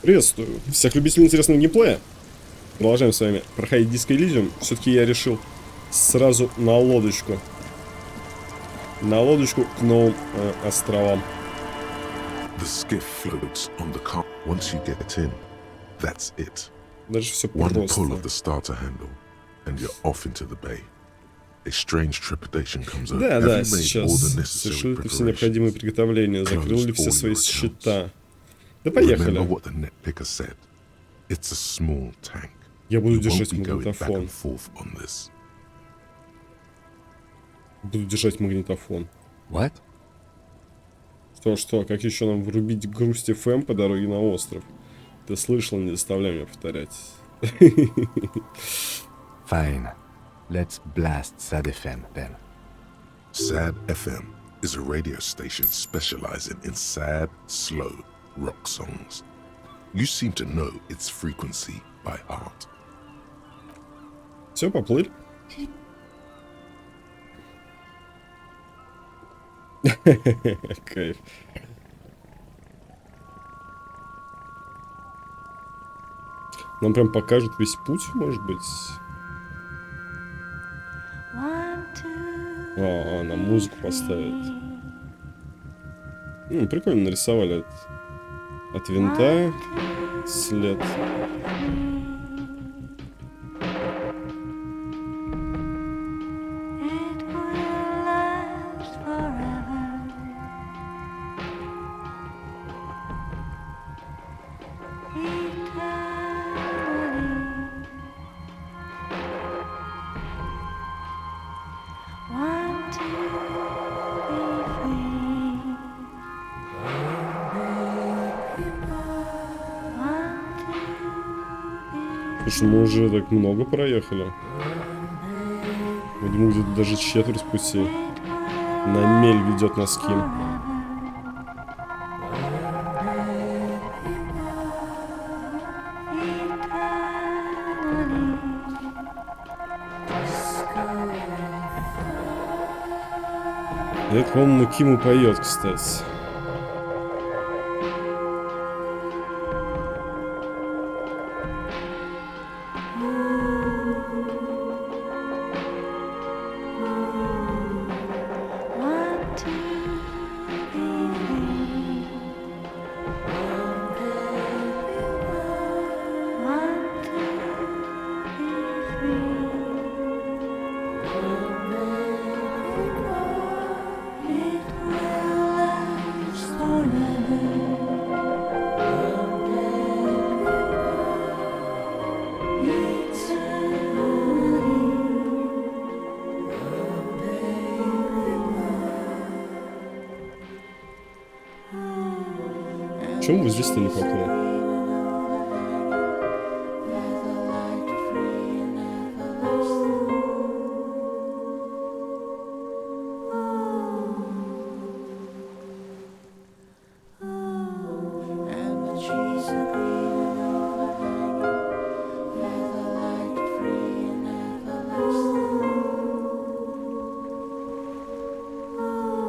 Приветствую всех любителей интересного геймплея. Продолжаем с вами проходить диско Elysium. Все-таки я решил сразу на лодочку. На лодочку к новым островам. Даже все просто. Да, сейчас совершил ли ты все необходимые приготовления, закрыл ли все свои счета. Да поехали. Я буду держать магнитофон. Буду держать магнитофон. What? Что, как еще нам врубить грусть FM по дороге на остров? Ты слышал, не заставляй меня повторять. Fine. Let's blast Sad FM then. Sad FM is a radio station specializing in sad, slow rock songs. You seem to know its frequency by heart. Все, поплыли. Кайф. Нам прям покажут весь путь, может быть. Нам музыку поставят. Прикольно нарисовали от винта след. Слушай, мы уже так много проехали. Я думаю, где-то даже четверть пути. На мель ведет нас Ким. Это, по-моему, Киму поет, кстати. Почему вы здесь-то не поплыл?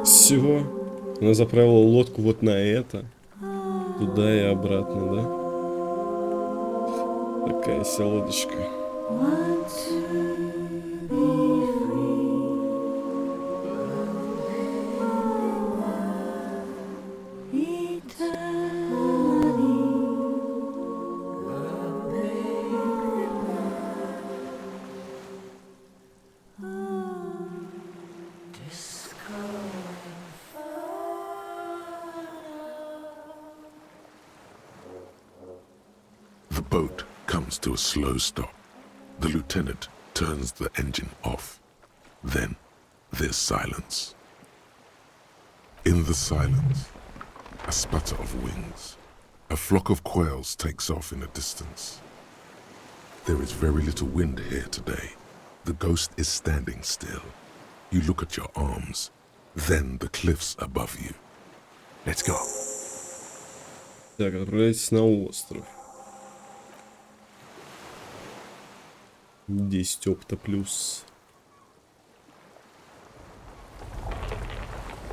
Всего. Она заправила лодку вот на это. Туда и обратно, да? Такая вся лодочка. The boat comes to a slow stop. The lieutenant turns the engine off. Then there's silence. In the silence, a sputter of wings. A flock of quails takes off in the distance. There is very little wind here today. The ghost is standing still. You look at your arms, then the cliffs above you. Let's go. Так, отправляйтесь на остров. 10 опыта плюс.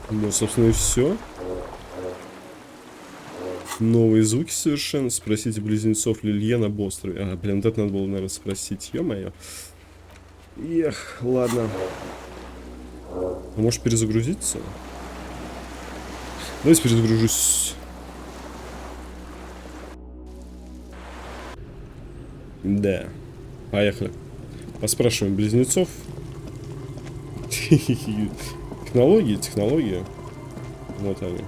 Ну, собственно, и все. Новые звуки совершенно. Спросите близнецов Лильена об острове. А, блин, вот это надо было, наверное, спросить. Ё-моё. Эх, ладно. А может перезагрузиться? Давайте перезагружусь. Да. Поехали. Поспрашиваем близнецов. Технологии. Вот они.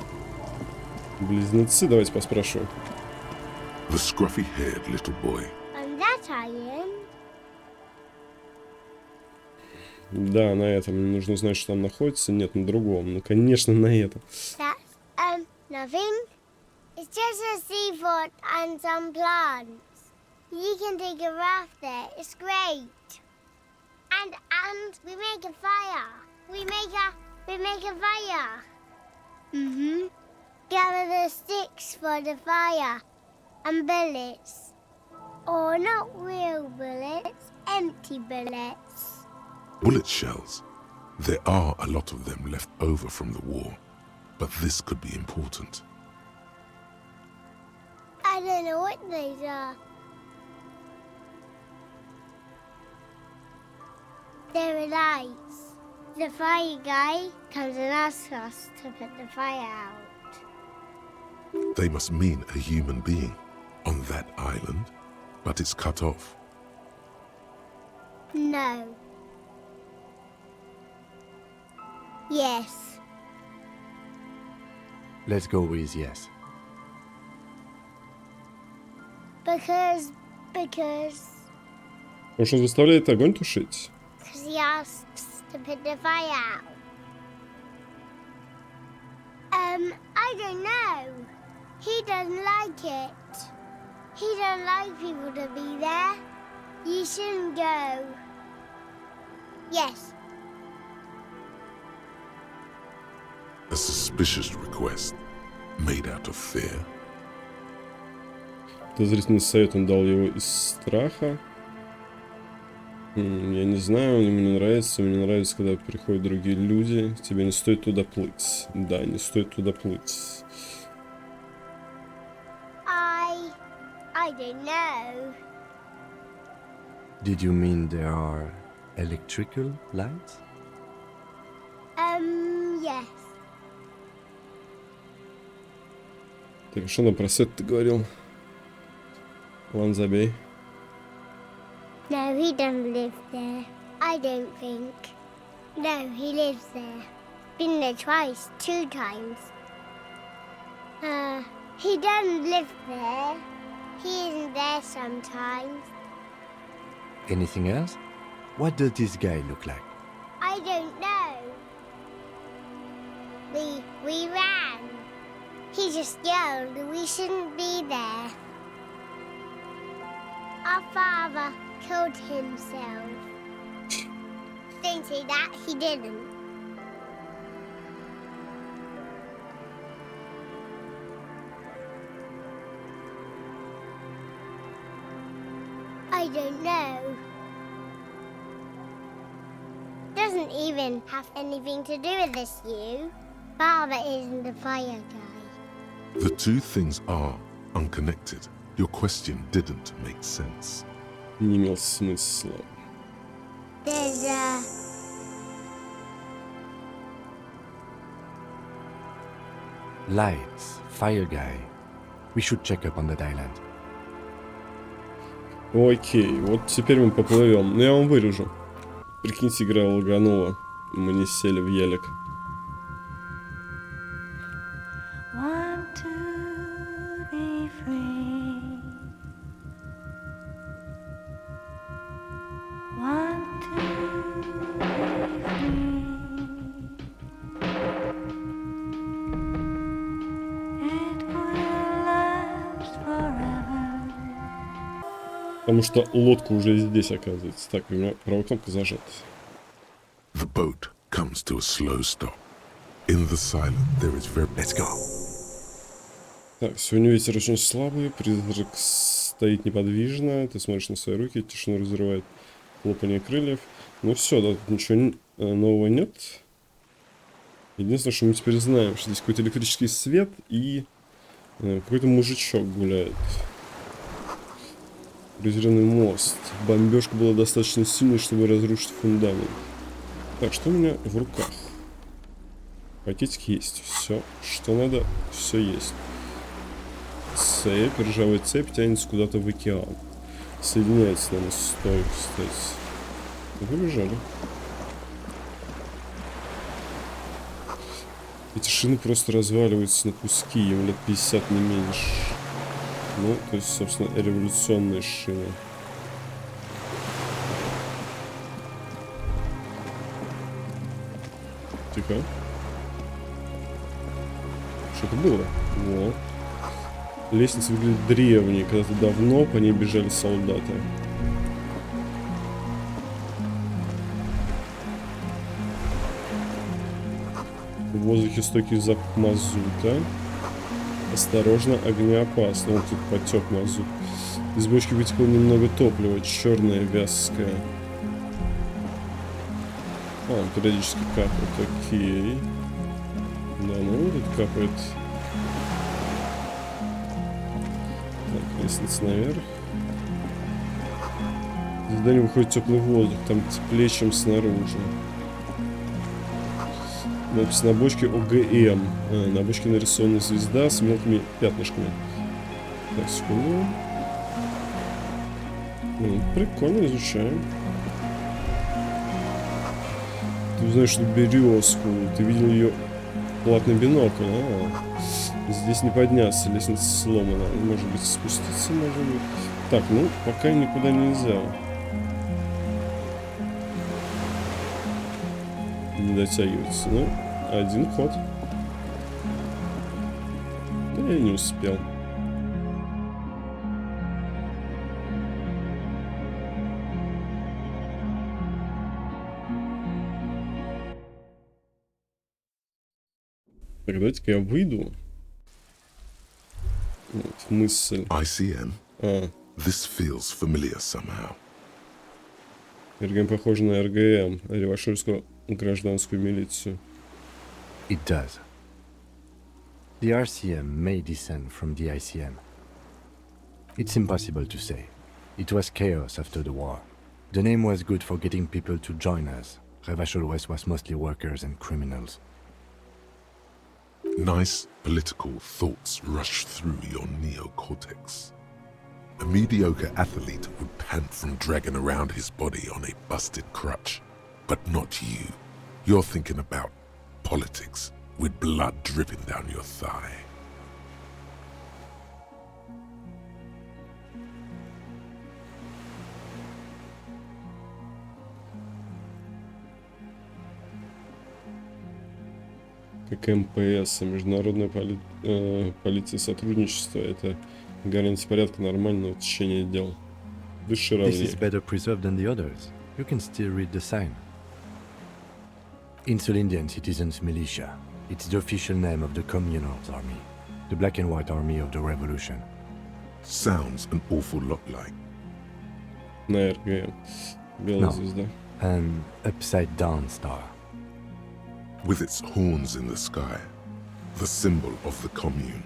Близнецы, давайте поспрашиваем. The scruffy-haired little boy. And that I am. Да, на этом. Мне нужно знать, что там находится. Нет, на другом. Ну, конечно, на этом. That's, nothing. It's just a seafort and some plants. You can take a raft there. It's great. And we make a fire. We make a fire. Mm-hmm. Gather the sticks for the fire. And bullets. Or not real bullets, empty bullets. Bullet shells. There are a lot of them left over from the war, but this could be important. I don't know what these are. They're lights. The fire guy comes and asks us to put the fire out. They must mean a human being on that island, but it's cut off. No. Yes. Let's go with yes. Because Потому что он заставляет огонь тушить. he asks to put the fire out. I don't know. He doesn't like it. He doesn't like people to be there. You shouldn't go. Yes. A suspicious request made out of fear. Подозрительный совет он дал его из страха. Я не знаю, ему не нравится. Мне нравится, когда приходят другие люди. Тебе не стоит туда плыть. Да, не стоит туда плыть. I don't know. Did you mean there are electrical lights? Yes. Так, что нам про свет ты говорил? Ладно, забей. No, he doesn't live there. I don't think. No, he lives there. Been there twice, 2 times. He doesn't live there. He isn't there sometimes. Anything else? What does this guy look like? I don't know. We ran. He just yelled we shouldn't be there. Our father killed himself. Don't say that, he didn't. I don't know. Doesn't even have anything to do with this, you. Father isn't the fire guy. The two things are unconnected. Your question didn't make sense. Не имел смысла. There's Lights, fire guy. We should check up on that island. Окей, вот теперь мы поплывем. Ну, я вам вырежу. Прикиньте, игра лаганула. Мы не сели в елик. Want to be free. Want to be free. It will last forever. Потому что лодка уже здесь оказывается. Так, у меня правая кнопка зажата. The boat comes to a slow stop. In the silence, there is very... Let's go. Так, сегодня ветер очень слабый, призрак стоит неподвижно, ты смотришь на свои руки, тишину разрывает хлопанье крыльев. Ну все, да, тут ничего нового нет. Единственное, что мы теперь знаем, что здесь какой-то электрический свет и Какой-то мужичок гуляет. Презренный мост. Бомбежка была достаточно сильной, чтобы разрушить фундамент. Так, что у меня в руках? Пакетик есть. Все, что надо, все есть. Цепь, ржавая цепь тянется куда-то в океан. Соединяется, наверное, с той, кстати. Побежали. Эти шины просто разваливаются на куски, им лет 50 не меньше. Ну, то есть, собственно, революционные шины. Тихо. Что-то было. Вот. Лестница выглядит древней. Когда-то давно по ней бежали солдаты. В воздухе стойкий запах мазута. Осторожно, огнеопасно. Вот тут потек мазут. Из бочки вытекло немного топлива. Черное, вязкое. Он периодически капает. Окей. Да, ну тут капает. Так, лестница наверх. Из здания выходит теплый воздух. Там теплее, чем снаружи. Надпись на бочке ОГМ. На бочке нарисована звезда с мелкими пятнышками. Так, секунду. Прикольно, изучаем. Ты узнаешь, что березку. Ты видел ее платный бинокль. Здесь не подняться, лестница сломана. Может быть, спуститься, может быть. Так, ну, пока никуда нельзя. Не дотягивается, ну. Один ход. Да я не успел. Так, давайте-ка я выйду. Вот, мысль. ICN. This feels familiar somehow. РГМ похоже на РГМ, ревашольскую гражданскую милицию. It does. The RCM may descend from the ICM. It's impossible to say. It was chaos after the war. The name was good for getting people to join us. Revachol West was mostly workers and criminals. Nice political thoughts rush through your neocortex. A mediocre athlete would pant from dragging around his body on a busted crutch. But not you. You're thinking about politics with blood dripping down your thigh. Как МПС, международная полиция сотрудничества, это гарантия порядка нормального течения дел. Высшее This is равнение. better preserved than the others. You can still read the sign. Insul Indian Citizens Militia. It's the official name of the Communals Army, the black and white army of the revolution. Sounds an awful lot like. На РГМ. Белая No. звезда. An upside-down star. With its horns in the sky, the symbol of the commune.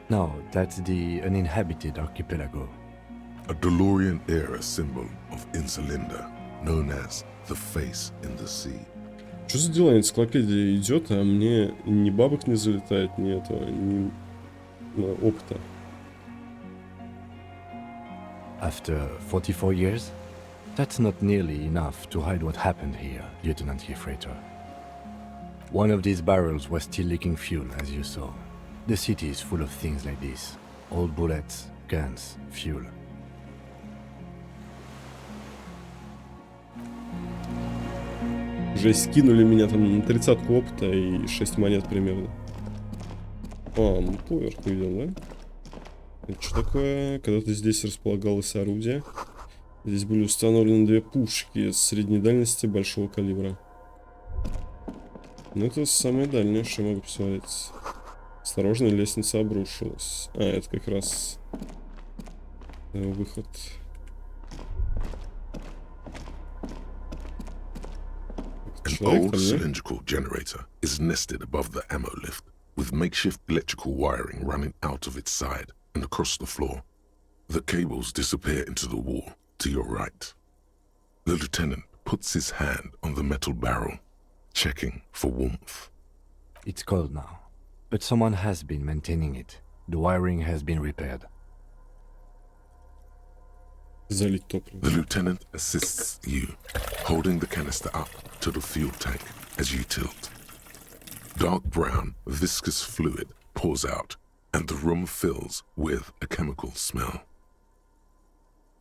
No, that's the uninhabited archipelago. A DeLorean-era symbol of Insulinda, known as the face in the sea. Что за дела? Энциклопедия идет, а мне ни бабок не залетает, ни этого, ни опыта. After 44 years? That's not nearly enough to hide what happened here, Lieutenant Gefreiter. One of these barrels was still leaking fuel, as you saw. The city is full of things like this. Old bullets, guns, fuel. Уже скинули меня там на 30-ку опыта и 6 монет примерно. Мы поверху идем, да? Это что такое? Когда-то здесь располагалось орудие. Здесь были установлены 2 пушки средней дальности большого калибра. Ну, это самое дальнее, что я могу посмотреть. Осторожно, лестница обрушилась. Это как раз выход. An old cylindrical generator is nested above the ammo lift. with makeshift electrical wiring running out of its side and across the floor. The cables disappear into the wall to your right. The lieutenant puts his hand on the metal barrel, checking for warmth. It's cold now, but someone has been maintaining it. The wiring has been repaired. Залить топливо. The lieutenant assists you, holding the canister up to the fuel tank as you tilt. Dark brown, viscous fluid pours out, and the room fills with a chemical smell.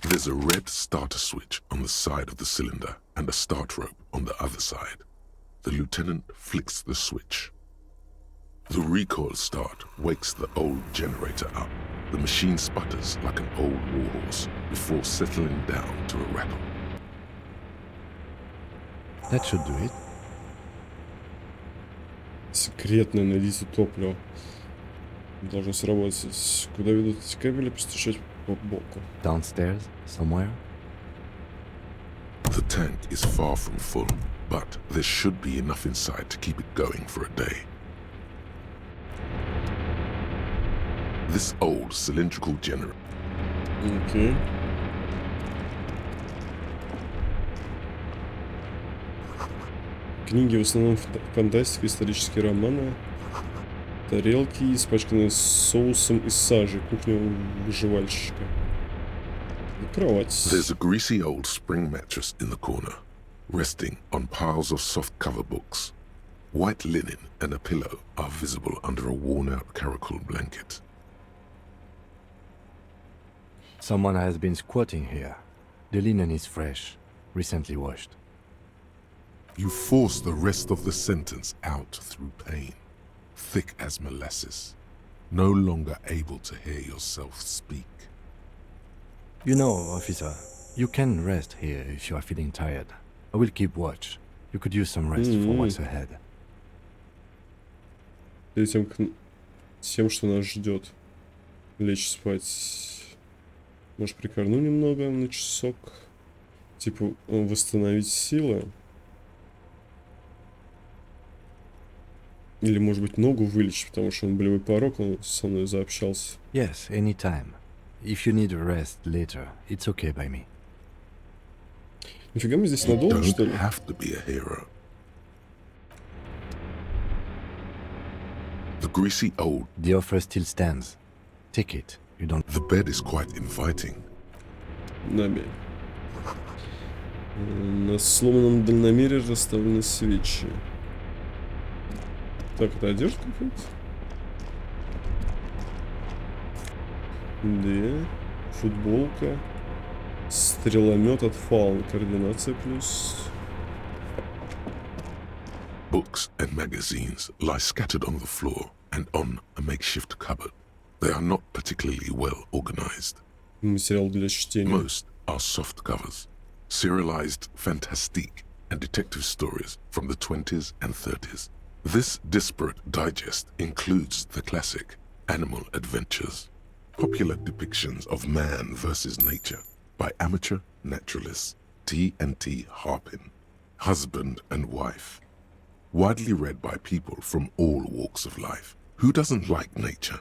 There's a red starter switch on the side of the cylinder and a start rope on the other side. The lieutenant flicks the switch. The recoil start wakes the old generator up. The machine sputters like an old warhorse before settling down to a rattle. That should do it. Секретное, найдите топливо. Должно сработать. Куда ведут эти кабели? Постучать по боку. Downstairs, somewhere. The tank is far from full, but there should be enough inside to keep it going for a day. This old cylindrical generator. Окей. Книги в основном фантастика, исторические романы. Тарелки, испачканные соусом из сажи. Кухня выживальщика. И кровать. There's a greasy old spring mattress in the corner, resting on piles of soft-cover books. White linen and a pillow are visible under a worn-out caracal blanket. Someone has been squatting here. The linen is fresh, recently washed. You force the rest of the sentence out through pain, thick as molasses, no longer able to hear yourself speak. You know, officer, you can rest here if you are feeling tired. I will keep watch. You could use some rest for what's ahead. Перед тем, что нас ждет. Лечь спать. Может, прикорну немного на часок. Типа, восстановить силы. Или, может быть, ногу вылечить, потому что он болевой порог, он со мной заобщался. Yes, anytime. If you need a rest later, it's okay by me. Нифига мы здесь You надолго, что don't ли? have to be a hero. The greasy old. The offer still stands. Take it. You don't. The bed is quite inviting. Намёк. На сломанном дальномере расставлены свечи. Так, это одежда какая-то? Да. Футболка. Стреломет от фаун. Координация плюс. Books and magazines lie scattered on the floor and on a makeshift cupboard. They are not particularly well organized. Материал для чтения. Most are soft covers, serialized fantastique and detective stories from the 20s and 30s. This disparate digest includes the classic Animal Adventures, popular depictions of man versus nature by amateur naturalists T&T Harpin, husband and wife, widely read by people from all walks of life. Who doesn't like nature?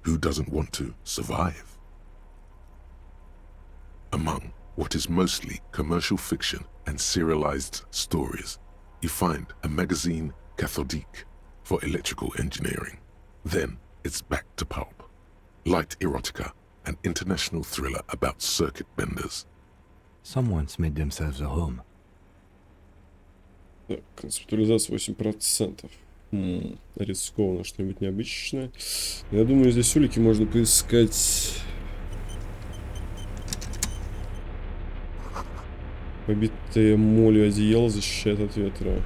Who doesn't want to survive? Among what is mostly commercial fiction and serialized stories, you find a magazine cathodique for electrical engineering. Then it's back to pulp. Light erotica, an international thriller about circuit benders. Someone's made themselves a home. Так, концептуализация 8%. Рискованно, что-нибудь необычное. Я думаю, здесь улики можно поискать. Побитое молью одеяло защищает от ветра.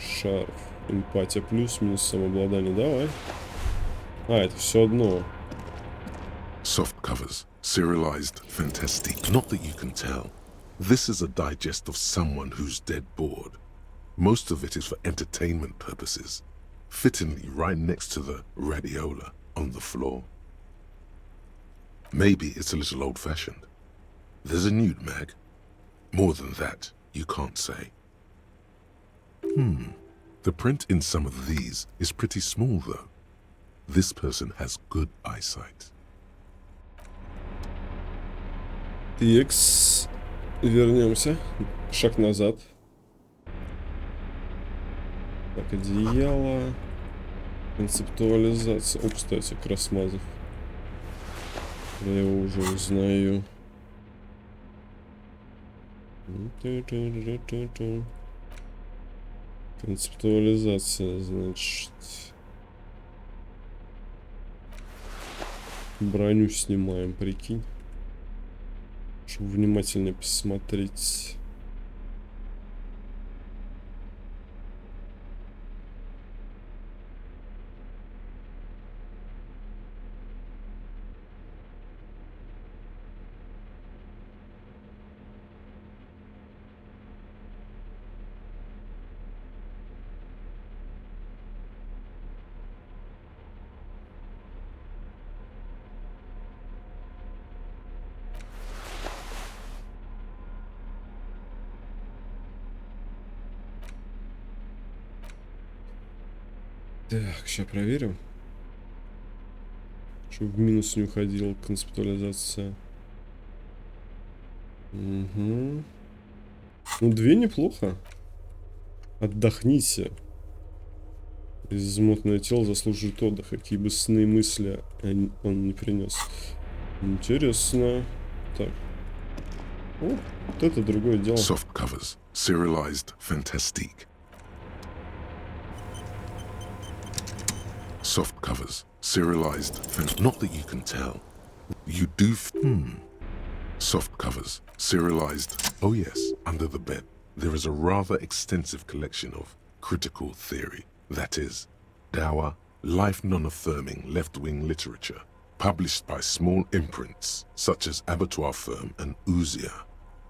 Шарф. Эмпатия плюс, минус самообладание. Давай. Это все одно. Soft covers, serialized fantastique. Not that you can tell. This is a digest of someone who's dead bored. Most of it is for entertainment purposes, fittingly right next to the radiola on the floor. Maybe it's a little old-fashioned. There's a nude mag. More than that, you can't say. The print in some of these is pretty small, though. This person has good eyesight. Текс. Вернемся. Шаг назад. Так, одеяло. Концептуализация. О, кстати, Красмазов. Я его уже узнаю. Концептуализация, значит. Броню снимаем, прикинь. Чтобы внимательнее посмотреть. Так, сейчас проверим. Чтобы в минус не уходила концептуализация. Угу. Ну, 2 неплохо. Отдохните. Измотанное тело заслуживает отдыха. Какие бы сны мысли он не принес. Интересно. Так. О, вот это другое дело. Soft covers, serialized, fantastique. Soft covers, serialized, not that you can tell. You do. Soft covers, serialized. Oh yes, under the bed. There is a rather extensive collection of critical theory, that is, dour, life non-affirming left-wing literature, published by small imprints such as Abattoir Firm and Ouzia.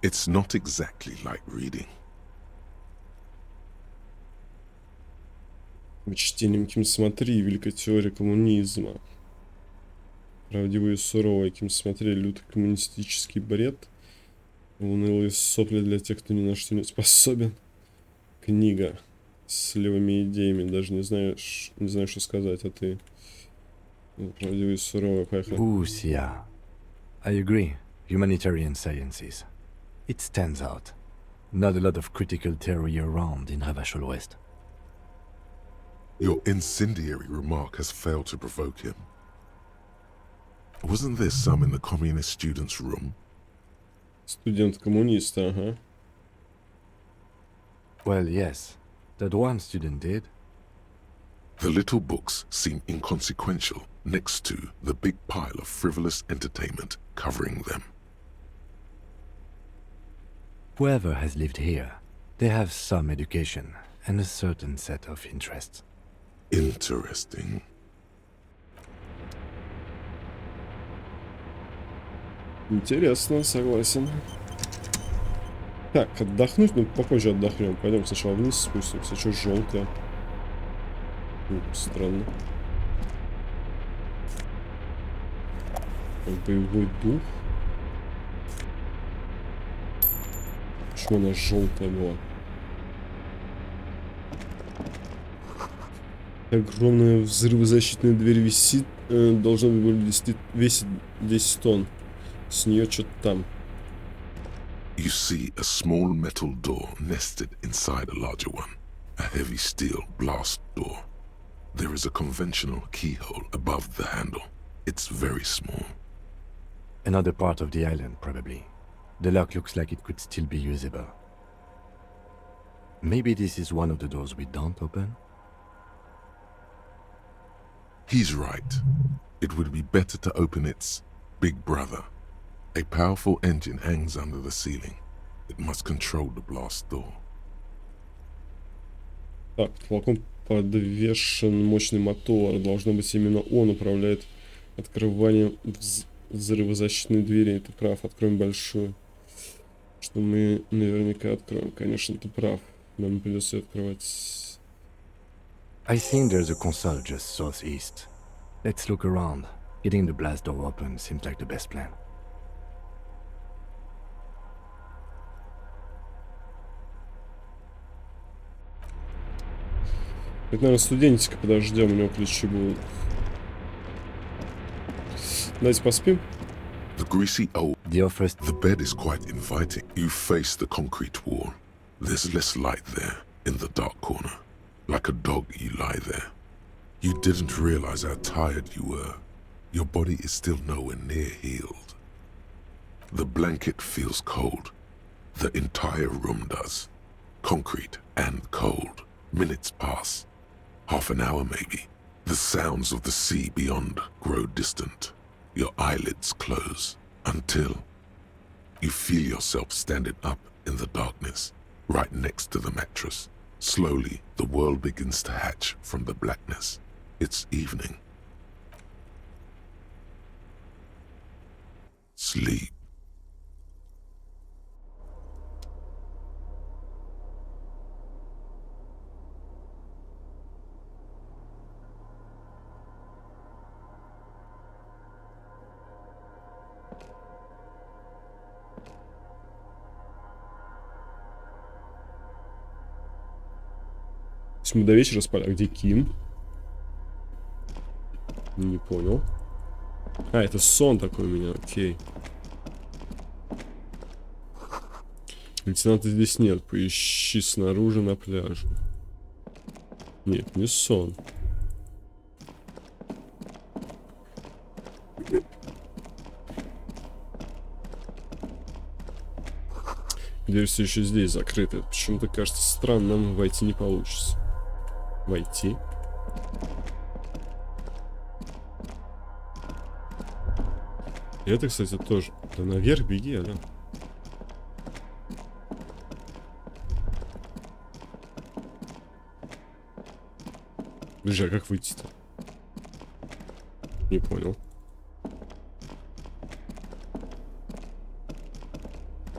It's not exactly like reading. Чтением Ким Смотри, великая теория коммунизма. Правдивый и суровый Ким Смотри, лютый коммунистический бред. Унылые сопли для тех, кто ни на что не способен. Книга с левыми идеями. Даже не знаю, что сказать, а ты. Правдивый и суровый, поехали. Ouzia. I agree. Humanitarian sciences. It stands out. Not a lot of critical theory around in Ravachol West. Your incendiary remark has failed to provoke him. Wasn't there some in the communist students' room? Студент-коммунист, ага. Well, yes. That one student did. The little books seem inconsequential next to the big pile of frivolous entertainment covering them. Whoever has lived here, they have some education and a certain set of interests. Interesting. Интересно, согласен. Так, отдохнуть, ну попозже отдохнем. Пойдем сначала вниз спустимся. Что желтое? Странно. Боевой дух. Почему она желтая была? Огромная взрывозащитная дверь висит. Должна весить 10 тонн. С нее что-то там. You see a small metal door nested inside a larger one. A heavy steel blast door. There is a conventional keyhole above the handle. It's very small. Another part of the island, probably. The lock looks like it could still be usable. Maybe this is one of the doors we don't open? He's right. It would be better to open its big brother. A powerful engine hangs under the ceiling. It must control the blast door. Так, под потолком подвешен мощный мотор. Должно быть, именно он управляет открыванием взрывозащитной двери. Ты прав, откроем большую. Что мы наверняка откроем. Конечно, ты прав. Нам придется открывать. I think there's a console just southeast. Let's look around. Getting the blast door open seems like the best plan. Это, наверное, студентика подождем, у него ключи будут. Давайте поспим. The greasy old. The offer. The bed is quite inviting. You face the concrete wall. There's less light there in the dark corner. Like a dog, you lie there. You didn't realize how tired you were. Your body is still nowhere near healed. The blanket feels cold. The entire room does. Concrete and cold. Minutes pass. Half an hour maybe. The sounds of the sea beyond grow distant. Your eyelids close until you feel yourself standing up in the darkness, right next to the mattress. Slowly, the world begins to hatch from the blackness. It's evening. Sleep. То есть мы до вечера спали. А где Ким? Не понял. А, это сон такой у меня, окей. Лейтенанта здесь нет. Поищи снаружи на пляже. Нет, не сон. Дверь все еще здесь закрыта. Почему-то кажется странным, войти не получится. Войти. И это, кстати, тоже. Да наверх беги, алё. Подожди, а как выйти-то? Не понял.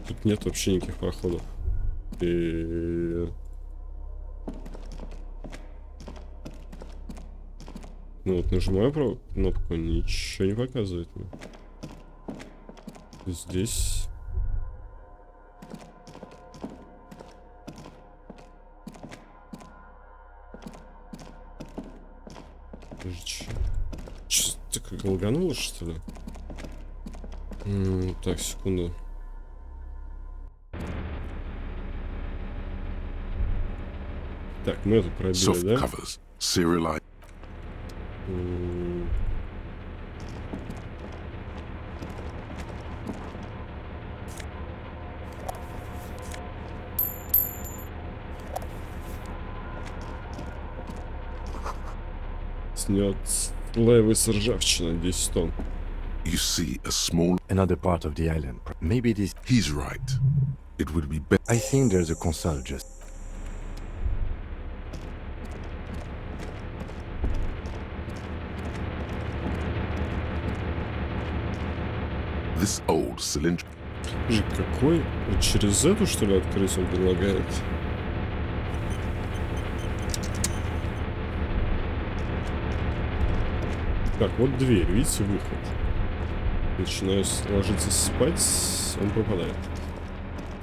Тут нет вообще никаких проходов. И... Ну вот нажимаю правую кнопку, ничего не показывает мне. Здесь... Чё, так лагануло, что ли? Так, секунду. Так, мы это пробили, да? Serialized. Снят левый с ржавчина 10 тонн. You see a small. Another part of the island. Maybe it is. He's right. It would be better. I think there's a console just. This old cylinder. Какой? Вот через эту, что ли, открыть он предлагает? Так, вот дверь, видите, выход. Начинаю ложиться спать, он пропадает.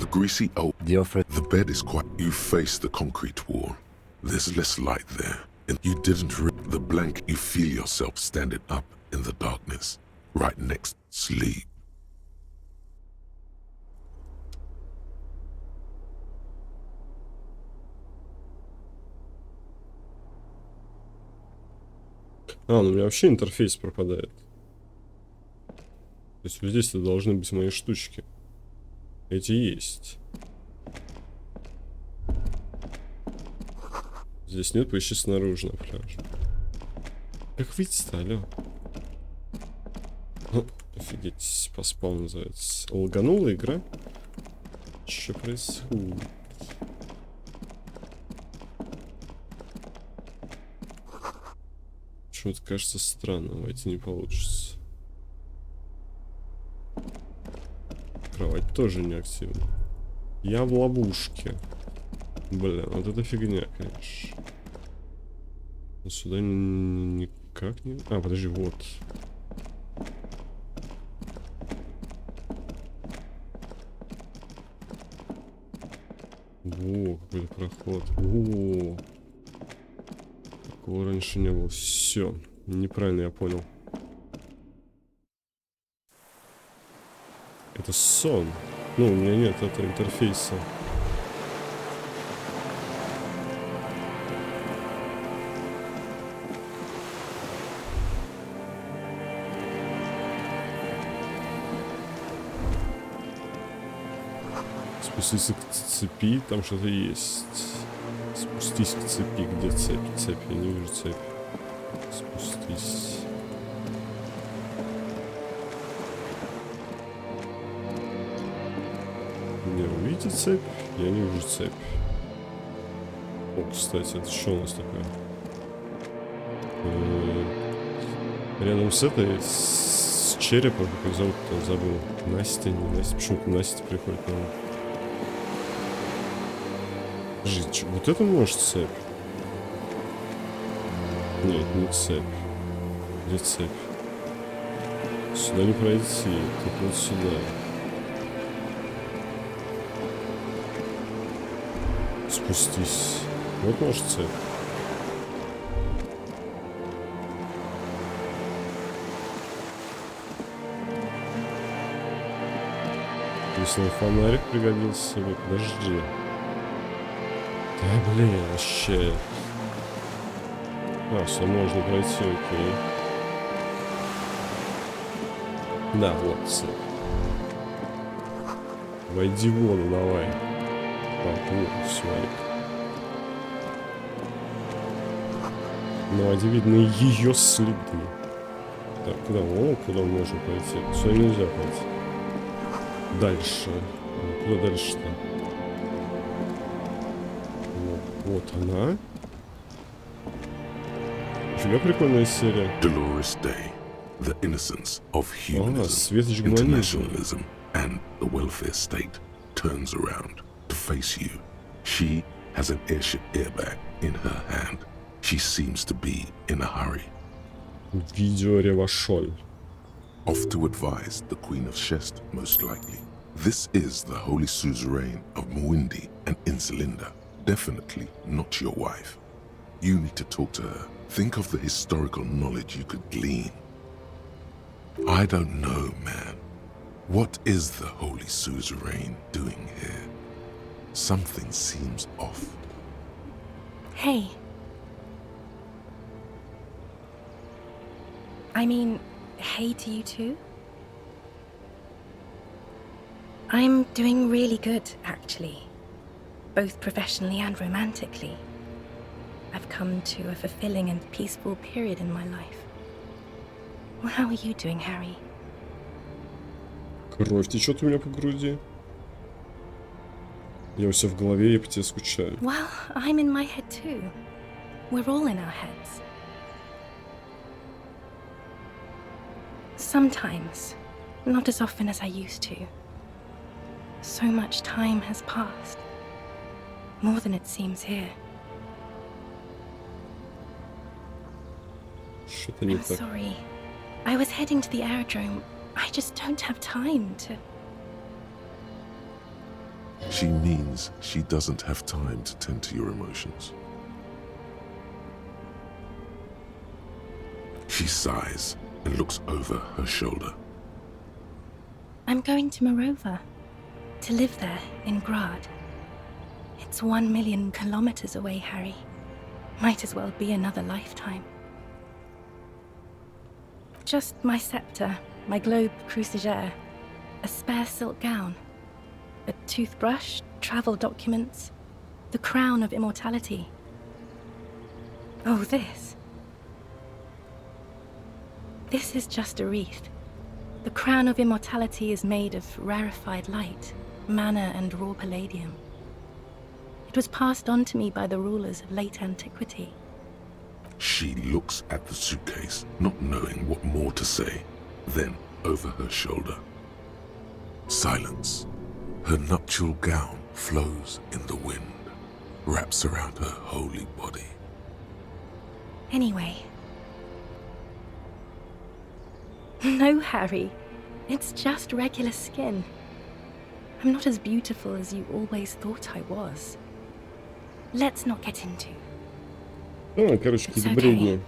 The greasy old. The offer. The bed is quite. You face the concrete wall. There's less light there. And you didn't the blank. You feel yourself standing up in the darkness. Right next. Sleep. А, ну у меня вообще интерфейс пропадает. То есть вот здесь-то должны быть мои штучки. Эти есть. Здесь нет, поищи снаружи на пляже. Как выйти-то, алё? Офигеть, поспал называется. Лаганула игра? Что происходит? Почему-то кажется странным, войти не получится. Кровать тоже не активна. Я в ловушке. Блин, вот это фигня, конечно. Но сюда никак не... А, подожди, вот. Во, какой-то проход. Во. Такого раньше не было. Все, неправильно я понял. Это сон. Ну, у меня нет этого интерфейса. Спуститься к цепи, там что-то есть. Спустись к цепи, где цепь? Цепь, я не вижу цепь. Спустись. Не, увидите цепь? Я не вижу цепь. О, кстати, это что у нас такое? Рядом с этой, с черепом, как ее зовут-то, забыл. Настя, не Настя. Почему-то Настя приходит на ум. Подожди, вот это может цепь? Нет, не цепь. Где цепь? Сюда не пройти, только вот сюда. Спустись. Вот может цепь. Если фонарик пригодился бы, подожди. Да блин, вообще. А, все, можно пройти, окей. Да, вот цепь. Войди в воду, давай. Так, вот, все. На воде видны ее следы. Так, куда? О, куда можно пойти? Сюда нельзя пойти. Дальше. Куда дальше-то? Вот она. Нифига прикольная серия. Dolores Day, the innocence of humanism, светоч гуманизма. internationalism, and the welfare state turns around to face you. She has an airship airbag in her hand. She seems to be in a hurry. Видео Ревашоль. Off to advise the Queen of Shest, most likely. This is the holy suzerain of Mwindi and Insulinda. Definitely not your wife. You need to talk to her. Think of the historical knowledge you could glean. I don't know, man. What is the holy suzerain doing here? Something seems off. Hey. I mean, hey to you too. I'm doing really good, actually. Both professionally and romantically. I've come to a fulfilling and peaceful period in my life. Well, how are you doing, Harry? Кровь течет у меня по груди. Я у себя в голове, я по тебе скучаю. Well, I'm in my head too. We're all in our heads. Sometimes, not as often as I used to. So much time has passed. More than it seems here. Что-то не I'm так. sorry. I was heading to the aerodrome. I just don't have time to... She means she doesn't have time to tend to your emotions. She sighs and looks over her shoulder. I'm going to Morova. To live there, in Grad. It's 1 million kilometers away, Harry. Might as well be another lifetime. Just my scepter, my globe cruciger, a spare silk gown, a toothbrush, travel documents, the crown of immortality. Oh, this. This is just a wreath. The crown of immortality is made of rarefied light, mana and raw palladium. It was passed on to me by the rulers of late antiquity. She looks at the suitcase, not knowing what more to say. Then, over her shoulder. Silence. Her nuptial gown flows in the wind, wraps around her holy body. Anyway. No, Harry. It's just regular skin. I'm not as beautiful as you always thought I was. Let's not get into. Короче, какие-то It's okay. бредни.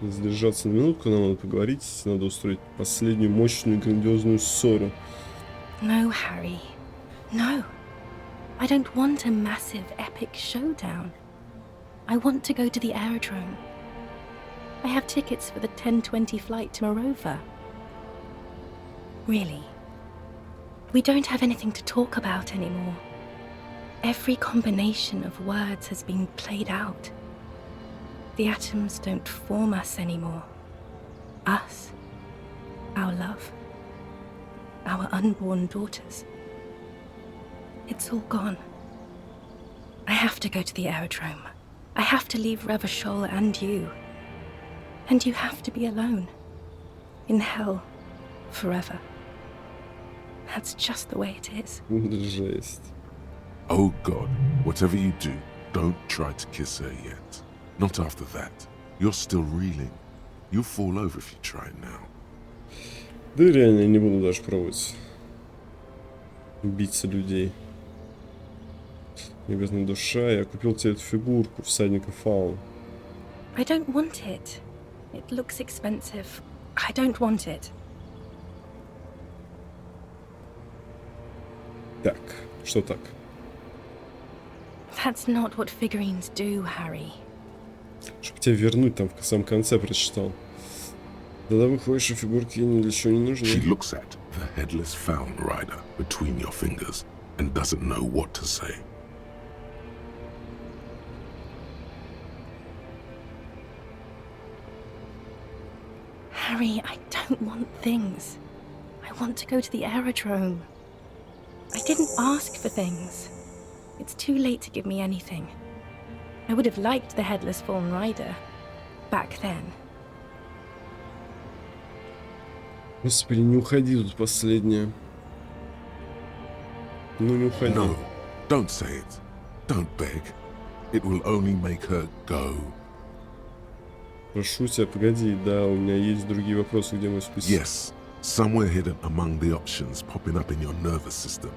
Задержаться на минутку, нам надо поговорить. Надо устроить последнюю мощную грандиозную ссору. No, Harry. No. I don't want a massive, epic showdown. I want to go to the aerodrome. I have tickets for the 10:20 flight to Morova. Really. We don't have anything to talk about anymore. Every combination of words has been played out. The atoms don't form us anymore. Us. Our love. Our unborn daughters. It's all gone. I have to go to the aerodrome. I have to leave Revachol and you. And you have to be alone. In hell. Forever. That's just the way it is. Жесть. Oh God, whatever you do, don't try to kiss her yet. Not after that. You're still reeling. You'll fall over if you try now. Да и реально я не буду даже пробовать биться людей. Небесная душа, я купил тебе эту фигурку всадника фаун. I don't want it. It looks expensive. I don't want it. Так, что так? That's not what figurines do, Harry. Чтобы тебя вернуть, там в самом конце прочитал. Тогда выходит, что фигурки ни для чего не нужны. She looks at the headless found rider between your fingers and doesn't know what to say. Harry, I don't want things. I want to go to the aerodrome. I didn't ask for things. It's too late to give me anything. I would have liked the headless fallen rider back then. Господи, не уходи тут последнее. Ну не уходи. No, don't say it. Don't beg. It will only make her go. Прошу тебя, погоди, да, у меня есть другие вопросы, где мой список. Yes, somewhere hidden among the options popping up in your nervous system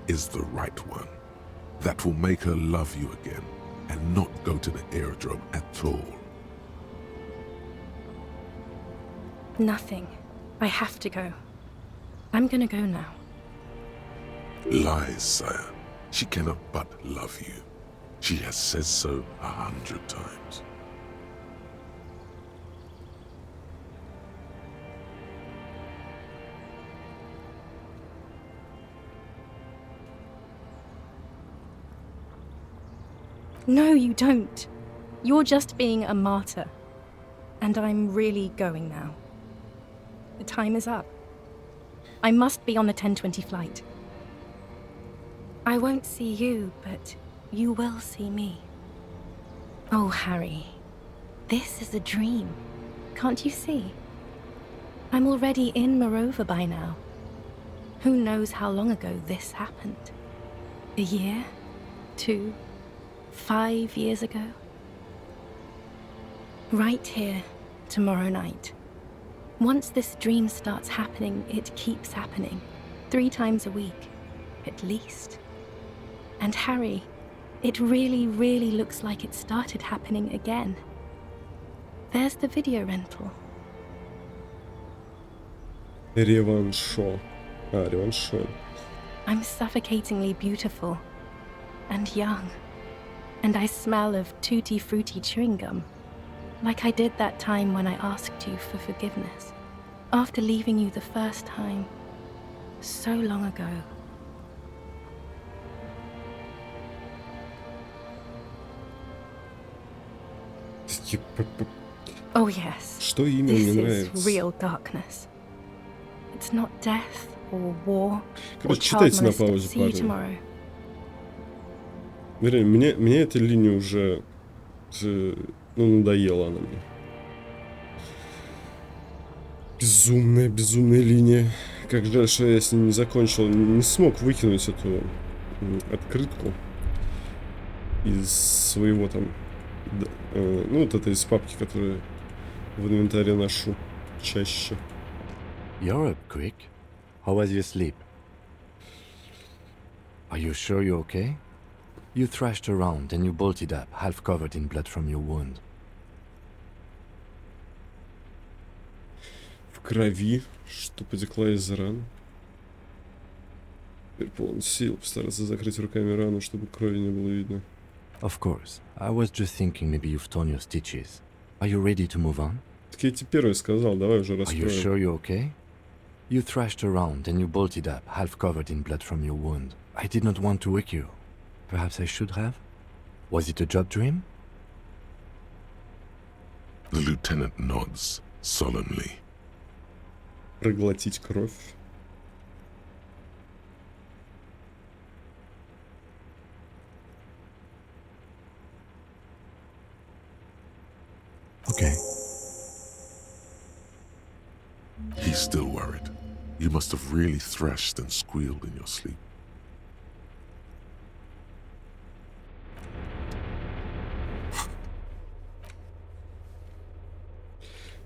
is the right one. That will make her love you again and not go to the aerodrome at all. Nothing. I have to go. I'm gonna go now. Lies, sire. She cannot but love you. She has said so 100 times. No, you don't. You're just being a martyr. And I'm really going now. The time is up. I must be on the 10:20 flight. I won't see you, but you will see me. Oh, Harry. This is a dream. Can't you see? I'm already in Morova by now. Who knows how long ago this happened? A year? 2? 5 years ago? Right here, tomorrow night. Once this dream starts happening, it keeps happening. 3 times a week, at least. And Harry, it really, really looks like it started happening again. There's the video rental. Реваншо. Реваншо. I'm suffocatingly beautiful. And young. And I smell of tutti frutti chewing gum. Like I did that time when I asked you for forgiveness. After leaving you the first time. So long ago. Oh yes. Что именно This мне is нравится? real darkness. It's not death or war or Короче, child читайте на molestation. паузе, See you парни. tomorrow. Вернее, мне эта линия уже надоела она мне. Безумная линия. Как жаль, что я с ней не закончил, не смог выкинуть эту открытку из своего там, ну вот это из папки, которую в инвентаре ношу чаще. You're up quick. How was your sleep? Are you sure you're okay? You thrashed around and you bolted up, half covered in blood from your wound. В крови, что потекла из ран. Теперь полон сил постараться закрыть руками рану, чтобы крови не было видно. Of course. I was just thinking maybe you've torn your stitches. Are you ready to move on? Так я тебе первый сказал, давай уже Are you раскроем. sure you're okay? You thrashed around and you bolted up, half covered in blood from your wound. I did not want to wake you. Perhaps I should have? Was it a job dream? The lieutenant nods solemnly. Проглотить кровь. Okay. He's still worried. You must have really thrashed and squealed in your sleep.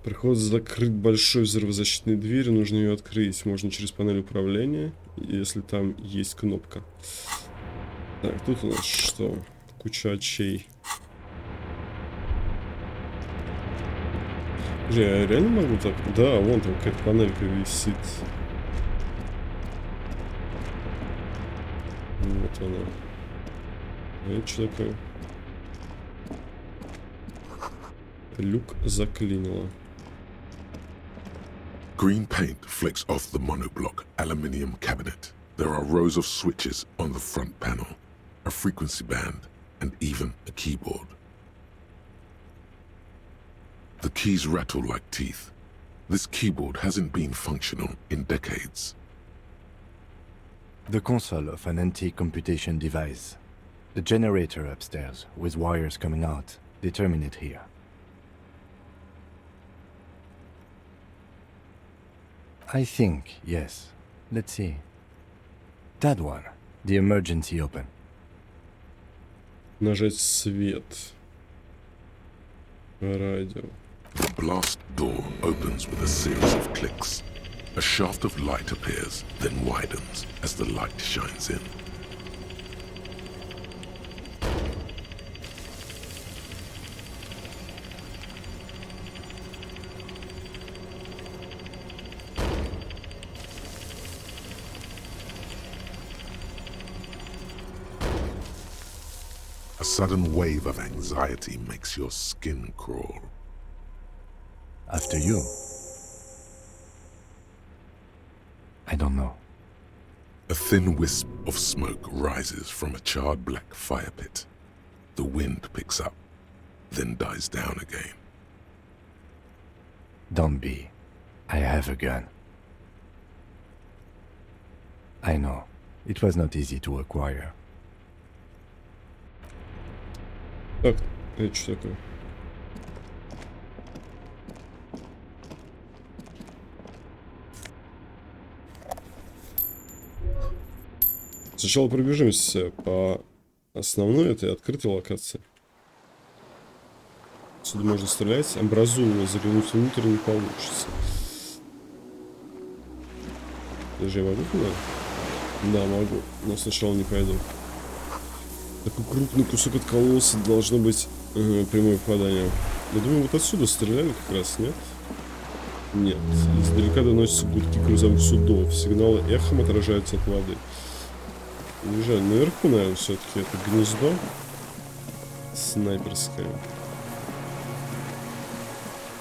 Проход закрыть большой взрывозащитной дверь, нужно ее открыть. Можно через панель управления, если там есть кнопка. Так, тут у нас что? Куча очей. Я реально могу так? Да, вон там какая-то панелька висит. Вот она. А это что такое? Люк заклинило. Green paint flecks off the monoblock aluminium cabinet. There are rows of switches on the front panel, a frequency band, and even a keyboard. The keys rattle like teeth. This keyboard hasn't been functional in decades. The console of an antique computation device. The generator upstairs, with wires coming out. They terminate here. I think, yes. Let's see. That one. The emergency open. Нажать свет. Радио. The blast door opens with a series of clicks. A shaft of light appears, then widens as the light shines in. A sudden wave of anxiety makes your skin crawl. After you. I don't know. A thin wisp of smoke rises from a charred black fire pit. The wind picks up, then dies down again. Don't be. I have a gun. I know. It was not easy to acquire. Так, это что такое? Сначала пробежимся по основной этой открытой локации. Отсюда можно стрелять. Амбразурно заглянуть внутрь не получится. Даже я могу туда? Да, могу. Но сначала не пойду. Такой крупный кусок откололся, должно быть прямое попадание. Я думаю, вот отсюда стреляли как раз, нет? Нет. Издалека доносятся гудки грузовых судов. Сигналы эхом отражаются от воды. Уезжаю наверху, наверное, все-таки это гнездо снайперское.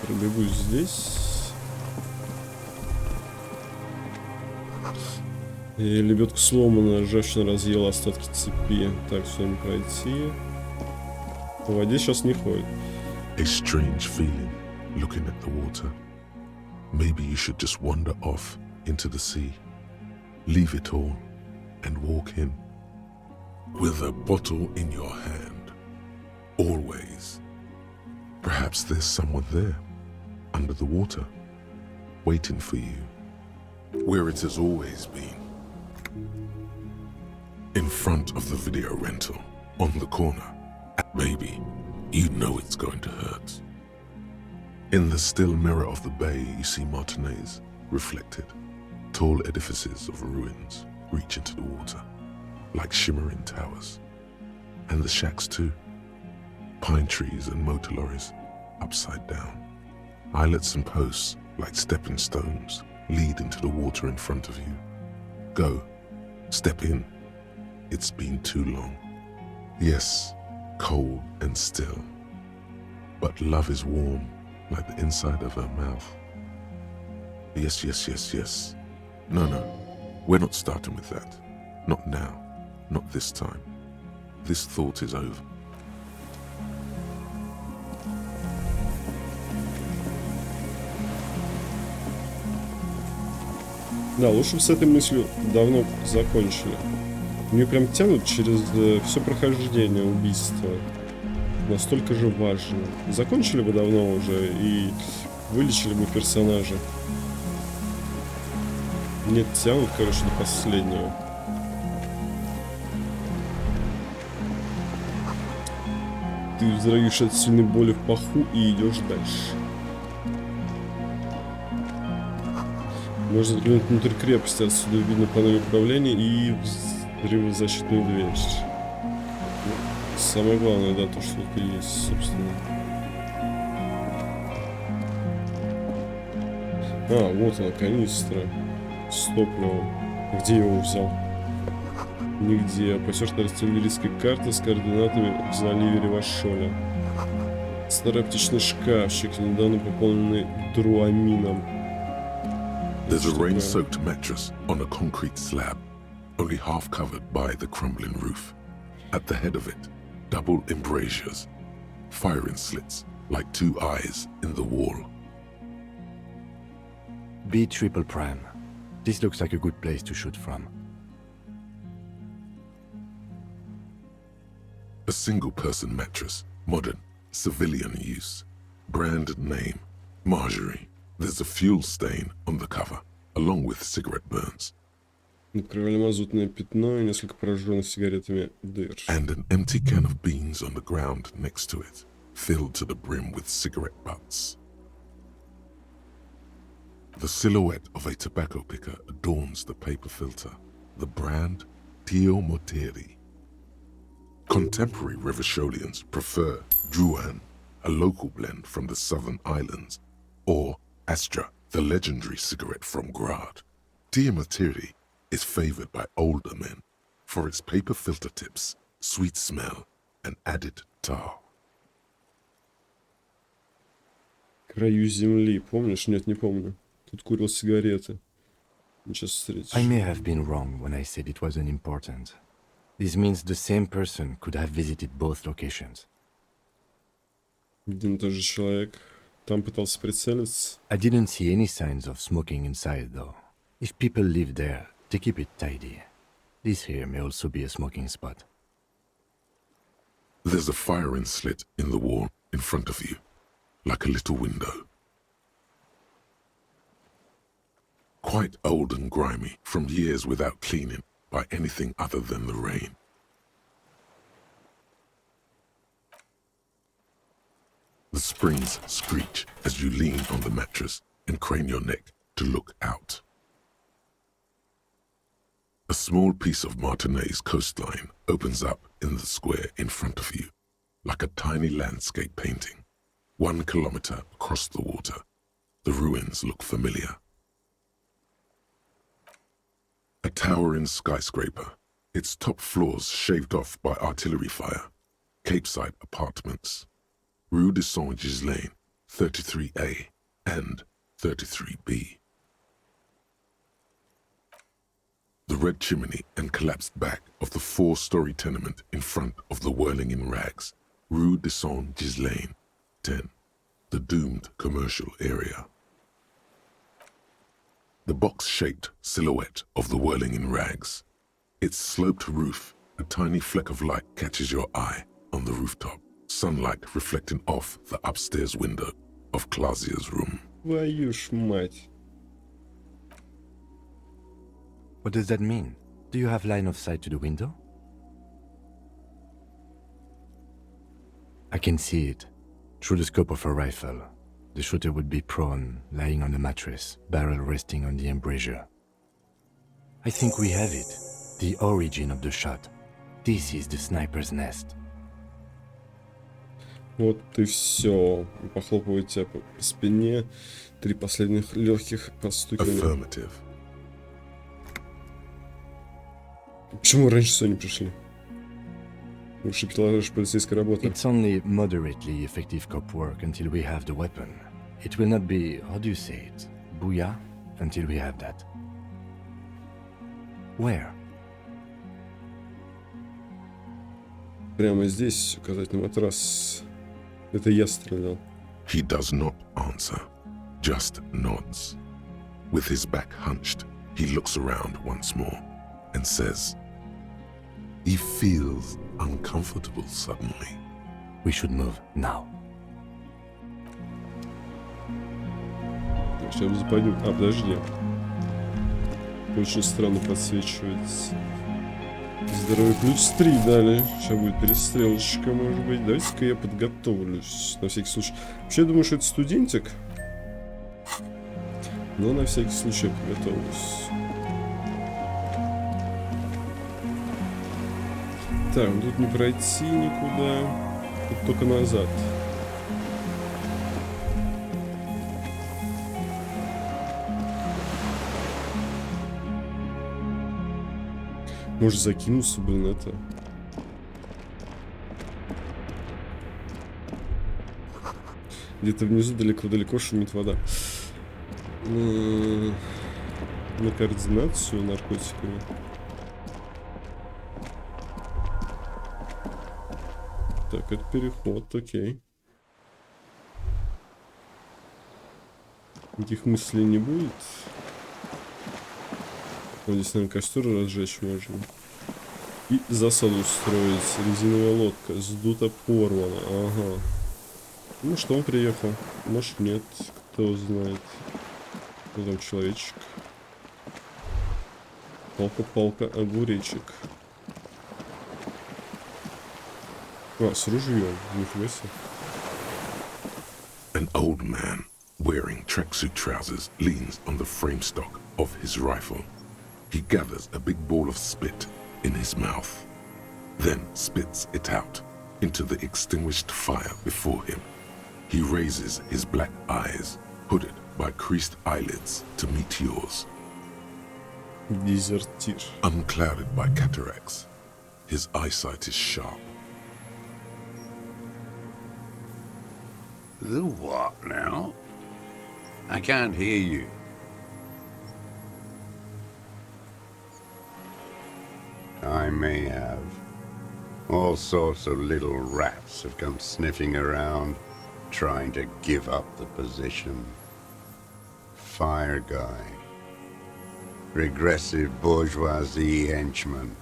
Пробегусь здесь. И лебедка сломана, ржавчина разъела остатки цепи. Так, сюда не пройти. По воде сейчас не ходит. A strange feeling looking at the water. Maybe you should just wander off into the sea. Leave it all and walk in. With a bottle in your hand. Always. Perhaps there's someone there, under the water, waiting for you. Where it has always been. In front of the video rental, on the corner. Maybe you know it's going to hurt. In the still mirror of the bay, you see Martinez reflected. Tall edifices of ruins reach into the water, like shimmering towers. And the shacks too. Pine trees and motor lorries, upside down. Islets and posts, like stepping stones, lead into the water in front of you. Go, step in. It's been too long. Yes, cold and still. But love is warm, like the inside of her mouth. Yes, yes, yes, yes. No, no, we're not starting with that. Not now, not this time. This thought is over. Да, лучше бы с этой мыслью давно закончили. Мне прям тянут через все прохождение убийства. Настолько же важно. Закончили бы давно уже и вылечили бы персонажа. Нет, тянут, короче, до последнего. Ты вздрагиваешь от сильной боли в паху и идешь дальше. Можно заглянуть внутрь крепости, отсюда видно панель управления и взрывозащитную дверь. Самое главное, да, то, что это есть, собственно. А, вот она, канистра с топливом. Где я его взял? Нигде. Пасешь на артиллерийской карты с координатами в заливе Ревашоля. Старый аптечный шкафчик, недавно пополненный друамином. There's a rain-soaked mattress on a concrete slab, only half covered by the crumbling roof. At the head of it, double embrasures, firing slits like two eyes in the wall. B triple prime. This looks like a good place to shoot from. A single-person mattress, modern, civilian use. Brand name, Marjorie. There's a fuel stain on the cover, along with cigarette burns. Открывали мазутное пятно и несколько прожженных сигаретами дыр. And an empty can of beans on the ground next to it, filled to the brim with cigarette butts. The silhouette of a tobacco picker adorns the paper filter. The brand, Tio Moteri. Contemporary Revacholians prefer Druan, a local blend from the Southern Islands, or Astra, the legendary cigarette from Grad. Tio Moteri is favored by older men for its paper filter tips, sweet smell, and added tar. Краю земли, помнишь? Нет, не помню. Тут курил сигареты. Сейчас встретишь. I may have been wrong when I said it wasn't important. This means the same person could have visited both locations. Один и тот же человек. Там пытался прицелиться. I didn't see any signs of smoking inside, though. If people live there, they keep it tidy. This here may also be a smoking spot. There's a firing slit in the wall in front of you, like a little window. Quite old and grimy from years without cleaning by anything other than the rain. The springs screech as you lean on the mattress and crane your neck to look out. A small piece of Martinez coastline opens up in the square in front of you, like a tiny landscape painting. 1 kilometer across the water, the ruins look familiar. A towering skyscraper, its top floors shaved off by artillery fire, Capeside apartments. Rue de Saint-Ghislain, 33A and 33B. The red chimney and collapsed back of the 4-story tenement in front of the whirling in rags, Rue de Saint-Ghislain, 10, the doomed commercial area. The box-shaped silhouette of the whirling in rags. Its sloped roof, a tiny fleck of light catches your eye on the rooftop. Sunlight reflecting off the upstairs window of Clausia's room. Твою ж мать. What does that mean? Do you have line of sight to the window? I can see it. Through the scope of a rifle. The shooter would be prone, lying on a mattress, barrel resting on the embrasure. I think we have it. The origin of the shot. This is the sniper's nest. Вот и все. Похлопывает тебя по спине. 3 последних легких постукивания. Affirmative. Почему раньше все не пришли? Лучше пилотаж полицейской работы. It's only moderately effective cop work until we have the weapon. It will not be, how do you say it, booyah, until we have that. Where? Прямо здесь указательный матрас. Это я стрелял. He does not answer, just nods. With his back hunched, he looks around once more and says, he feels uncomfortable suddenly. We should move now. Сейчас западем. А, подожди. Очень странно подсвечивается. Здоровый плюс 3 дали. Сейчас будет перестрелочка, может быть. Давайте-ка я подготовлюсь. На всякий случай. Вообще, я думаю, что это студентик. Но на всякий случай я подготовлюсь. Так, тут не пройти никуда. Тут только назад. Может закинуться, блин, это. Где-то внизу далеко-далеко шумит вода. На координацию наркотиками. Так, это переход, окей. Никаких мыслей не будет. Вот здесь, наверное, костер разжечь можно. И засаду устроить. Резиновая лодка. Сдута, порвана. Ага. Ну что, он приехал. Может, нет. Кто знает. Кто там человечек? Палка-палка, огуречек. А, с ружьем. Нифига себе. An old man wearing tracksuit trousers leans on the frame stock of his rifle. He gathers a big ball of spit in his mouth, then spits it out into the extinguished fire before him. He raises his black eyes, hooded by creased eyelids, to meet yours. Дезертир. Unclouded by cataracts, his eyesight is sharp. The what now? I can't hear you. I may have. All sorts of little rats have come sniffing around, trying to give up the position. Fire guy. Regressive bourgeoisie henchman.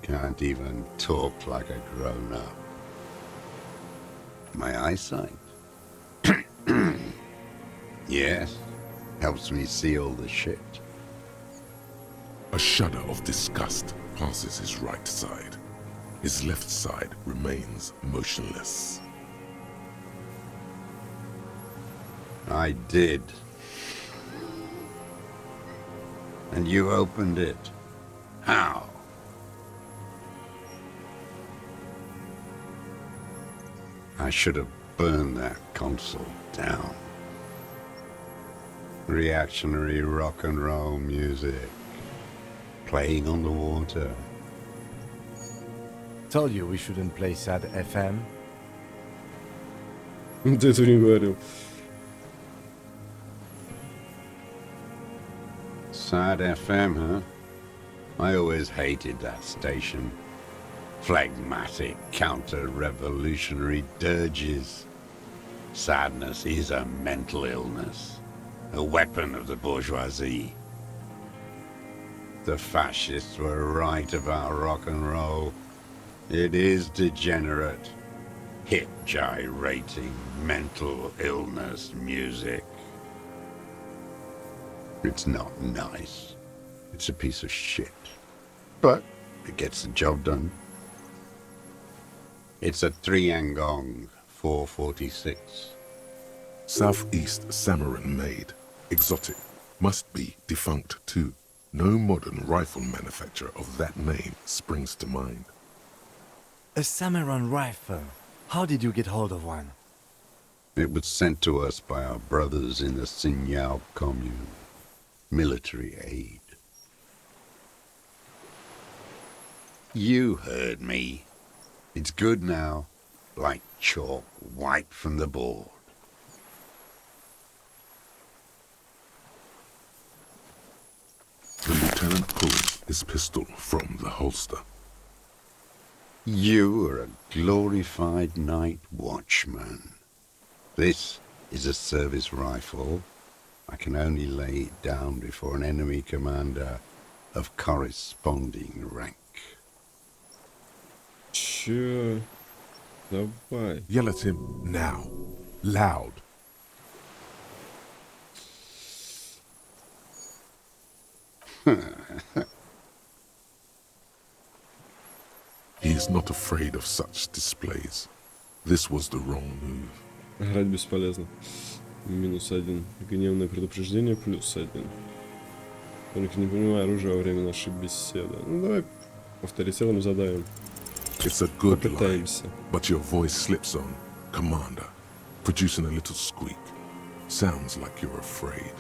Can't even talk like a grown-up. My eyesight? Yes, helps me see all the shit. A shudder of disgust passes his right side. His left side remains motionless. I did. And you opened it. How? I should have burned that console down. Reactionary rock and roll music. Playing on the water. Told you we shouldn't play sad FM. Ты этого не говорил. Sad FM, huh? I always hated that station. Phlegmatic, counter-revolutionary dirges. Sadness is a mental illness. A weapon of the bourgeoisie. The fascists were right about rock and roll. It is degenerate. Hip gyrating, mental illness music. It's not nice. It's a piece of shit. But it gets the job done. It's a 3-Angong 446. Southeast Samaran made. Exotic. Must be defunct too. No modern rifle manufacturer of that name springs to mind. A Samaran rifle. How did you get hold of one? It was sent to us by our brothers in the Signal commune. Military aid. You heard me. It's good now. Like chalk wiped from the board. The lieutenant pulls his pistol from the holster. You are a glorified night watchman. This is a service rifle. I can only lay it down before an enemy commander of corresponding rank. Чё? Давай. Yell at him now. Loud. He is not afraid of such displays. This was the wrong move. Играть бесполезно. -1. Гневное предупреждение +1. Только не понимаю оружие во время нашей беседы. Ну давай авторитетом задавим. It's a good lie, Попытаемся. but your voice slips on, Commander, producing a little squeak. Sounds like you're afraid.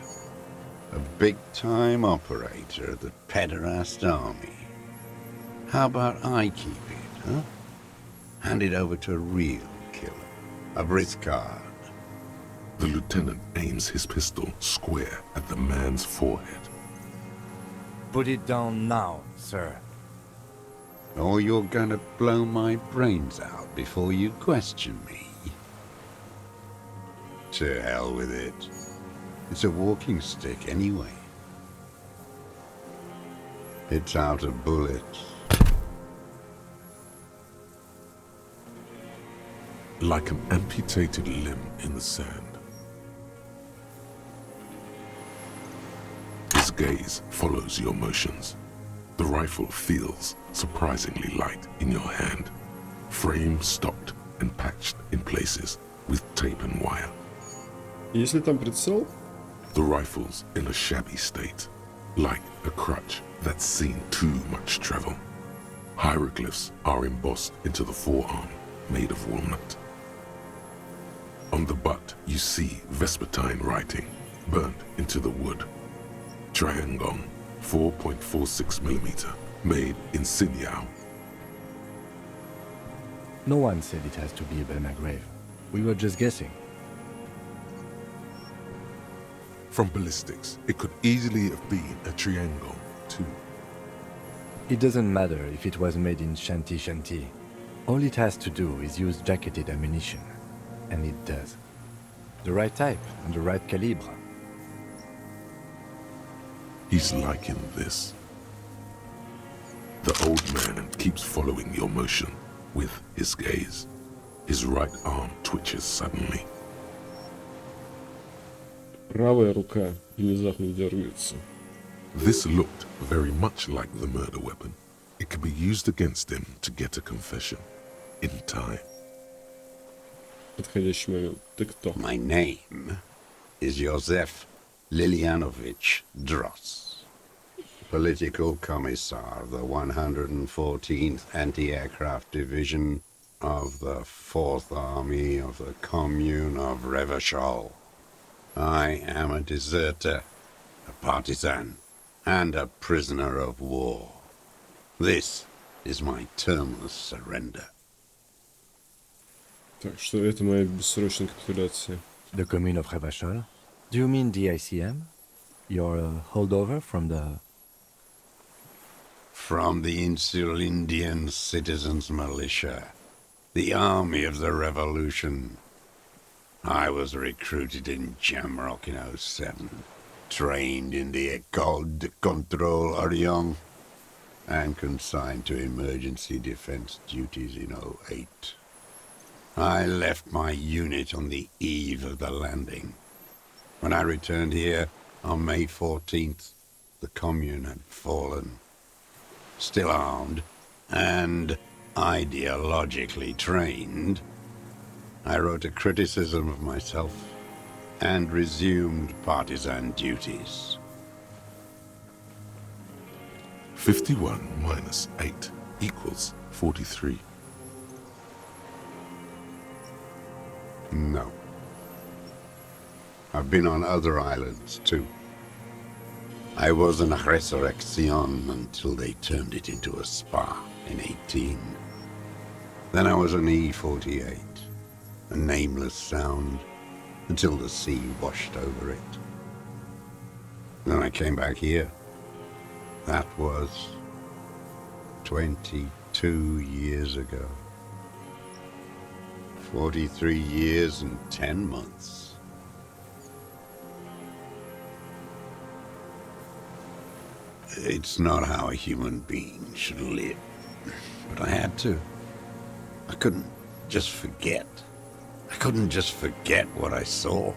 A big-time operator of the pederast army. How about I keep it, huh? Hand it over to a real killer. A Briscard. The lieutenant aims his pistol square at the man's forehead. Put it down now, sir. Or you're gonna blow my brains out before you question me. To hell with it. It's a walking stick anyway. It's out of bullets. Like an amputated limb in the sand. His gaze follows your motions. The rifle feels surprisingly light in your hand. Frame stopped and patched in places with tape and wire. Если там прицел, The rifle's in a shabby state, like a crutch that's seen too much travel. Hieroglyphs are embossed into the forearm, made of walnut. On the butt, you see Vespertine writing, burnt into the wood. Triangon, 4.46mm, made in Signal. No one said it has to be a Belmagrave. We were just guessing. From ballistics, it could easily have been a triangle, too. It doesn't matter if it was made in Shanty Shanty. All it has to do is use jacketed ammunition. And it does. The right type and the right calibre. He's liking this. The old man keeps following your motion with his gaze. His right arm twitches suddenly. правая рука внезапно дергается. This looked very much like the murder weapon. It could be used against him to get a confession. In time. Подходящий момент. Ты кто? My name is Josef Lilianovich Dross, political commissar of the 114th Anti-Aircraft Division of the 4th Army of the Commune of Revachol. I am a deserter, a partisan, and a prisoner of war. This is my termless surrender. Так что это моя бессрочная капитуляция. The commune of Revachol? Do you mean the ICM? You're a holdover from the... From the Insular Indian Citizens Militia, the army of the revolution. I was recruited in Jamrock in 07, trained in the École de Contrôle Orient, and consigned to emergency defense duties in 08. I left my unit on the eve of the landing. When I returned here on May 14th, the commune had fallen. Still armed and ideologically trained, I wrote a criticism of myself and resumed partisan duties. 51 minus 8 equals 43. No. I've been on other islands, too. I was an resurrection until they turned it into a spa in 18. Then I was an E-48, a nameless sound, until the sea washed over it. Then I came back here. That was 22 years ago. 43 years and 10 months. It's not how a human being should live, but I had to. I couldn't just forget. I couldn't just forget what I saw.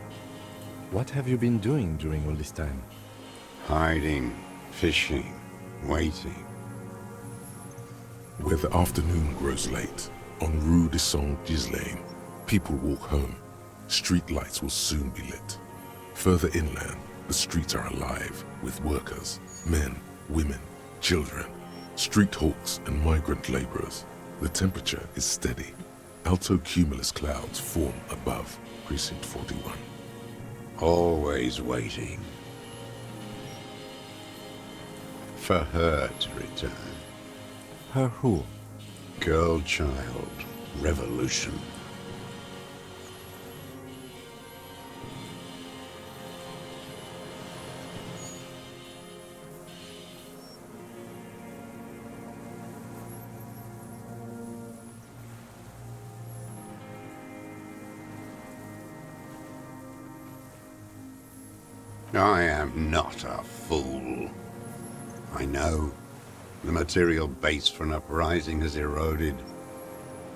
What have you been doing during all this time? Hiding, fishing, waiting. Where the afternoon grows late, on Rue de Saint-Ghislain, people walk home. Street lights will soon be lit. Further inland, the streets are alive with workers, men, women, children, street hawks and migrant laborers. The temperature is steady. Alto cumulus clouds form above Precinct 41. Always waiting. For her to return. Her who? Girl, child, revolution. I am not a fool. I know the material base for an uprising has eroded.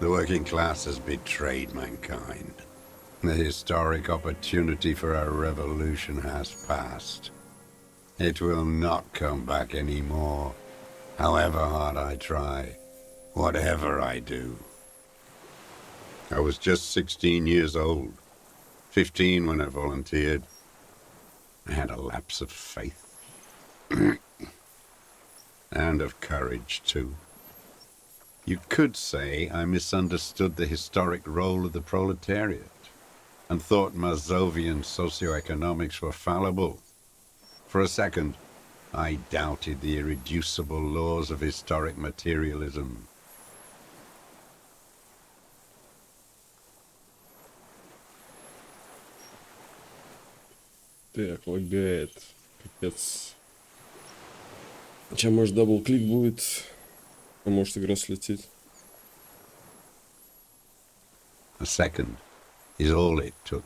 The working class has betrayed mankind. The historic opportunity for a revolution has passed. It will not come back anymore, however hard I try, whatever I do. I was just 16 years old, 15 when I volunteered. I had a lapse of faith. And of courage, too. You could say I misunderstood the historic role of the proletariat and thought Mazovian socioeconomics were fallible. For a second, I doubted the irreducible laws of historic materialism. Так, лагает. Капец. Сейчас, может, дабл-клик будет, а может, игра слетит. A second is all it took.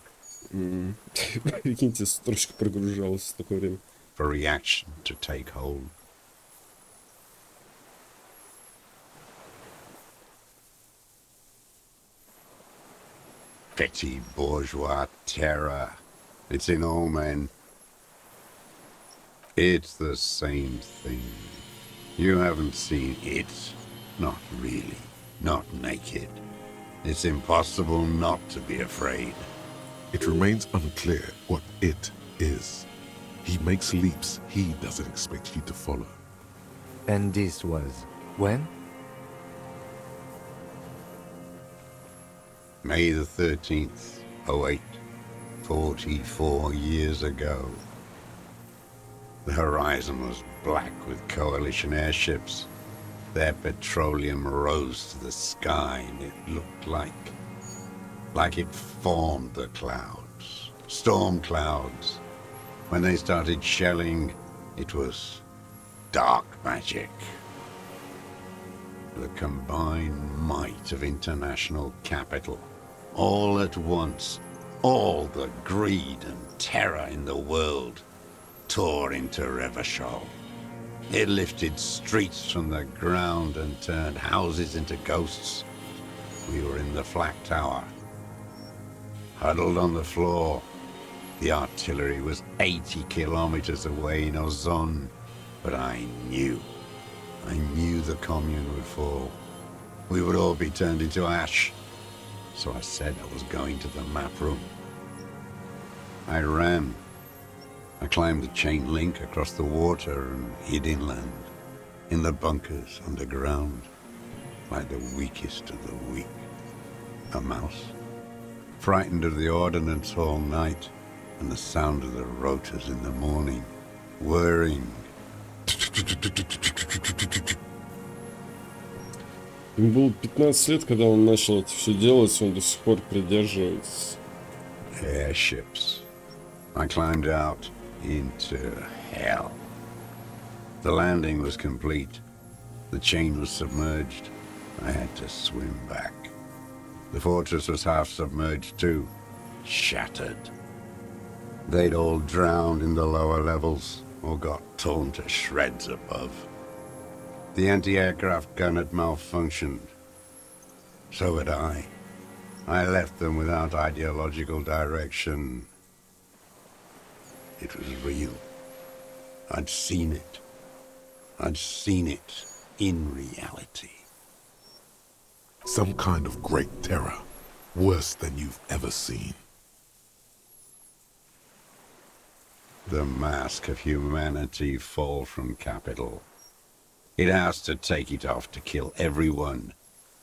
Прикиньте, строчка прогружалась в такое время. For reaction to take hold. Petty bourgeois terror. It's in all men. It's the same thing. You haven't seen it. Not really. Not naked. It's impossible not to be afraid. It remains unclear what it is. He makes leaps he doesn't expect you to follow. And this was when? May the 13th, 08, 44 years ago. The horizon was black with coalition airships. Their petroleum rose to the sky, and it looked like it formed the clouds, storm clouds. When they started shelling, it was dark magic. The combined might of international capital, all at once, all the greed and terror in the world tore into Revachol. It lifted streets from the ground and turned houses into ghosts. We were in the flak tower, huddled on the floor. The artillery was 80 kilometers away in Ozon, but I knew the commune would fall. We would all be turned into ash. So I said I was going to the map room. I ran. I climbed the chain link across the water and hid inland, in the bunkers underground, like the weakest of the weak. A mouse. frightened of the ordnance all night and the sound of the rotors in the morning, whirring. Ему было 15 лет, когда он начал это все делать, он до сих пор придерживается. Airships. I climbed out into hell. The landing was complete. The chain was submerged. I had to swim back. The fortress was half submerged too, shattered. They'd all drowned in the lower levels or got torn to shreds above. The anti-aircraft gun had malfunctioned. So had I. I left them without ideological direction. It was real. I'd seen it. I'd seen it in reality. Some kind of great terror, worse than you've ever seen. The mask of humanity fall from capital. It has to take it off to kill everyone,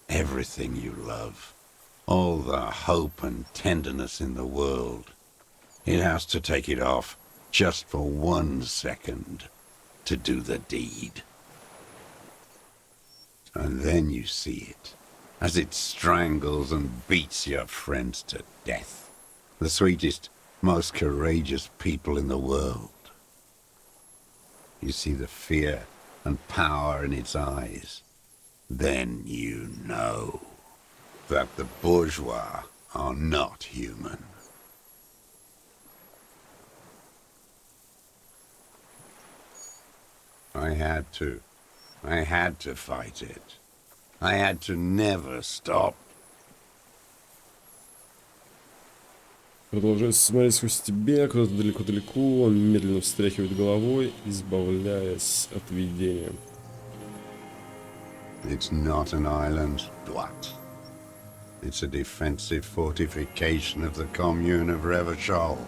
everything you love. All the hope and tenderness in the world. It has to take it off just for 1 second to do the deed. And then you see it, as it strangles and beats your friends to death. The sweetest, most courageous people in the world. You see the fear and power in its eyes. Then you know that the bourgeois are not human. I had to fight it. I had to never stop. Продолжает смотреть сквозь тебя, куда-то далеко-далеко, он медленно встряхивает головой, избавляясь от видения. It's not an island, Dwat. It's a defensive fortification of the commune of Revachol.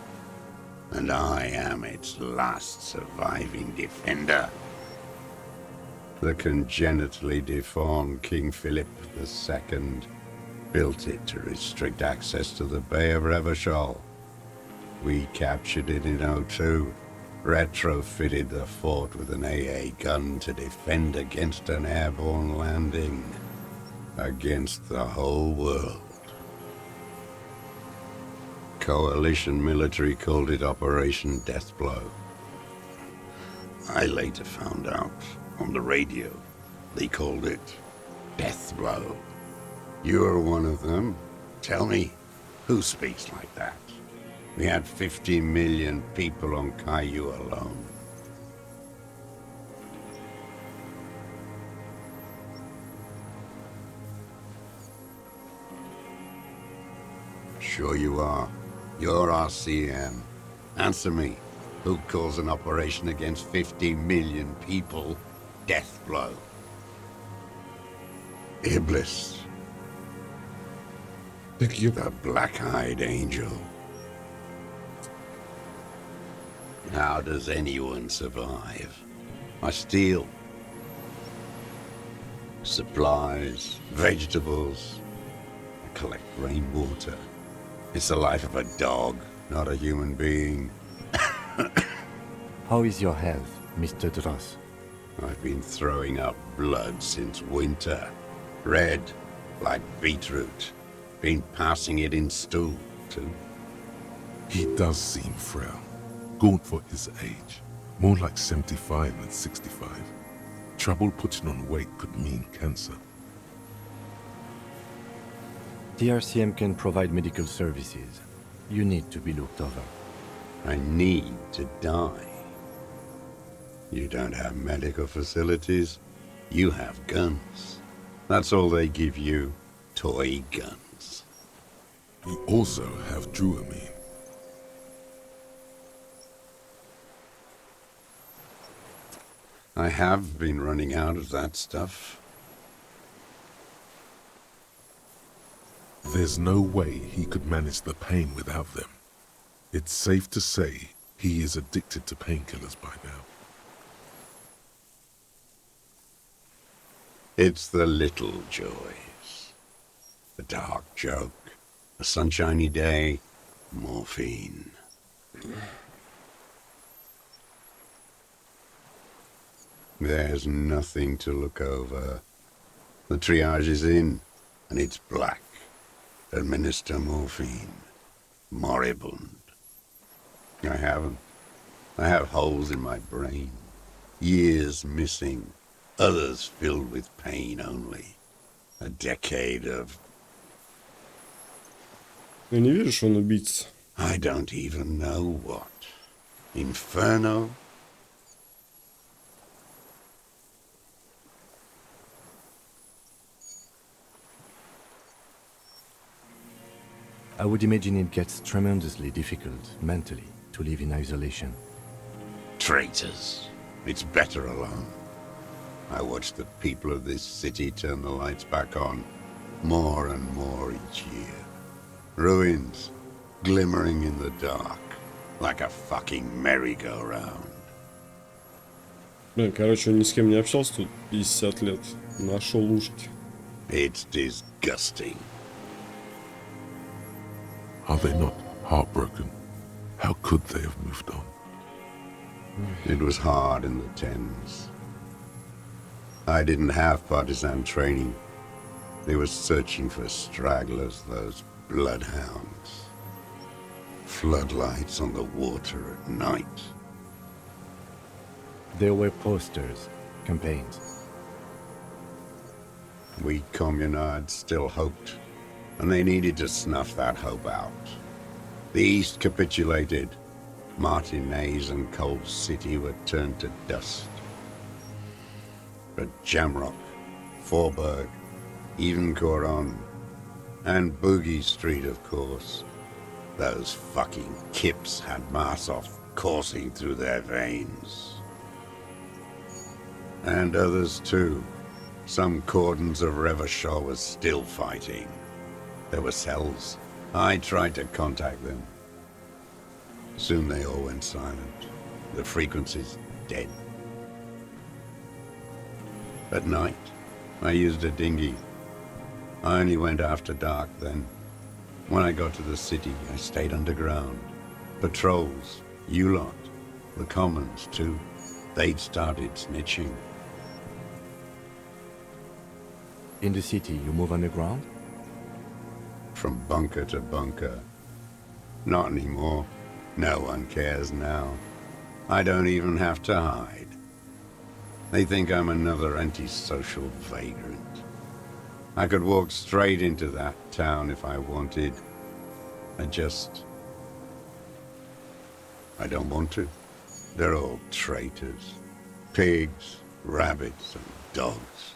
And I am its last surviving defender. The congenitally deformed King Philip II built it to restrict access to the Bay of Revachol. We captured it in '02, retrofitted the fort with an AA gun to defend against an airborne landing, against the whole world. Coalition military called it Operation Deathblow. I later found out on the radio they called it Deathblow. You're one of them. Tell me, who speaks like that? We had 50 million people on Caillou alone. Sure you are. You're RCM. Answer me. Who calls an operation against 50 million people Deathblow? Iblis. The black-eyed angel. How does anyone survive? I steal supplies, vegetables. I collect rainwater. It's the life of a dog, not a human being. How is your health, Mr. Dross? I've been throwing up blood since winter. Red, like beetroot. Been passing it in stool, too. He does seem frail, gaunt for his age, more like 75 than 65. Trouble putting on weight could mean cancer. The RCM can provide medical services. You need to be looked over. I need to die. You don't have medical facilities. You have guns. That's all they give you. Toy guns. You also have Druamine. I have been running out of that stuff. There's no way he could manage the pain without them. It's safe to say he is addicted to painkillers by now. It's the little joys. The dark joke. A sunshiny day, morphine. There's nothing to look over. The triage is in, and it's black. Administer morphine. Moribund. I haven't. I have holes in my brain. Years missing. Others filled with pain only. A decade of... Я не верю, что он убийца. I don't even know what. Inferno? I would imagine it gets tremendously difficult mentally to live in isolation. Traitors. It's better alone. I watch the people of this city turn the lights back on more and more each year. Ruins, glimmering in the dark, like a fucking merry-go-round. Блин, короче, он ни с кем не общался тут 50 лет. Нашел ушки. It's disgusting. Are they not heartbroken? How could they have moved on? It was hard in the tens. I didn't have partisan training. They were searching for stragglers, those bloodhounds. Floodlights on the water at night. There were posters, campaigns. We communards still hoped, and they needed to snuff that hope out. The East capitulated. Martinez and Cold City were turned to dust. But Jamrock, Forburg, even Coron, and Boogie Street, of course. Those fucking kips had Marsov coursing through their veins. And others too. Some cordons of Revachol was still fighting. There were cells. I tried to contact them. Soon they all went silent. The frequencies dead. At night, I used a dinghy. I only went after dark then. When I got to the city, I stayed underground. Patrols, you lot, the commons too. They'd started snitching. In the city, you move underground? From bunker to bunker. Not anymore. No one cares now. I don't even have to hide. They think I'm another antisocial vagrant. I could walk straight into that town if I wanted. I don't want to. They're all traitors. Pigs, rabbits, and dogs.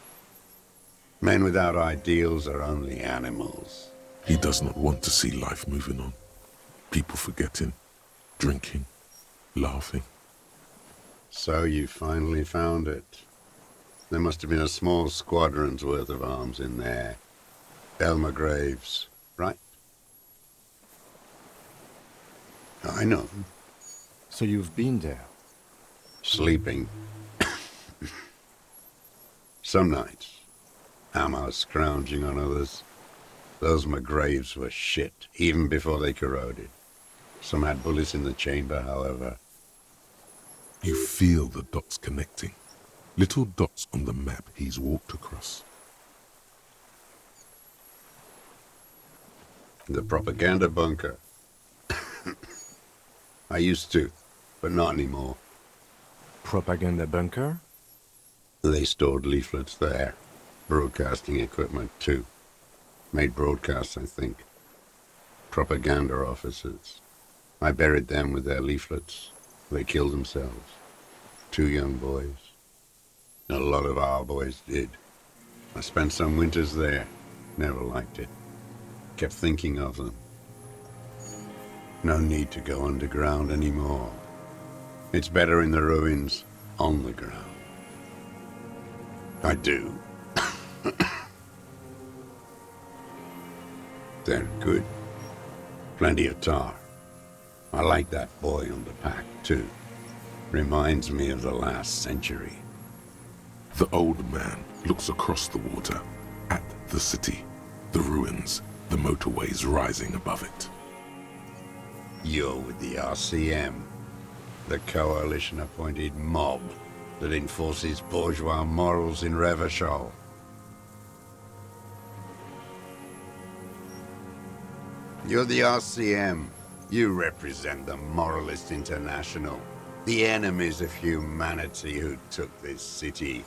Men without ideals are only animals. He does not want to see life moving on. People forgetting, drinking, laughing. So you finally found it. There must have been a small squadron's worth of arms in there. Elmer Graves, right? I know. So you've been there? Sleeping. Some nights. Ammo scrounging on others. Those McGraves were shit, even before they corroded. Some had bullets in the chamber, however. You feel the dots connecting. Little dots on the map he's walked across. The propaganda bunker. I used to, but not anymore. Propaganda bunker? They stored leaflets there. Broadcasting equipment, too. Made broadcasts, I think. Propaganda officers. I buried them with their leaflets. They killed themselves. 2 young boys. A lot of our boys did. I spent some winters there. Never liked it. Kept thinking of them. No need to go underground anymore. It's better in the ruins, on the ground. I do. They're good. Plenty of tar. I like that boy on the pack, too. Reminds me of the last century. The old man looks across the water, at the city, the ruins, the motorways rising above it. You're with the RCM, the coalition-appointed mob that enforces bourgeois morals in Revachol. You're the RCM. You represent the Moralist International, the enemies of humanity who took this city.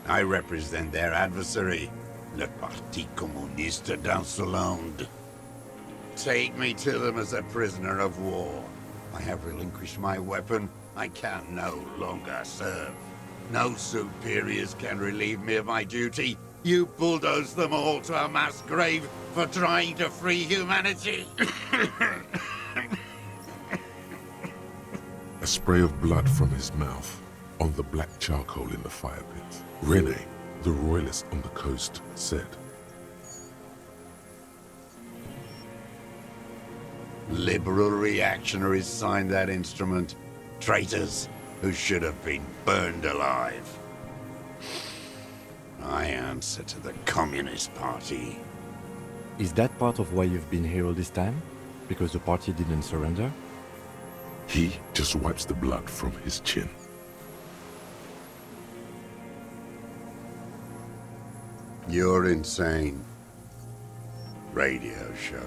I represent their adversary, le Parti Communiste d'Insolande. Take me to them as a prisoner of war. I have relinquished my weapon. I can no longer serve. No superiors can relieve me of my duty. You bulldoze them all to a mass grave for trying to free humanity. A spray of blood from his mouth on the black charcoal in the fire pit. Rene, the royalist on the coast, said, Liberal reactionaries signed that instrument. Traitors who should have been burned alive. I answer to the Communist Party. Is that part of why you've been here all this time? Because the party didn't surrender? he just wipes the blood from his chin. You're insane. Radio shows,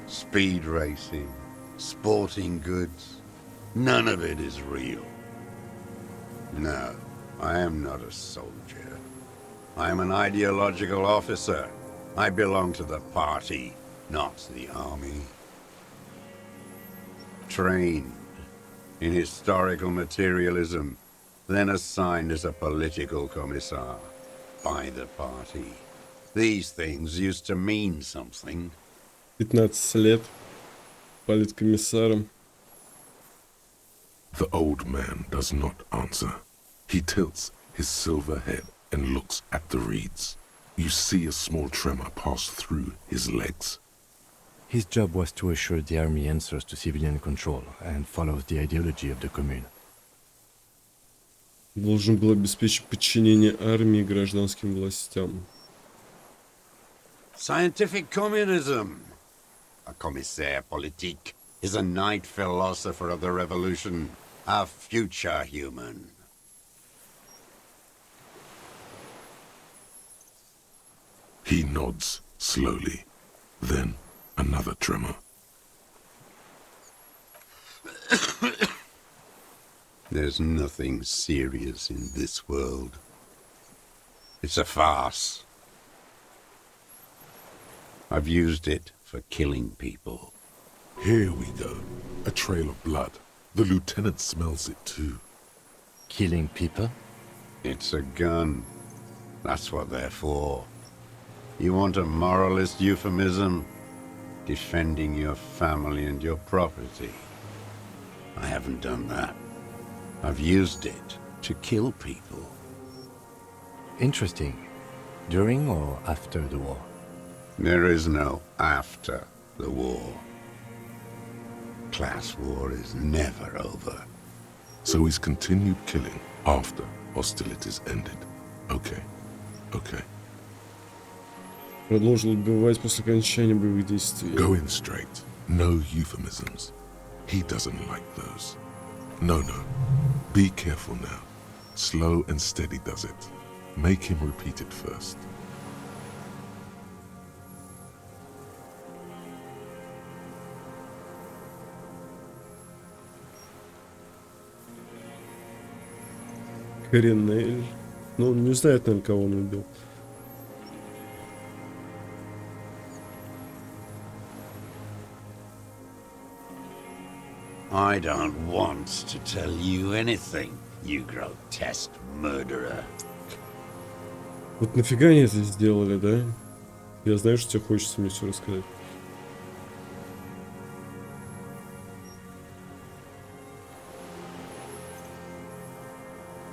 speed racing, sporting goods. None of it is real. No, I am not a soldier. I am an ideological officer. I belong to the party, not the army. Trained in historical materialism, then assigned as a political commissar by the party. These things used to mean something. 15 лет. Политкомиссаром. The old man does not answer. He tilts his silver head and looks at the reeds. You see a small tremor pass through his legs. His job was to assure the army answers to civilian control and follows the ideology of the commune. Должен был обеспечить подчинение армии гражданским властям. Scientific communism. A commissaire politique is a night philosopher of the revolution, a future human. He nods slowly. Then another tremor. There's nothing serious in this world. It's a farce. I've used it for killing people. Here we go. A trail of blood. The lieutenant smells it too. Killing people? It's a gun. That's what they're for. You want a moralist euphemism? Defending your family and your property. I haven't done that. I've used it to kill people. Interesting. During or after the war? There is no after the war. Class war is never over. So he's continued killing after hostilities ended. Okay. Okay. Продолжил убивать после окончания боевых действий. Go in straight. No euphemisms. He doesn't like those. No. Be careful now. Slow and steady does it. Make him repeat it first. Коренель. Ну, он не знает, наверное, кого он убил. I don't want to tell you anything, you grotesque murderer. Вот нафига они это сделали, да? Я знаю, что тебе хочется мне все рассказать.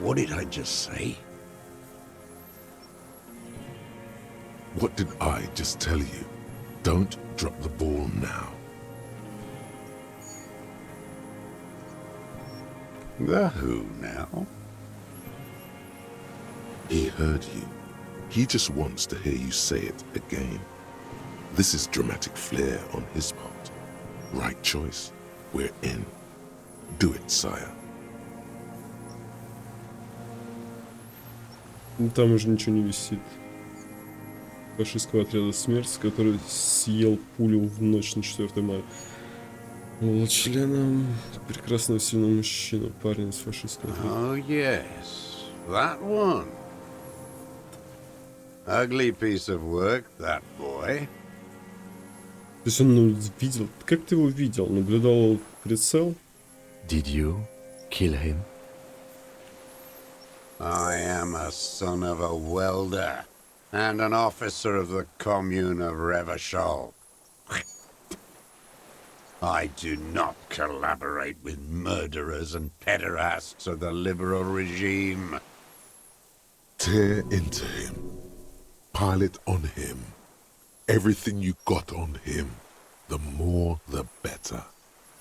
What did I just say? What did I just tell you? Don't drop the ball now. The who now? He heard you. He just wants to hear you say it again. This is dramatic flair on his part. Right choice. We're in. Do it, sire. Ну, там уже ничего не висит. Фашистского отряда «Смерть», который съел пулю в ночь на 4 мая. Был членом прекрасного сильного мужчину, парня из фашистского отряда. Oh, yes. That one. Ugly piece of work, that boy. То есть он видел... Как ты его видел? Наблюдал прицел? Did you kill him? I am a son of a welder and an officer of the commune of Revachol. I do not collaborate with murderers and pederasts of the liberal regime. Tear into him. Pile it on him. Everything you got on him. The more, the better.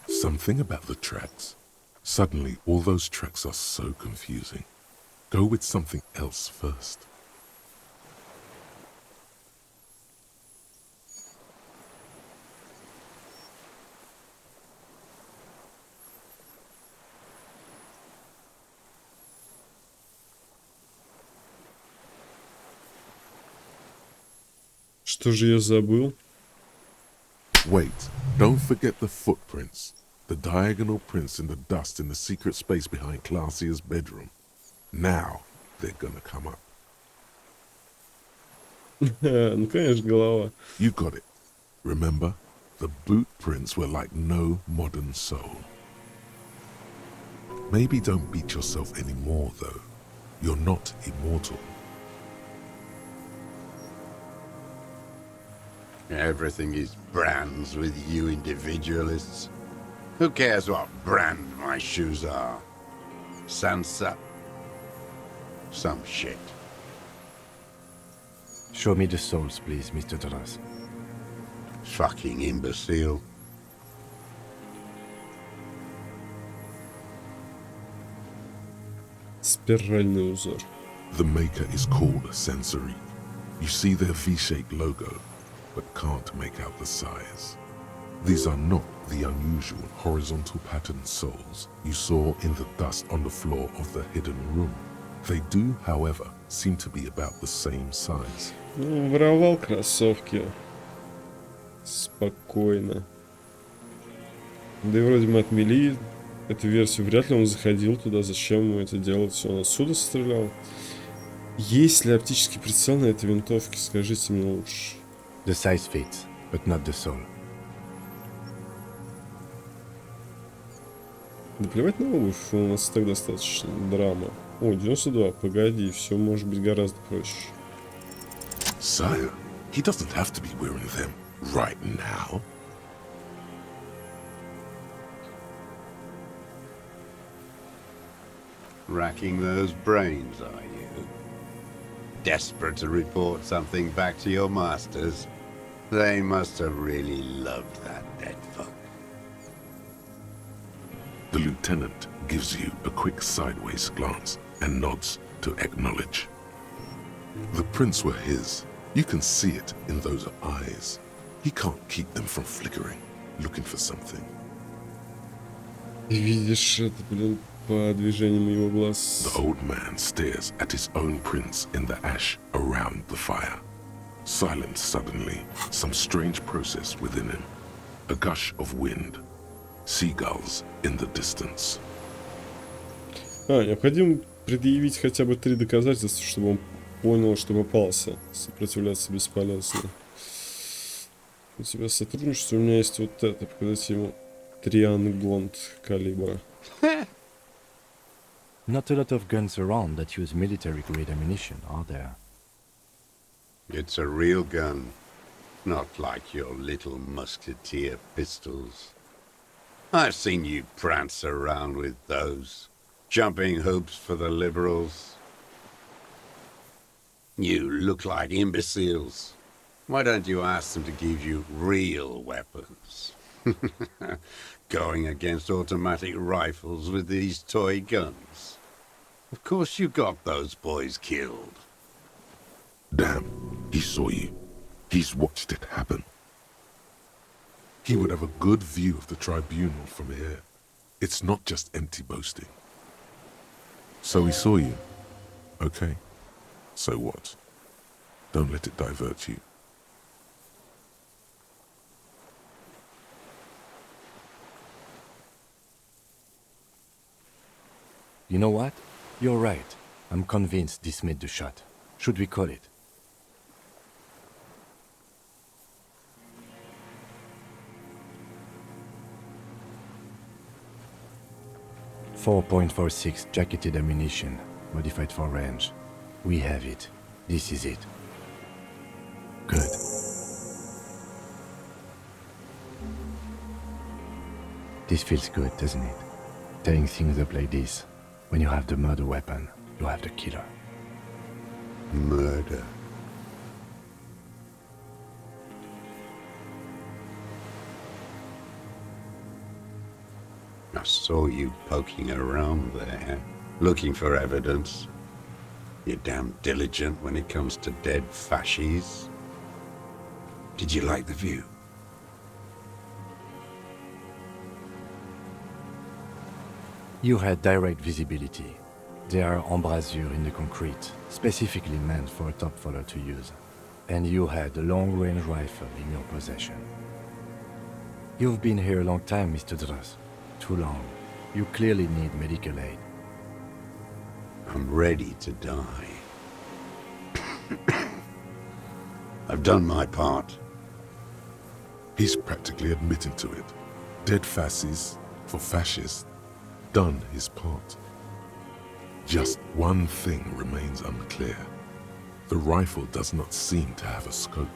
Something about the tracks. Suddenly, all those tracks are so confusing. Go with something else first. Что же я забыл? Wait, don't forget the footprints. The diagonal prints in the dust in the secret space behind Classia's bedroom. Now they're gonna come up. Ну, конечно, голова. You got it. Remember, the boot prints were like no modern soul. Maybe don't beat yourself anymore, though. You're not immortal. Everything is brands with you individualists. Who cares what brand my shoes are? Sansa? Some shit. Show me the souls, please, Mr. Taras. Fucking imbecile. Спиральный узор. The maker is called Sensory. You see their V-shaped logo, but can't make out the size. These are not the unusual horizontal patterned souls you saw in the dust on the floor of the hidden room. They do, however, seem to be about the same size. Ну, воровал кроссовки. Спокойно. Да и вроде мы отмели эту версию. Вряд ли он заходил туда. Зачем ему это делать? Все, он отсюда стрелял. Есть ли оптический прицел на этой винтовке? Скажите мне лучше. The size fits, but not the soul. Да плевать на обувь, у нас и так достаточно драма. О, 92, погоди, все может быть гораздо проще. Sire, he doesn't have to be wearing them right now. Racking those brains, are you? Desperate to report something back to your masters? They must have really loved that dead fuck. The lieutenant gives you a quick sideways glance and nods to acknowledge. The prints were his. You can see it in those eyes. He can't keep them from flickering, looking for something. Видишь это, блин, по движениям его глаз. The old man stares at his own prints in the ash around the fire. Silent suddenly, some strange process within him. A gush of wind. Seagulls in the distance. Необходимо предъявить хотя бы 3 доказательства, чтобы он понял, что попался. Сопротивляться бесполезно. У тебя сотрудничество, у меня есть вот это. Показать ему триангонт калибра. Not a lot of guns around that use military-grade ammunition, are there? It's a real gun, not like your little musketeer pistols. I've seen you prance around with those, jumping hoops for the liberals. You look like imbeciles. Why don't you ask them to give you real weapons? Going against automatic rifles with these toy guns. Of course you got those boys killed. Damn, he saw you. He's watched it happen. He would have a good view of the tribunal from here. It's not just empty boasting. So he saw you. Okay. So what? Don't let it divert you. You know what? You're right. I'm convinced this made the shot. Should we call it? .46 jacketed ammunition, modified for range. We have it. This is it. Good. This feels good, doesn't it? Tearing things up like this. When you have the murder weapon, you have the killer. Murder. I saw you poking around there, looking for evidence. You're damn diligent when it comes to dead fascies. Did you like the view? You had direct visibility. There are embrasures in the concrete, specifically meant for a top follower to use. And you had a long-range rifle in your possession. You've been here a long time, Mr. Druss. Too long. You clearly need medical aid. I'm ready to die. I've done my part. He's practically admitted to it. Dead fascists for fascists. Done his part. Just one thing remains unclear. The rifle does not seem to have a scope.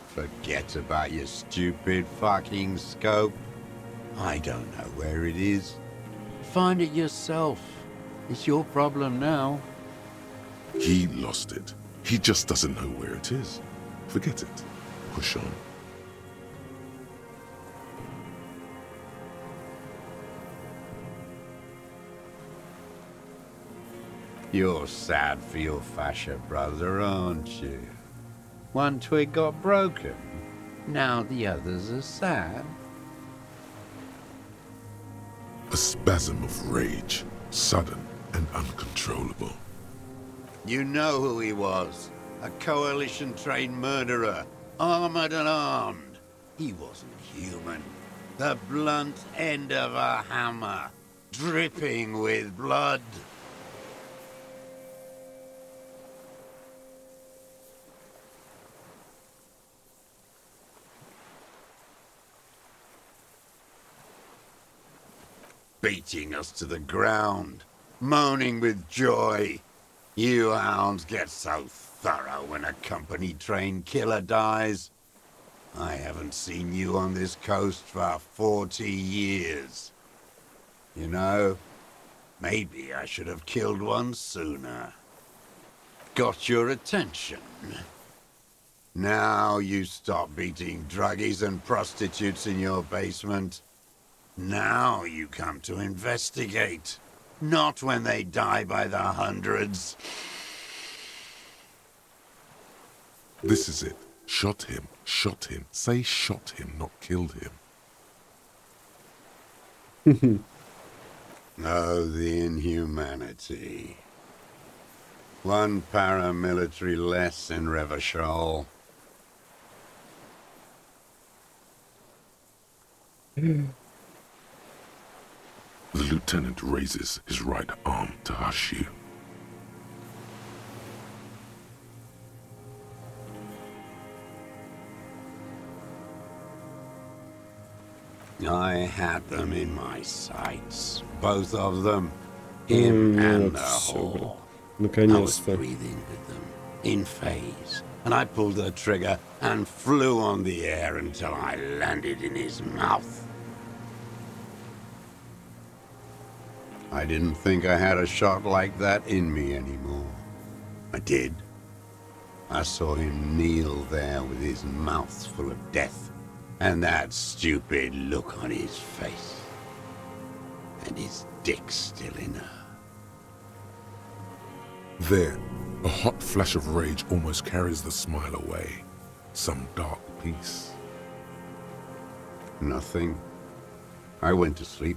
Forget about your stupid fucking scope. I don't know where it is. Find it yourself. It's your problem now. He lost it. He just doesn't know where it is. Forget it. Push on. You're sad for your fascia brother, aren't you? One twig got broken. Now the others are sad. A spasm of rage, sudden and uncontrollable. You know who he was. A coalition-trained murderer, armored and armed. He wasn't human. The blunt end of a hammer, dripping with blood. Beating us to the ground, moaning with joy. You hounds get so thorough when a company-trained killer dies. I haven't seen you on this coast for 40 years. You know, maybe I should have killed one sooner. Got your attention. Now you stop beating druggies and prostitutes in your basement. Now you come to investigate, not when they die by the hundreds. This is it. Shot him. Shot him. Say shot him, not killed him. Oh, the inhumanity. One paramilitary less in Revachol. The lieutenant raises his right arm to hush you. I had them in my sights, both of them, him and the whore. I was Наконец-то. breathing with them, in phase, and I pulled the trigger and flew on the air until I landed in his mouth. I didn't think I had a shot like that in me anymore. I did. I saw him kneel there with his mouth full of death, and that stupid look on his face. And his dick still in her. There, A hot flash of rage almost carries the smile away. Some dark peace. Nothing. I went to sleep.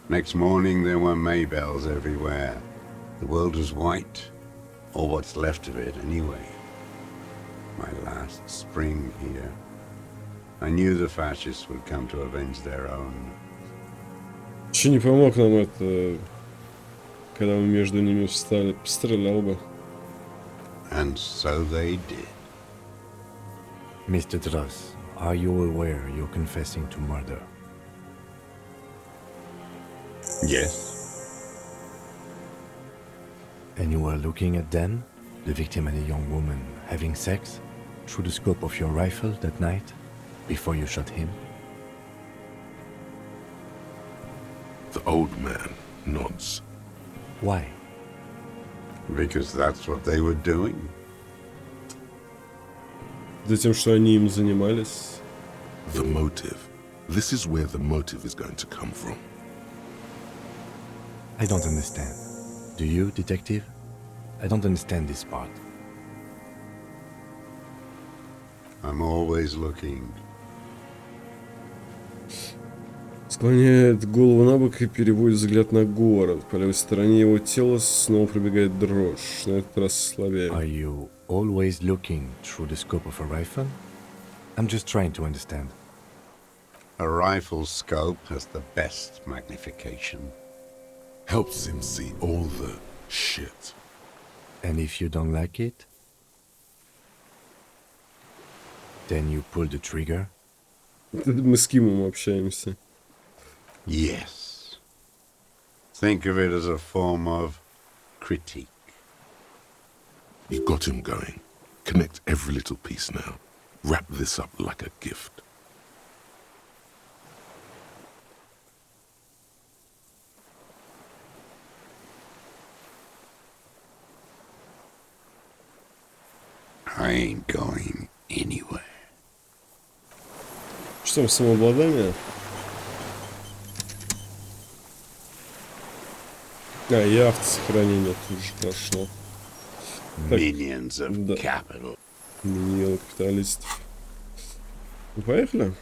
Next morning there were Maybells everywhere. The world was white, or what's left of it anyway. My last spring here. I knew the fascists would come to avenge their own. Че не помог нам это, когда мы между ними встали, пострелял бы. And so they did. Mr. Dross, are you aware you're confessing to murder? Yes. And you were looking at Dan, the victim and a young woman, having sex through the scope of your rifle that night, before you shot him? The old man nods. Why? Because that's what they were doing. За тем, что они им занимались. The motive. This is where the motive is going to come from. I don't understand. Do you, detective? I don't understand this part. I'm always looking. Склоняет голову на бок и переводит взгляд на город. По левой стороне его тела снова пробегает дрожь, на этот раз слабее. Are you always looking through the scope of a rifle? I'm just trying to understand. A rifle's scope has the best magnification. Helps him see all the shit. And if you don't like it, then you pull the trigger? Мы с Кимом общаемся. Yes. Think of it as a form of critique. You got him going. Connect every little piece now. Wrap this up like a gift. I ain't going anywhere. Что там, самообладание? И автосохранение тут же прошло. Так, Minions of да. capital. Миньон капиталистов. Ну, поехали.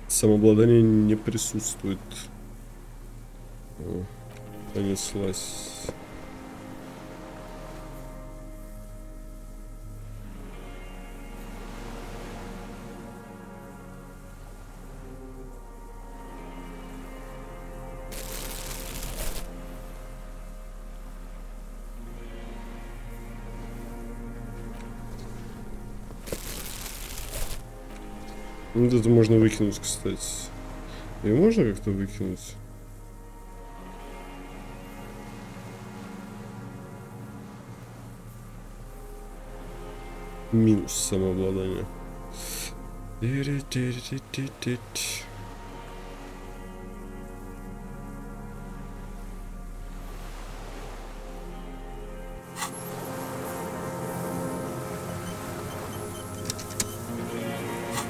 Самообладание не присутствует. О, понеслась. Вот это можно выкинуть, кстати. Ее можно как-то выкинуть? Минус самообладание.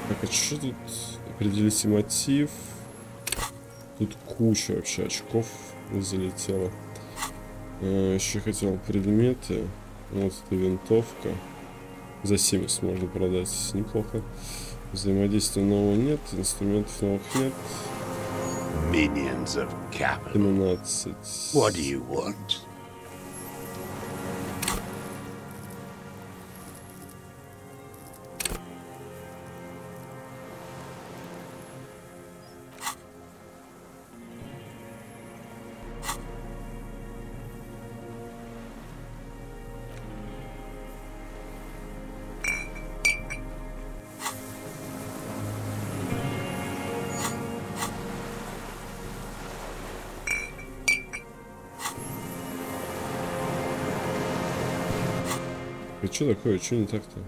Так, а что тут? Определите мотив. Тут куча вообще очков залетела. Еще хотел предметы. Вот эта винтовка. За 70 можно продать. Неплохо. Взаимодействия нового нет. Инструментов новых нет. Minions of capital. 12. What do you want? И что такое? Что не так-то?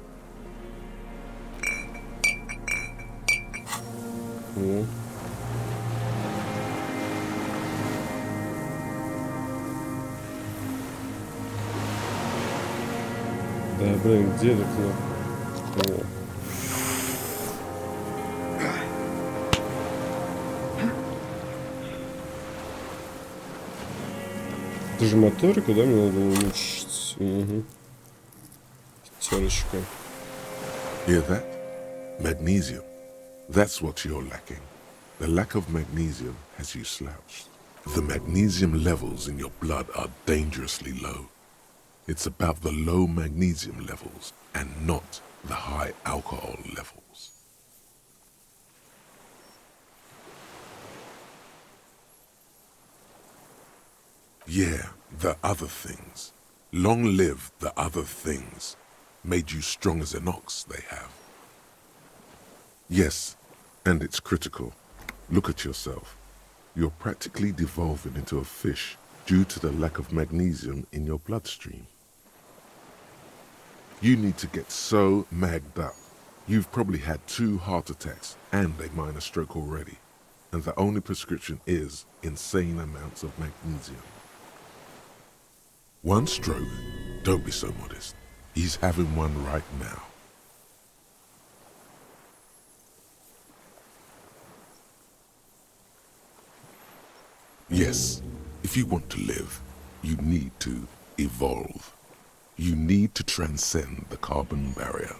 О. Блин, где эта кнопка? О. Это же моторика, да? Мне надо было улучшить. Угу. Пятерочка. Hear that? Magnesium. That's what you're lacking. The lack of magnesium has you slouched. The magnesium levels in your blood are dangerously low. It's about the low magnesium levels and not the high alcohol levels. Yeah, the other things. Long live the other things. Made you strong as an ox, they have. Yes, and it's critical. Look at yourself. You're practically devolving into a fish due to the lack of magnesium in your bloodstream. You need to get so magged up. You've probably had 2 heart attacks and a minor stroke already, and the only prescription is insane amounts of magnesium. 1 stroke? Don't be so modest. He's having one right now. Yes, if you want to live, you need to evolve. You need to transcend the carbon barrier.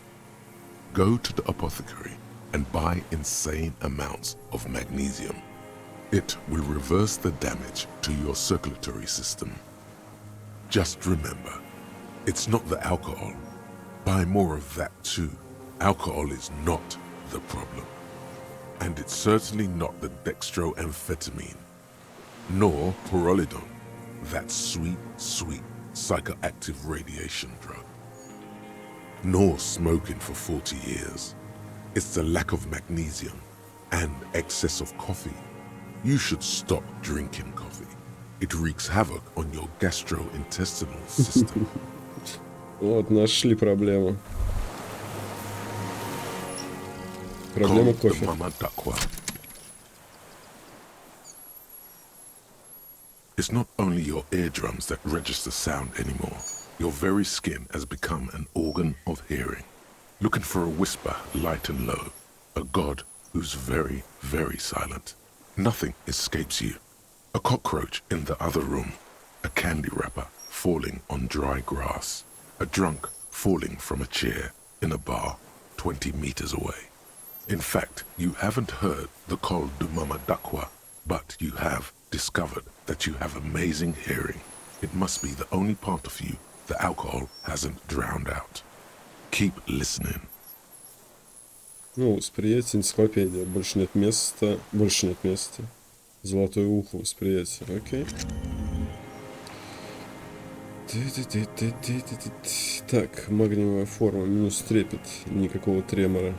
Go to the apothecary and buy insane amounts of magnesium. It will reverse the damage to your circulatory system. Just remember, it's not the alcohol. Buy more of that too. Alcohol is not the problem. And it's certainly not the dextroamphetamine, nor pyrrolidone, that sweet, sweet psychoactive radiation drug. Nor smoking for 40 years. It's the lack of magnesium and excess of coffee. You should stop drinking coffee. It wreaks havoc on your gastrointestinal system. Вот, нашли проблему. Проблема кофе. It's not only your eardrums that register sound anymore. Your very skin has become an organ of hearing. Looking for a whisper light and low. A god who's very, very silent. Nothing escapes you. A cockroach in the other room. A candy wrapper falling on dry grass. A drunk falling from a chair in a bar 20 meters away. In fact, you haven't heard the call du Mamadakwa, but you have discovered that you have amazing hearing. It must be the only part of you the alcohol hasn't drowned out. Keep listening. Ну, восприятие, энциклопедия. Больше нет места. Больше нет места. Золотое ухо, восприятие. Окей. Так, магниевая форма. Минус трепет. Никакого тремора.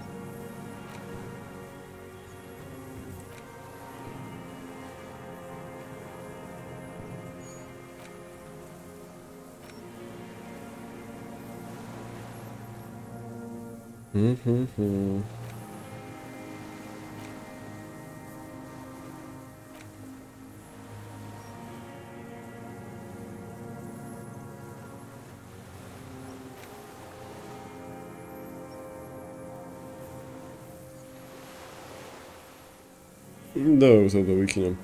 Давай вот это выкинем.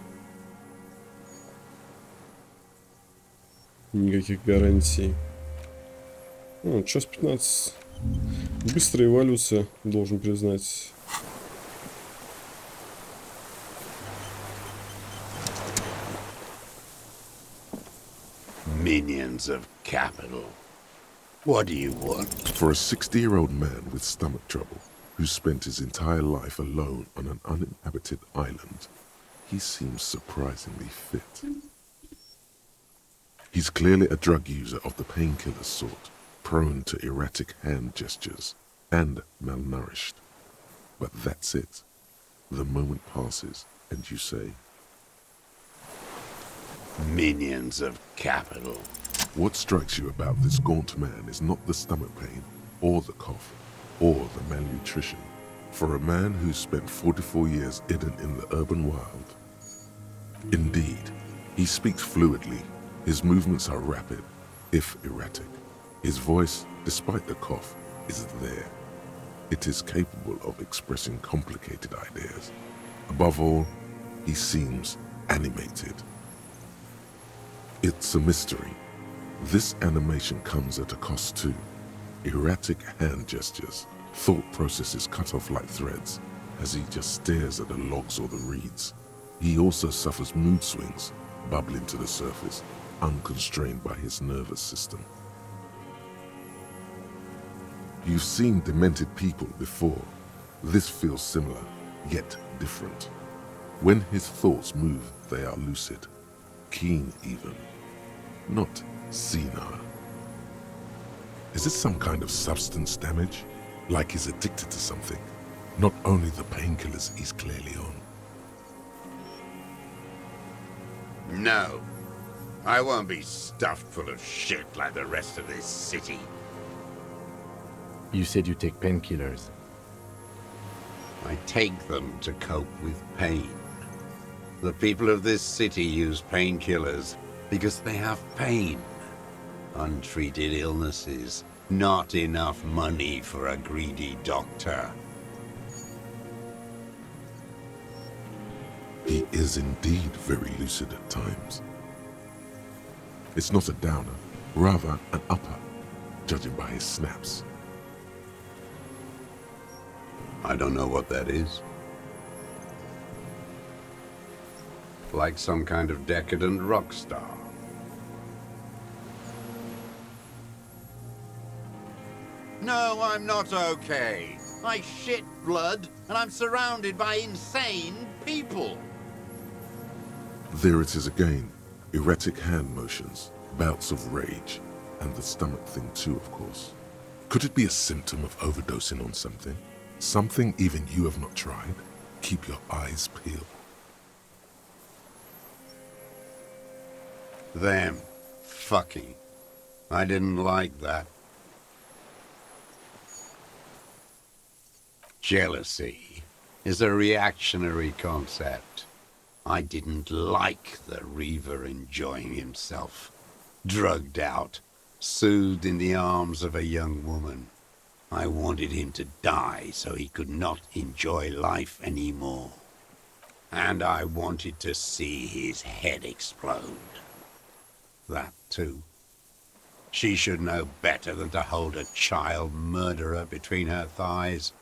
Никаких гарантий. Ну, час 15. Быстрая эволюция, должен признать. Minions of capital. What do you want? For a 60-year-old man with stomach trouble, who spent his entire life alone on an uninhabited island, he seems surprisingly fit. He's clearly a drug user of the painkiller sort, prone to erratic hand gestures, and malnourished. But that's it. The moment passes, and you say, Minions of capital. what strikes you about this gaunt man is not the stomach pain, or the cough, or the malnutrition. For a man who's spent 44 years hidden in the urban wild. Indeed, he speaks fluidly. His movements are rapid, if erratic. His voice despite the cough, is there. It is capable of expressing complicated ideas. Above all, he seems animated. It's a mystery. This animation comes at a cost too. Erratic hand gestures, thought processes cut off like threads as he just stares at the logs or the reeds. He also suffers mood swings, bubbling to the surface, unconstrained by his nervous system. You've seen demented people before. This feels similar, yet different. When his thoughts move, they are lucid, keen even, not senile. Is it some kind of substance damage? Like he's addicted to something? Not only the painkillers he's clearly on. No. I won't be stuffed full of shit like the rest of this city. You said you take painkillers. I take them to cope with pain. The people of this city use painkillers because they have pain. Untreated illnesses, not enough money for a greedy doctor. He is indeed very lucid at times. It's not a downer, rather an upper, judging by his snaps. I don't know what that is. Like some kind of decadent rock star. No, I'm not okay. I shit blood, and I'm surrounded by insane people. There it is again, erratic hand motions, bouts of rage, and the stomach thing too, of course. Could it be a symptom of overdosing on something? Something even you have not tried? Keep your eyes peeled. Them fucking. I didn't like that. Jealousy is a reactionary concept. I didn't like the Reaver enjoying himself, drugged out, soothed in the arms of a young woman. I wanted him to die so he could not enjoy life anymore. And I wanted to see his head explode. That too. She should know better than to hold a child murderer between her thighs.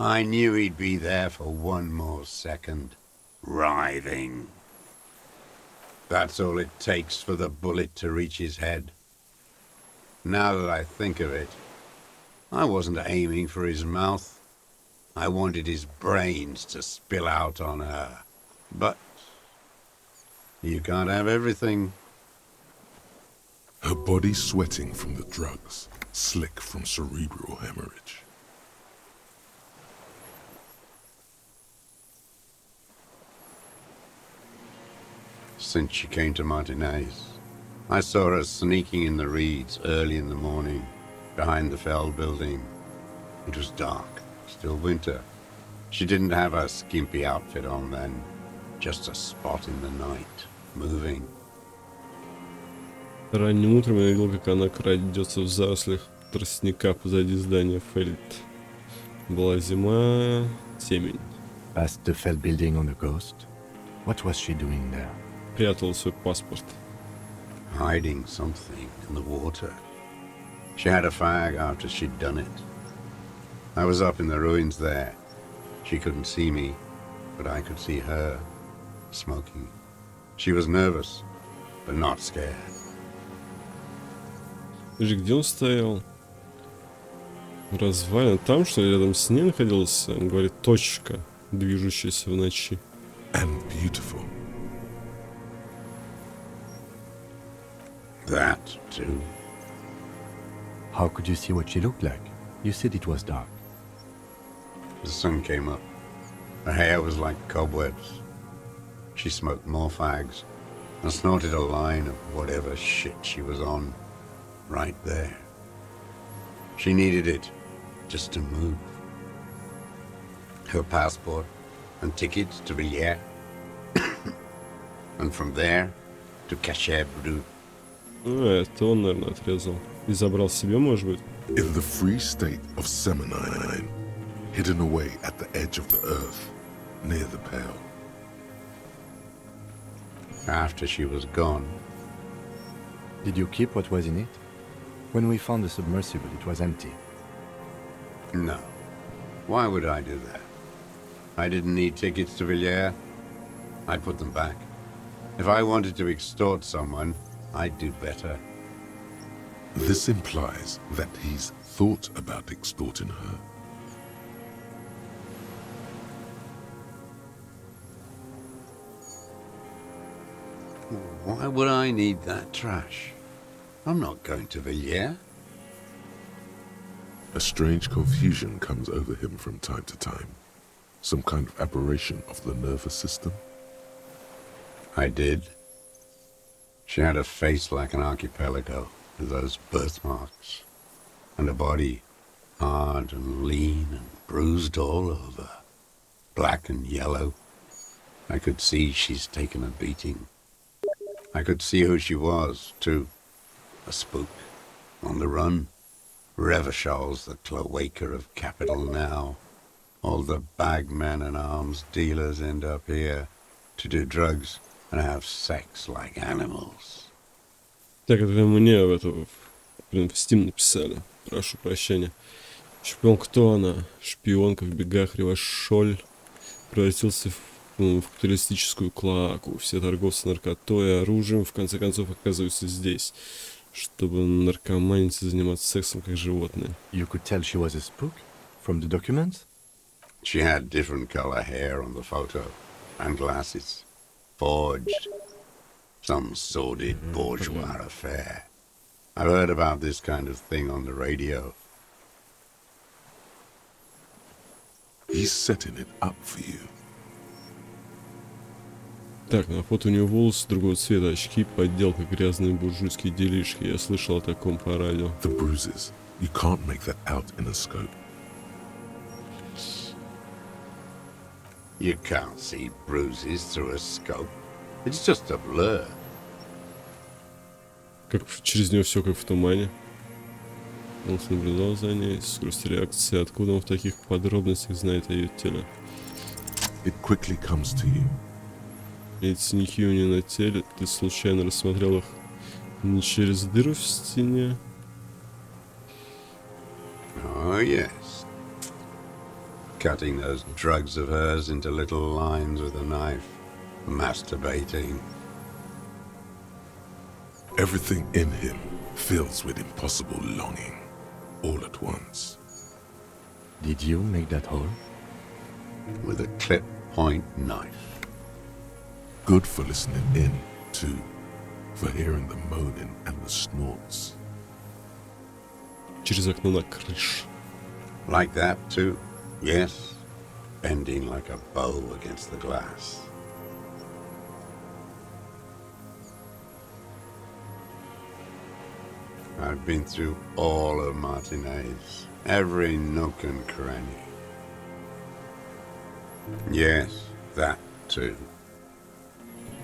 I knew he'd be there for one more second, writhing. That's all it takes for the bullet to reach his head. Now that I think of it, I wasn't aiming for his mouth. I wanted his brains to spill out on her. But you can't have everything. Her body sweating from the drugs, slick from cerebral hemorrhage. Since she came to Martinez, I saw her sneaking in the reeds early in the morning, behind the Feld building. It was dark, still winter. She didn't have her skimpy outfit on then, just a spot in the night, moving. Ранним утром я видел, как она крадется в зарослях тростника позади здания Фельд. Была зима, темень. Past the Feld building on the coast? What was she doing there? Прятала свой паспорт. Hiding something in the water. She had a fag after she'd done it. I was up in the ruins there. She couldn't see me, but I could see her, smoking. She was nervous, but not scared. Подожди, где он стоял? Развалин. Там, что ли, рядом с ней находился? Он говорит, точка, движущаяся в ночи. And beautiful. That, too. How could you see what she looked like? You said it was dark. The sun came up. Her hair was like cobwebs. She smoked more fags and snorted a line of whatever shit she was on, right there. She needed it just to move. Her passport and tickets to Villiers. And from there to Cachet Brut. Это он, наверное, отрезал. И забрал себе, может быть? In the free state of Seminine, hidden away at the edge of the earth, near the pale. After she was gone, Did you keep what was in it? When we found the submersible, it was empty. no. Why would I do that? I didn't need tickets to Villiers. I put them back. If I wanted to extort someone, I'd do better. This implies that he's thought about extorting her. Why would I need that trash? I'm not going to Villiers. A strange confusion comes over him from time to time. Some kind of aberration of the nervous system. I did. She had a face like an archipelago, with those birthmarks, and a body hard and lean and bruised all over, black and yellow. I could see she's taken a beating. I could see who she was, too. A spook, on the run. Revershal's the cloaca of capital now. All the bagmen and arms dealers end up here to do drugs and have sex like animals. Так, это мне в эту, блин, в Steam написали. Прошу прощения. Шпион, кто она? Шпионка в бегах, Ревашоль превратился в капиталистическую клоаку. Все торговцы наркотой и оружием в конце концов оказываются здесь, чтобы наркоманить и заниматься сексом как животные. You could tell she was a spook from the documents? She had different color hair on the photo, and glasses. Forged. Some sordid bourgeois affair. I've heard about this kind of thing on the radio. He's setting it up for you. Так, на фото у него волосы другого цвета, очки, подделка, грязные буржуйские делишки. Я слышал о таком по радио. The bruises. You can't make that out in a scope. You can't see bruises through a scope. It's just a blur. Как через него все как в тумане. Он наблюдал за ней, скорость реакции, откуда он в таких подробностях знает о ее теле. It quickly comes to you. Эти синяки у нее на теле, ты случайно рассмотрел их не через дыру в стене? Oh, yes. Cutting those drugs of hers into little lines with a knife. Masturbating. Everything in him fills with impossible longing, all at once. Did you make that hole? With a clip point knife. Good for listening in, too. For hearing the moaning and the snorts. Через окно на крыше. Like that, too? Yes. Bending like a bow against the glass. I've been through all of Martinez, every nook and cranny. Yes, that too.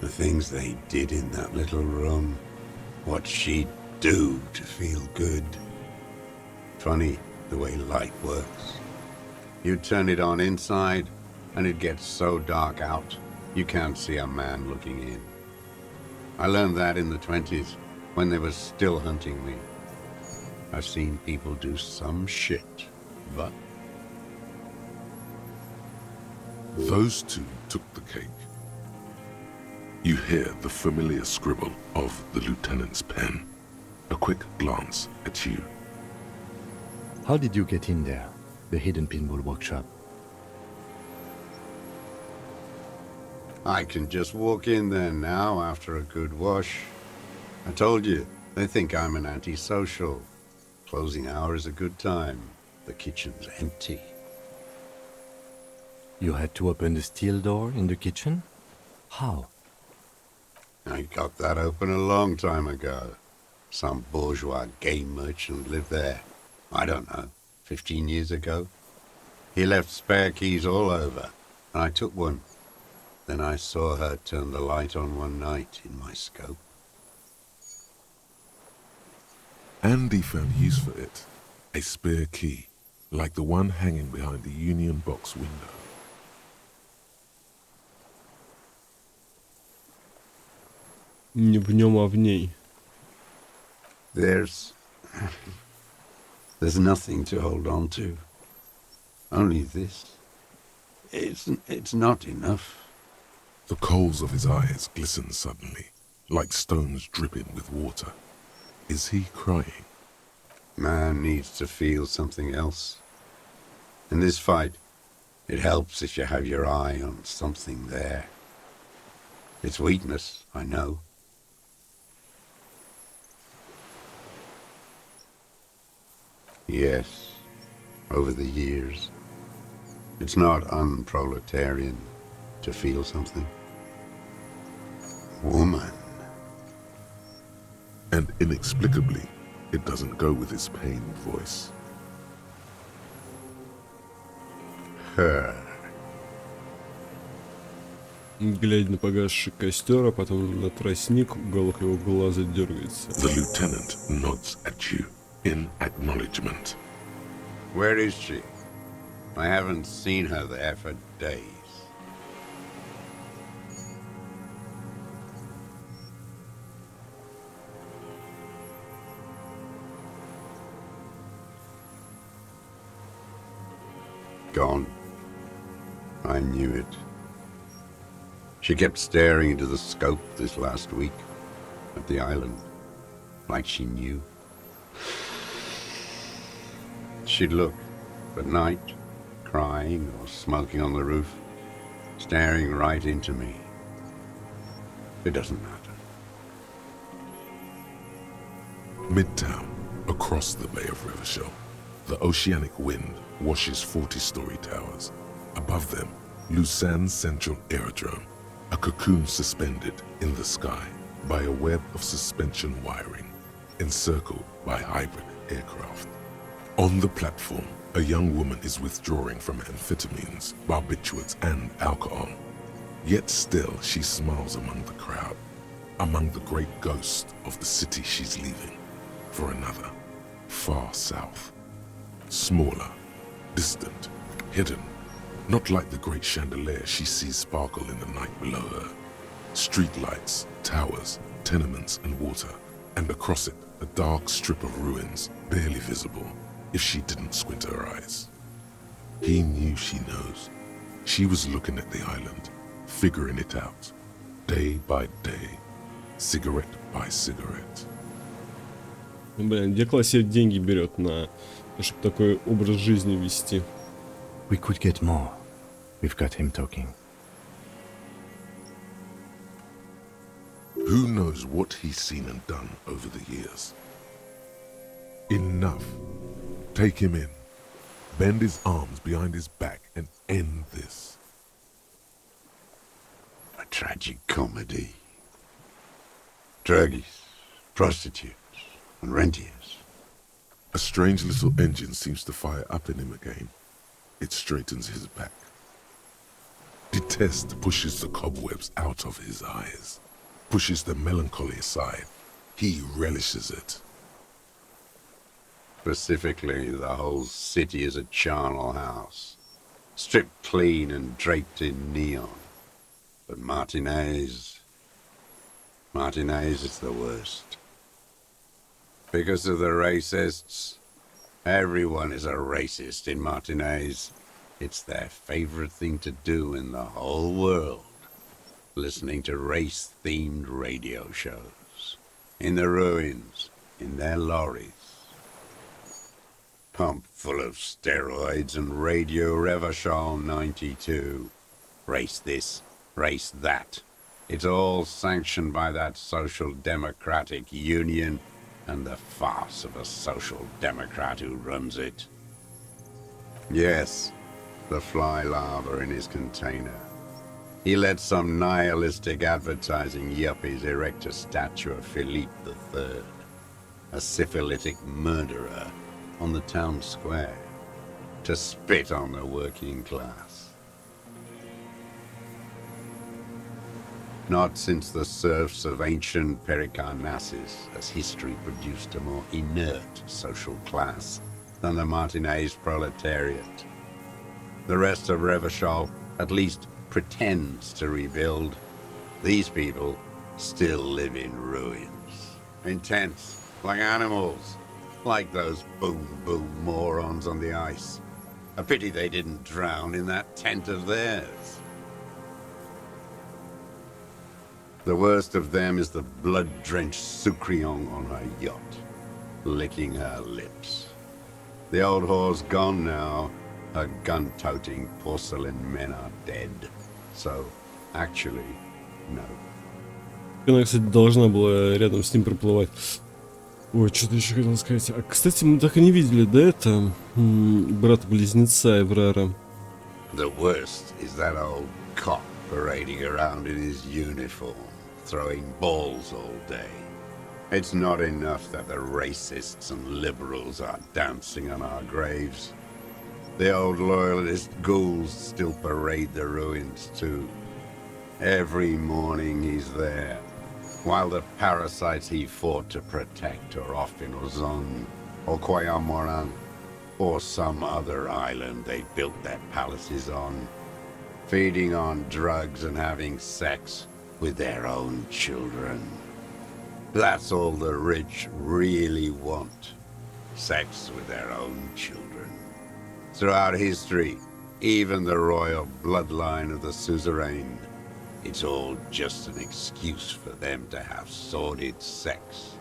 The things they did in that little room, what she'd do to feel good. Funny the way light works. You turn it on inside, and it gets so dark out, you can't see a man looking in. I learned that in the 20s, when they were still hunting me. I've seen people do some shit, but... Those two took the cake. You hear the familiar scribble of the lieutenant's pen. A quick glance at you. How did you get in there? The hidden pinball workshop. I can just walk in there now after a good wash. I told you, they think I'm an antisocial. Closing hour is a good time. The kitchen's empty. You had to open the steel door in the kitchen? How? I got that open a long time ago. Some bourgeois game merchant lived there. I don't know, 15 years ago. He left spare keys all over, and I took one. Then I saw her turn the light on one night in my scope. And he found use for it. A spare key, like the one hanging behind the Union Box window. Не в нем, а в ней. There's nothing to hold on to. Only this. It's not enough. The coals of his eyes glisten suddenly, like stones dripping with water. Is he crying? Man needs to feel something else. In this fight, it helps if you have your eye on something there. It's weakness, I know. Yes, over the years, it's not unproletarian to feel something. Woman. And inexplicably, it doesn't go with his pained voice. Her. Глядя на погасший костер, а потом на тростник, уголок его глаза дергается. The lieutenant nods at you in acknowledgement. Where is she? I haven't seen her there for days. Gone. I knew it. She kept staring into the scope this last week at the island, like she knew. She'd look at night, crying or smoking on the roof, staring right into me. It doesn't matter. Midtown, across the Bay of Rivershell, the oceanic wind washes 40-story towers. Above them, Lausanne Central Aerodrome, a cocoon suspended in the sky by a web of suspension wiring, encircled by hybrid aircraft. On the platform, a young woman is withdrawing from amphetamines, barbiturates, and alcohol. Yet still, she smiles among the crowd, among the great ghosts of the city she's leaving, for another, far south. Smaller, distant, hidden, not like the great chandelier she sees sparkle in the night below her. Streetlights, towers, tenements, and water, and across it, a dark strip of ruins, barely visible, if she didn't squint her eyes. He knew she knows. She was looking at the island, figuring it out, day by day, cigarette by cigarette. Блин, где класс себе деньги берет на, чтобы такой образ жизни вести? We could get more. We've got him talking. Who knows what he's seen and done over the years? Enough. Take him in. Bend his arms behind his back and end this. A tragic comedy. Druggies, prostitutes, and rentiers. A strange little engine seems to fire up in him again. It straightens his back. Detest pushes the cobwebs out of his eyes, pushes the melancholy aside. He relishes it. Specifically, the whole city is a charnel house, stripped clean and draped in neon. But Martinez is the worst. Because of the racists, everyone is a racist in Martinez. It's their favorite thing to do in the whole world, listening to race-themed radio shows, in the ruins, in their lorries. Pumped full of steroids and Radio Revachol 92. Race this, race that. It's all sanctioned by that Social Democratic Union and the farce of a Social Democrat who runs it. Yes, the fly larva in his container. He let some nihilistic advertising yuppies erect a statue of Philippe III, a syphilitic murderer, on the town square, to spit on the working class. Not since the serfs of ancient Pericarnassus has history produced a more inert social class than the Martinez proletariat. The rest of Revachol at least pretends to rebuild. These people still live in ruins. Intense, like animals, like those boom morons on the ice. A pity they didn't drown in that tent of theirs. The worst of them is the blood-drenched Sucrion on her yacht, licking her lips. The old whore's gone now. Her gun-toting porcelain men are dead. So, actually, no. Она, кстати, должна была рядом с ним проплывать. Ой, что-то еще хотел сказать. А, кстати, мы так и не видели, да, это брата-близнеца Эврара. The worst is that old cop parading around in his uniform, throwing balls all day. It's not enough that the racists and liberals are dancing on our graves. The old loyalist ghouls still parade the ruins too. Every morning he's there, while the parasites he fought to protect are off in Ozon, or Koyamoran, or some other island they built their palaces on, feeding on drugs and having sex with their own children. That's all the rich really want, sex with their own children. Throughout history, even the royal bloodline of the suzerain, it's all just an excuse for them to have sordid sex.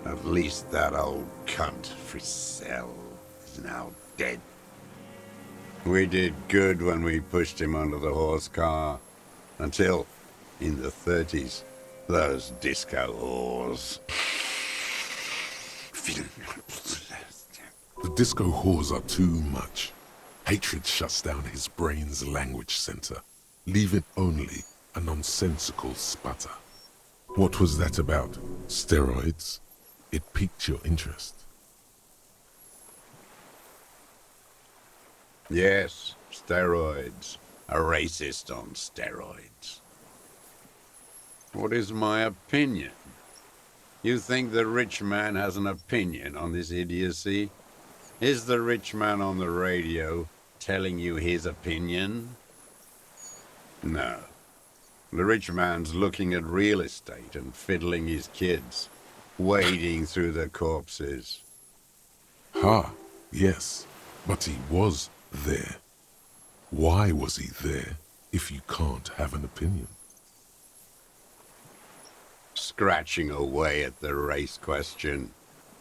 At least that old cunt Frisell is now dead. We did good when we pushed him under the horse car, until, in the 30s, those disco whores. The disco whores are too much. Hatred shuts down his brain's language center, leaving only a nonsensical sputter. What was that about? Steroids? It piqued your interest. Yes, steroids. A racist on steroids. What is my opinion? You think the rich man has an opinion on this idiocy? Is the rich man on the radio telling you his opinion? No. The rich man's looking at real estate and fiddling his kids, wading through the corpses. Ha, yes, but he was there. Why was he there if you can't have an opinion? Scratching away at the race question.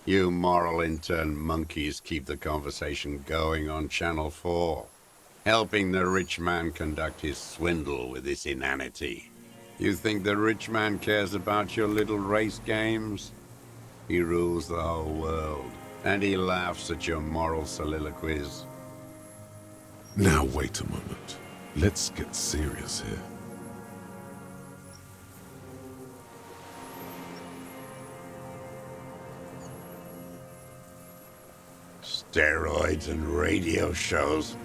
You moral intern monkeys keep the conversation going on Channel 4, helping the rich man conduct his swindle with this inanity. You think the rich man cares about your little race games? He rules the whole world, and he laughs at your moral soliloquies. Now wait a moment. Let's get serious here. Steroids and radio shows.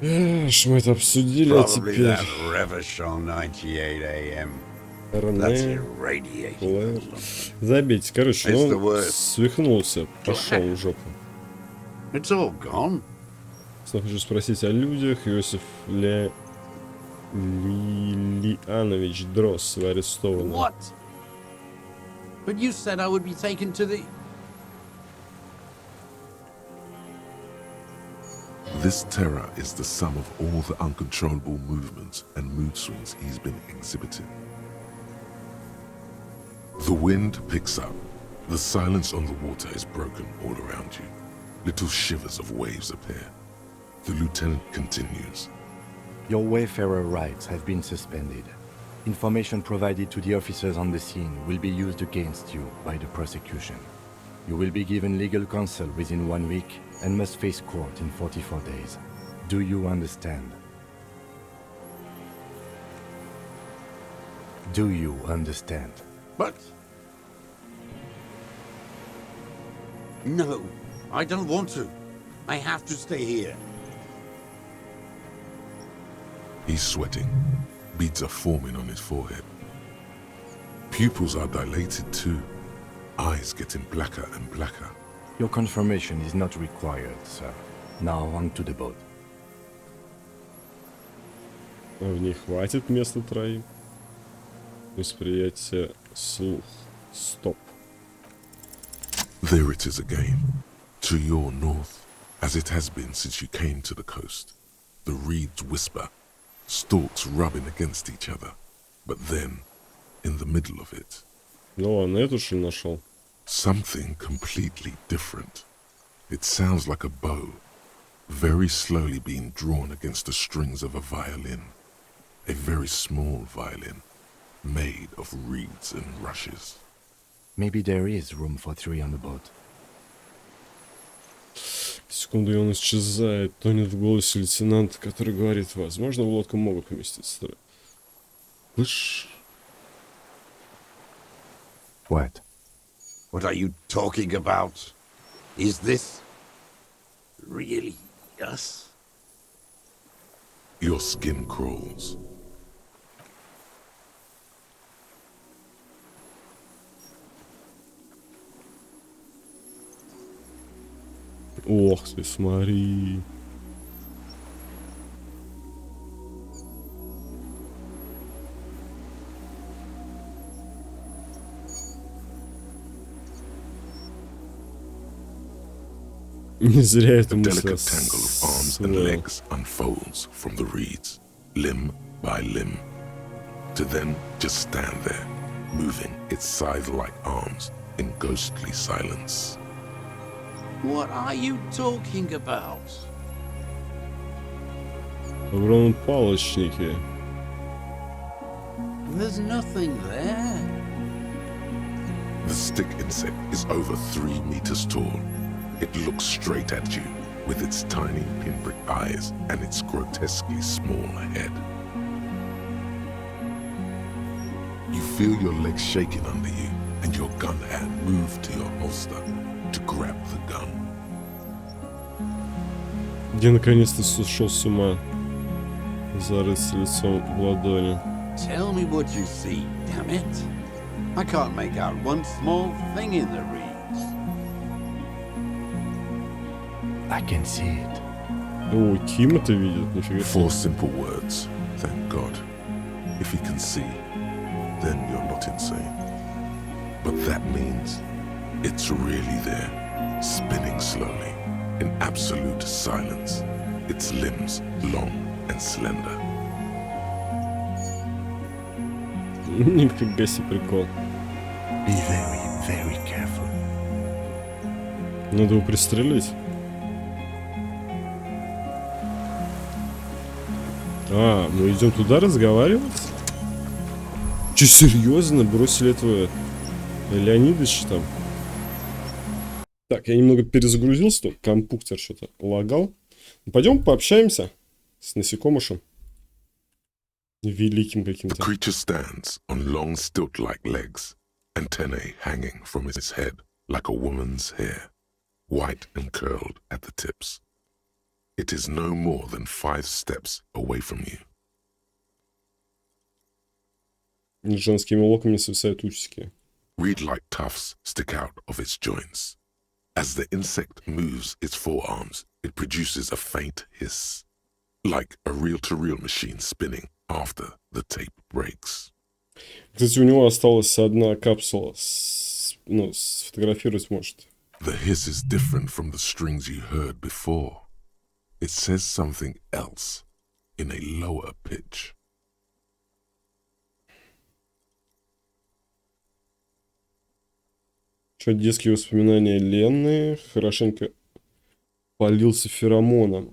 Мы это обсудили, а Probably теперь... that Revachol 98 AM. That's irradiating. Забейте, короче, It's the он worst. свихнулся, пошел в жопу. It's all gone. Снова хочу спросить о людях. Иосиф Лилианович Дросс арестован. What? But you said I would be taken to the... This terror is the sum of all the uncontrollable movements and mood swings he's been exhibiting. The wind picks up. The silence on the water is broken all around you. Little shivers of waves appear. The lieutenant continues. Your wayfarer rights have been suspended. Information provided to the officers on the scene will be used against you by the prosecution. You will be given legal counsel within 1 week and must face court in 44 days. Do you understand? Do you understand? But... No, I don't want to. I have to stay here. He's sweating. Beads are forming on his forehead. Pupils are dilated too, eyes getting blacker and blacker. Your confirmation is not required, sir. Now on to the boat. В ней хватит места троим. Восприятие, слух. Стоп. There it is again, to your north, as it has been since you came to the coast. The reeds whisper, stalks rubbing against each other. But then, in the middle of it, Ну ладно, эту что ли нашел? something completely different. It sounds like a bow, very slowly being drawn against the strings of a violin. A very small violin, made of reeds and rushes. Maybe there is room for 3 on the boat. Секунду, и он исчезает. Тонет в голосе лейтенанта, который говорит: возможно, в лодку могут поместиться. Слышь? What? What are you talking about? Is this really us? Your skin crawls. Ох ты, смотри. Не зря A это мысль delicate tangle of arms and освоил. legs unfolds from the reeds, limb by limb, to then just stand there, moving its scythe-like arms in ghostly silence. What are you talking about? Огромные палочники. There's nothing there. The stick insect is over 3 meters tall. It looks straight at you with its tiny pinprick eyes and its grotesquely small head. You feel your legs shaking under you and your gun hand move to your holster to grab the gun. Я наконец-то сошел с ума. Зарыться лицом в ладони. Tell me what you see, damn it. I can't make out one small thing in the reeds. I can see it. О, Тим это видит, нифига себе. 4 simple words, thank God. If you can see, then you're not insane. But that means it's really there, spinning slowly, in absolute silence, its limbs long and slender. Нифига себе прикол. Be very, very careful. Надо его пристрелить. А, мы идем туда разговаривать? Че, серьезно? Бросили этого Леонидовича там? Так, я немного перезагрузился, то компьютер что-то лагал. Пойдем пообщаемся с насекомышем. Великим The каким-то. creature stands on long stilt-like legs, antennae hanging from its head like a woman's hair, white and curled at the tips. It is no more than 5 steps away from you. Женскими локами свисают усики. Reed-like tufts stick out of its joints. As the insect moves its forearms, it produces a faint hiss, like a reel-to-reel machine spinning after the tape breaks. Кстати, у него осталась одна капсула. Ну, сфотографировать может. The hiss is different from the strings you heard before. It says something else in a lower pitch. Что, детские воспоминания Лены. Хорошенько полился феромоном.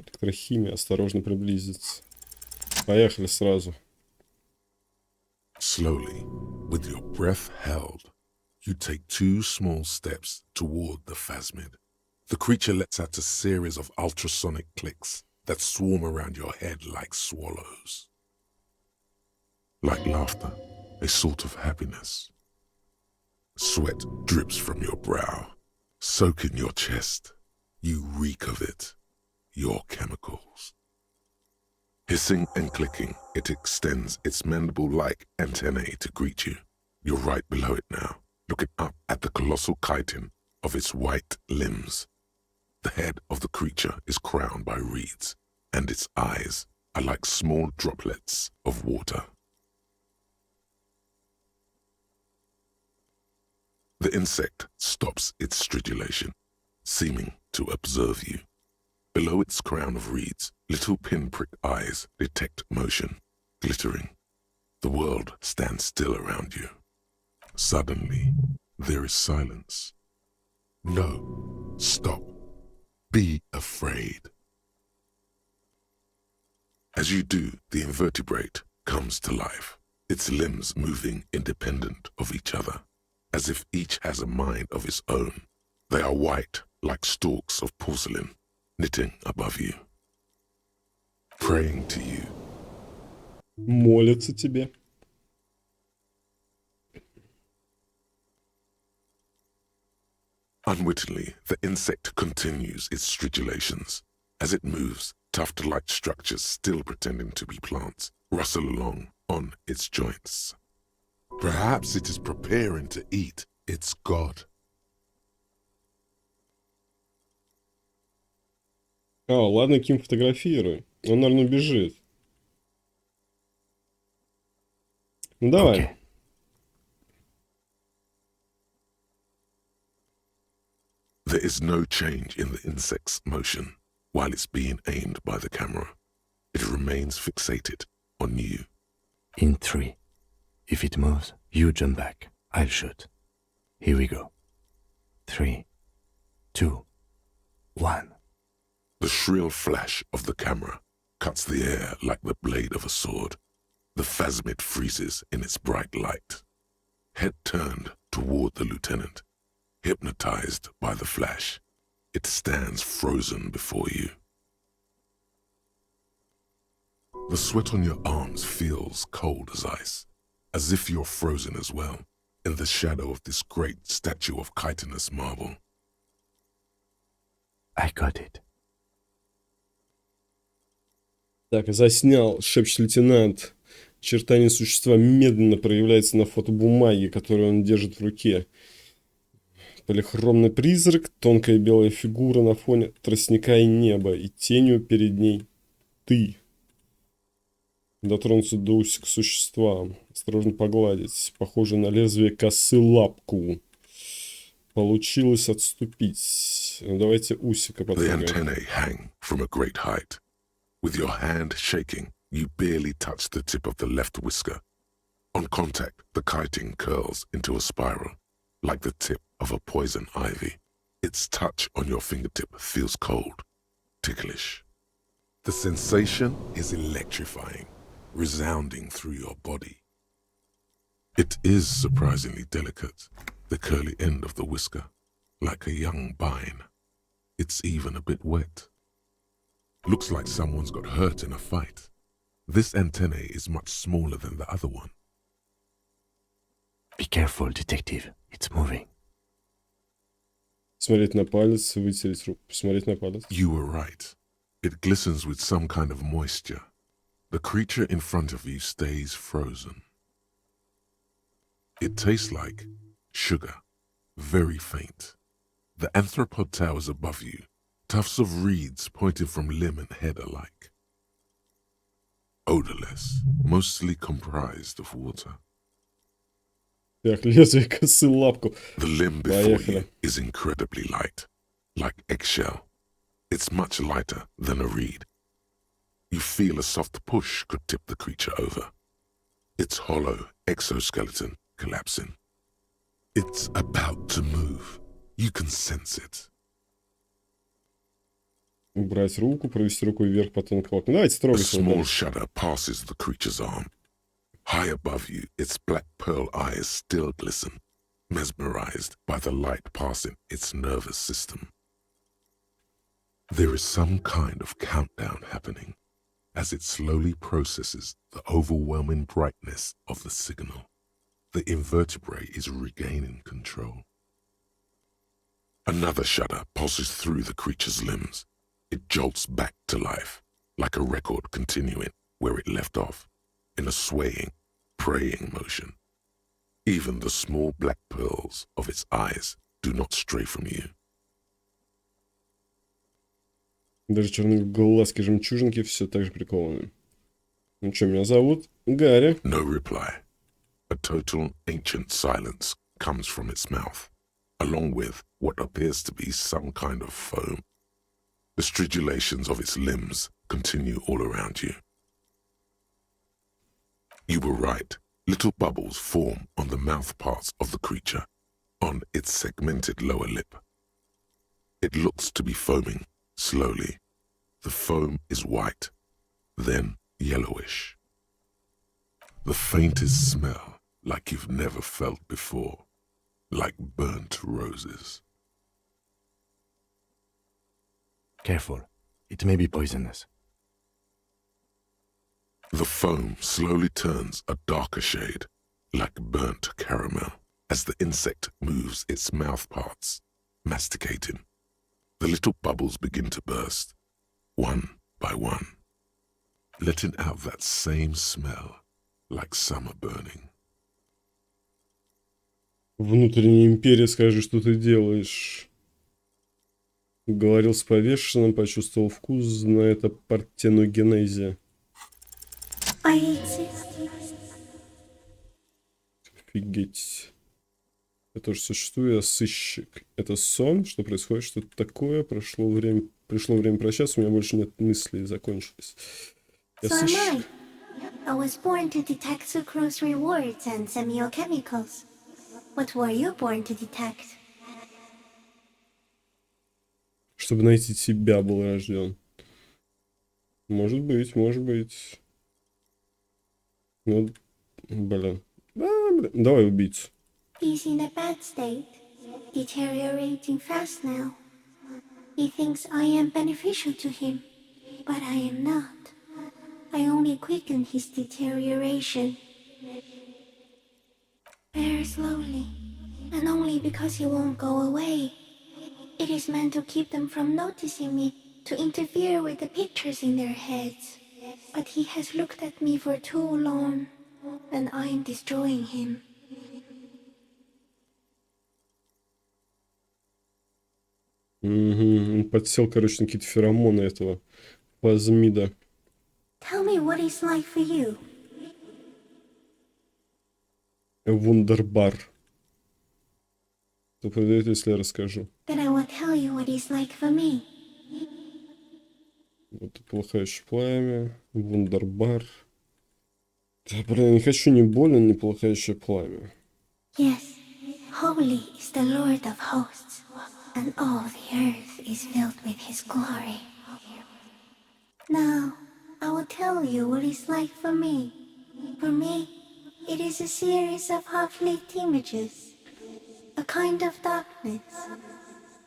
Электрохимия. Осторожно приблизиться. Поехали сразу. Slowly, with your breath held, you take 2 small steps toward the phasmid. The creature lets out a series of ultrasonic clicks that swarm around your head like swallows. Like laughter, a sort of happiness. Sweat drips from your brow, soaking your chest. You reek of it, your chemicals. Hissing and clicking, it extends its mandible-like antennae to greet you. You're right below it now, looking up at the colossal chitin of its white limbs. The head of the creature is crowned by reeds, and its eyes are like small droplets of water. The insect stops its stridulation, seeming to observe you. Below its crown of reeds, little pinprick eyes detect motion, glittering. The world stands still around you. Suddenly, there is silence. No, stop. Be afraid. As you do, the invertebrate comes to life, its limbs moving independent of each other, as if each has a mind of its own. They are white, like stalks of porcelain, knitting above you, praying to you. Молятся тебе. Unwittingly, the insect continues its stridulations. As it moves, tuft-like structures, still pretending to be plants, rustle along on its joints. Perhaps it is preparing to eat its god. Ладно, Ким, фотографируй. Он, наверное, убежит. Ну, давай. Okay. There is no change in the insect's motion while it's being aimed by the camera. It remains fixated on you. In 3. If it moves, you jump back. I'll shoot. Here we go. 3, 2, 1. The shrill flash of the camera cuts the air like the blade of a sword. The phasmid freezes in its bright light. Head turned toward the lieutenant, hypnotized by the flash, it stands frozen before you. The sweat on your arms feels cold as ice, as if you're frozen as well, in the shadow of this great statue of chitinous marble. I got it. Так, заснял, шепчет лейтенант. Очертания существа медленно проявляется на фотобумаге, которую он держит в руке. Полихромный призрак, тонкая белая фигура на фоне тростника и неба, и тенью перед ней ты. Дотронуться до усика существа, осторожно погладить, похоже на лезвие косы лапку. Получилось отступить. Давайте усика The потрогаем. antennae hang from a great height. With your hand shaking, you barely touch the tip of the left whisker. On contact, the chitin curls into a spiral, like the tip of a poison ivy. Its touch on your fingertip feels cold, ticklish. The sensation is electrifying, resounding through your body. It is surprisingly delicate, the curly end of the whisker, like a young vine. It's even a bit wet. Looks like someone's got hurt in a fight. This antennae is much smaller than the other one. Be careful, detective. It's moving. Смотреть на палец, вытереть руку, посмотреть на палец. You were right. It glistens with some kind of moisture. The creature in front of you stays frozen. It tastes like sugar, very faint. The anthropod towers above you, tufts of reeds pointing from limb and head alike. Odorless, mostly comprised of water. Так, лезвие косы лапку. The limb before you Поехали. is incredibly light, like eggshell. It's much lighter than a reed. You feel a soft push could tip the creature over. Its hollow exoskeleton collapsing. It's about to move. You can sense it. Убрать руку, провести рукой вверх по тонкому лапку. Давайте A трогать его small дальше. shudder passes the creature's arm. High above you, its black pearl eyes still glisten, mesmerized by the light passing its nervous system. There is some kind of countdown happening as it slowly processes the overwhelming brightness of the signal. The invertebrate is regaining control. Another shudder pulses through the creature's limbs. It jolts back to life, like a record continuing where it left off, in a swaying, praying motion. Even the small black pearls of its eyes do not stray from you. Даже черные глазки жемчужинки все так же прикованы. Ну что, меня зовут Гарри. No reply. A total ancient silence comes from its mouth, along with what appears to be some kind of foam. The stridulations of its limbs continue all around you. You were right. Little bubbles form on the mouth parts of the creature, on its segmented lower lip. It looks to be foaming, slowly. The foam is white, then yellowish. The faintest smell, like you've never felt before, like burnt roses. Careful. It may be poisonous. The foam slowly turns a darker shade, like burnt caramel, as the insect moves its mouth parts, masticating. The little bubbles begin to burst, one by one, letting out that same smell, like summer burning. Внутренняя империя, скажи, что ты делаешь. Говорил с повешенным, почувствовал вкус, знает о партеногенезе. I exist. Офигеть. Я тоже существую, я сыщик. Это сон? Что происходит? Что-то такое? Пришло время прощаться, у меня больше нет мыслей, закончилось. Я So am сыщик. I. I was born to detect sucrose rewards and semiochemicals. What were you born to detect? Чтобы найти себя был рожден. Может быть, может быть. Ну, блин. Давай убийцу. He's in a bad state, deteriorating fast now. He thinks I am beneficial to him, but I am not. I only quicken his deterioration. Very slowly, and only because he won't go away. It is meant to keep them from noticing me, to interfere with the pictures in their heads. But he has looked at me for too long, and I am destroying him. Угу. Он подсел, короче, на какие-то феромоны этого плазмида. Tell me what it's like for you. Вундербар. Что продает, если я расскажу? Then I will tell you what it's like for me. Вот полыхающее пламя. Вундербар. Да, блин, я не хочу ни болен, ни полыхающее пламя. Yes, holy is the Lord of hosts, and all the earth is filled with his glory. Now, I will tell you what it's like for me. For me, it is a series of half-lit images, a kind of darkness,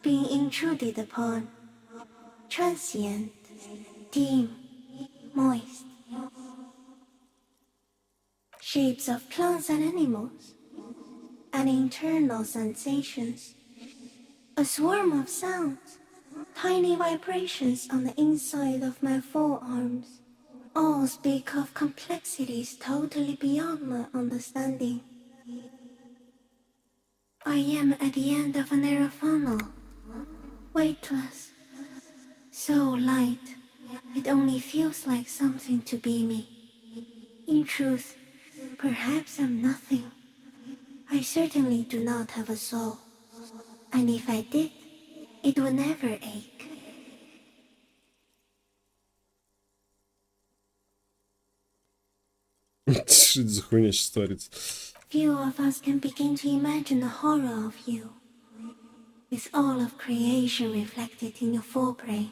being intruded upon, transient, dim, moist. Shapes of plants and animals, and internal sensations. A swarm of sounds, tiny vibrations on the inside of my forearms. All speak of complexities totally beyond my understanding. I am at the end of a narrow funnel, weightless, so light, it only feels like something to be me. In truth, perhaps I'm nothing. I certainly do not have a soul. And if I did, it would never ache. Что это за хуйня сейчас творится? Few of us can begin to imagine the horror of you, with all of creation reflected in your forebrain.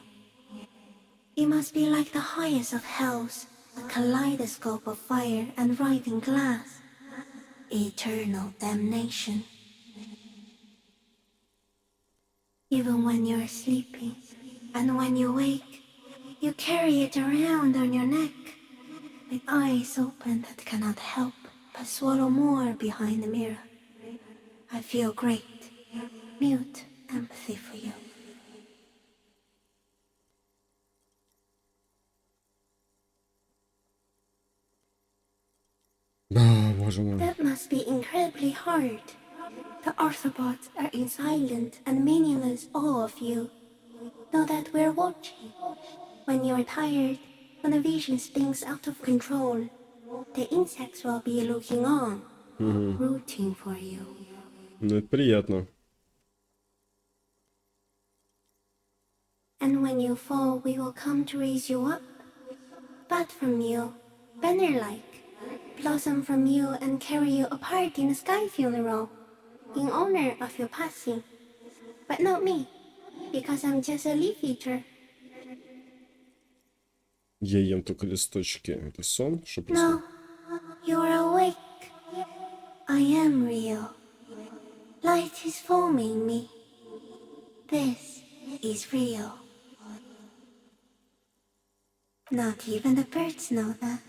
It must be like the highest of hells, a kaleidoscope of fire and writhing glass. Eternal damnation. Even when you're sleeping, and when you wake, you carry it around on your neck, with eyes open that cannot help but swallow more behind the mirror. I feel great, mute empathy for you. Да, боже мой. That must be incredibly hard. The Arthropods are in silent and meaningless awe of you. Know that we're watching. When you're tired, when the vision spins out of control, the insects will be looking on, rooting for you. Ну, это приятно. And when you fall, we will come to raise you up. Bud from you, banner-like, blossom from you and carry you apart in a sky funeral, in honor of your passing. But not me, because I'm just a leaf eater. Я ем только листочки. Это сон? Что No, происходит? you're awake. I am real. Light is forming me. This is real. Not even the birds know that.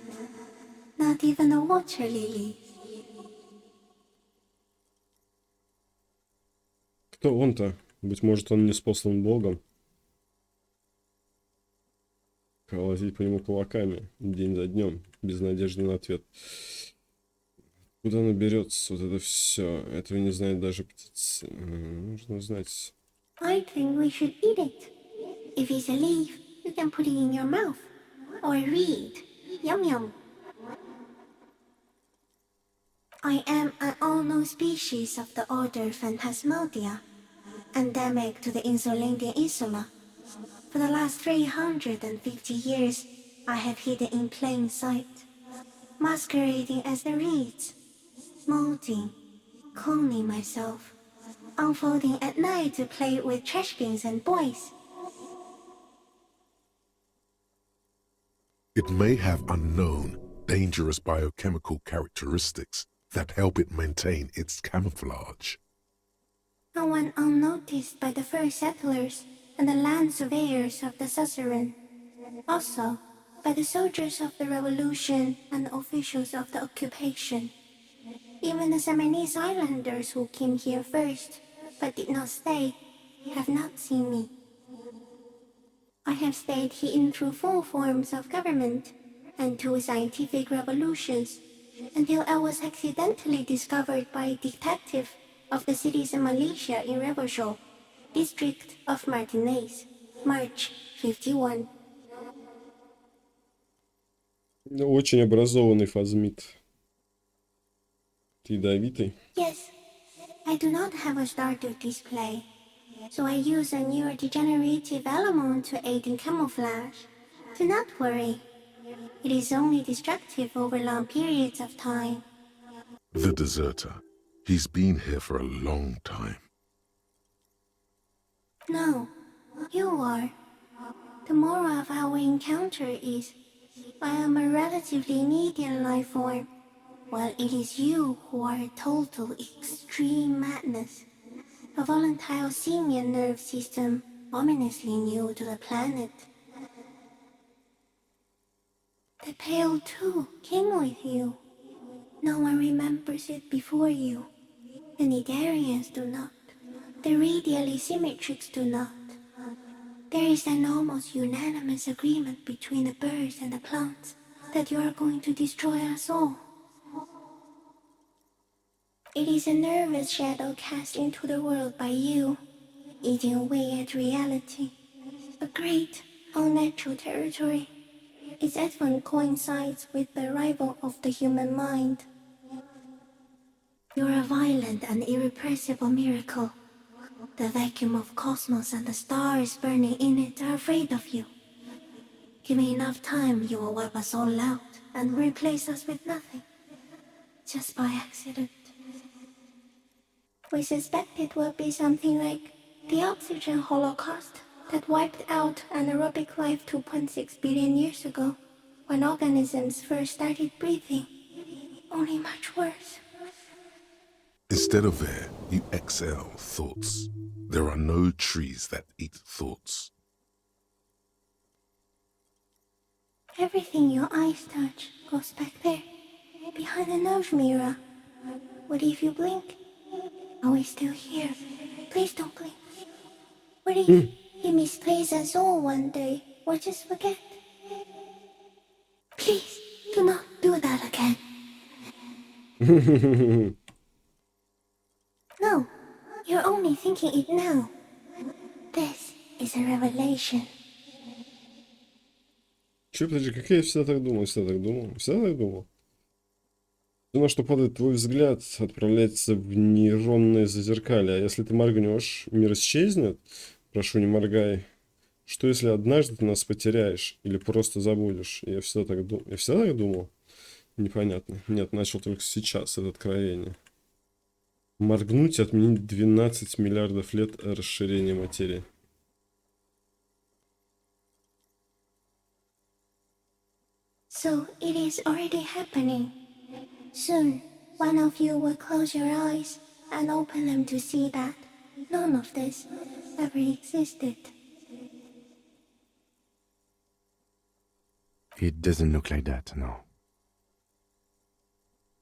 Not even the water lilies. Кто он-то? Быть может, он не спослан Богом. Колотить по нему кулаками день за днем, без надежды на ответ. Куда оно берется, вот это все? Этого не знает даже птица. Нужно знать. I think we should eat it. If it's a leaf, you can put it in your mouth. Or read. Yum yum. I am an unknown species of the order Phantasmadia, endemic to the Insulindian Insula. For the last 350 years, I have hidden in plain sight, masquerading as the reeds, molding, cloning myself, unfolding at night to play with trash bins and boys. It may have unknown, dangerous biochemical characteristics that help it maintain its camouflage. No one unnoticed by the first settlers and the land surveyors of the suzerain. Also, by the soldiers of the revolution and officials of the occupation. Even the Seminoles Islanders who came here first, but did not stay, have not seen me. I have stayed hidden through 4 forms of government and 2 scientific revolutions, until I was accidentally discovered by a detective of the citizen militia in Revershaw, district of Martinez, March 51. Очень образованный фазмит. Ты ядовитый? Yes, I do not have a starter display, so I use a neurodegenerative element to aid in camouflage. Do not worry, it is only destructive over long periods of time. The deserter. He's been here for a long time. No, you are. The moral of our encounter is, I am a relatively medium life form, while it is you who are a total extreme madness. A volatile simian nerve system ominously new to the planet. The Pale too came with you. No one remembers it before you. The Nidarians do not. The radially symmetrics do not. There is an almost unanimous agreement between the birds and the plants that you are going to destroy us all. It is a nervous shadow cast into the world by you, eating away at reality. A great, unnatural territory. Its advent coincides with the arrival of the human mind. You're a violent and irrepressible miracle. The vacuum of cosmos and the stars burning in it are afraid of you. Give me enough time, you will wipe us all out and replace us with nothing. Just by accident. We suspect it will be something like the oxygen holocaust that wiped out anaerobic life 2.6 billion years ago, when organisms first started breathing. Only much worse. Instead of air, you exhale thoughts. There are no trees that eat thoughts. Everything your eyes touch goes back there, behind the nose mirror. What if you blink? Are we still here? Please don't blink. What if you misplace us all one day, or just forget? Please, do not do that again. No, you're only thinking it now. This is a revelation. Че, подожди, как я всегда так думал, всегда так думал, всегда так думал. Все, на что падает твой взгляд, отправляется в нейронное зазеркалье. А если ты моргнешь, мир исчезнет? Прошу, не моргай. Что если однажды ты нас потеряешь или просто забудешь? Я всегда так думал. Я всегда так думал? Непонятно. Нет, начал только сейчас это откровение. Моргнуть и отменить 12 миллиардов лет расширения материи. So it is already happening. Soon, one of you will close your eyes and open them to see that none of this ever existed. It doesn't look like that, no.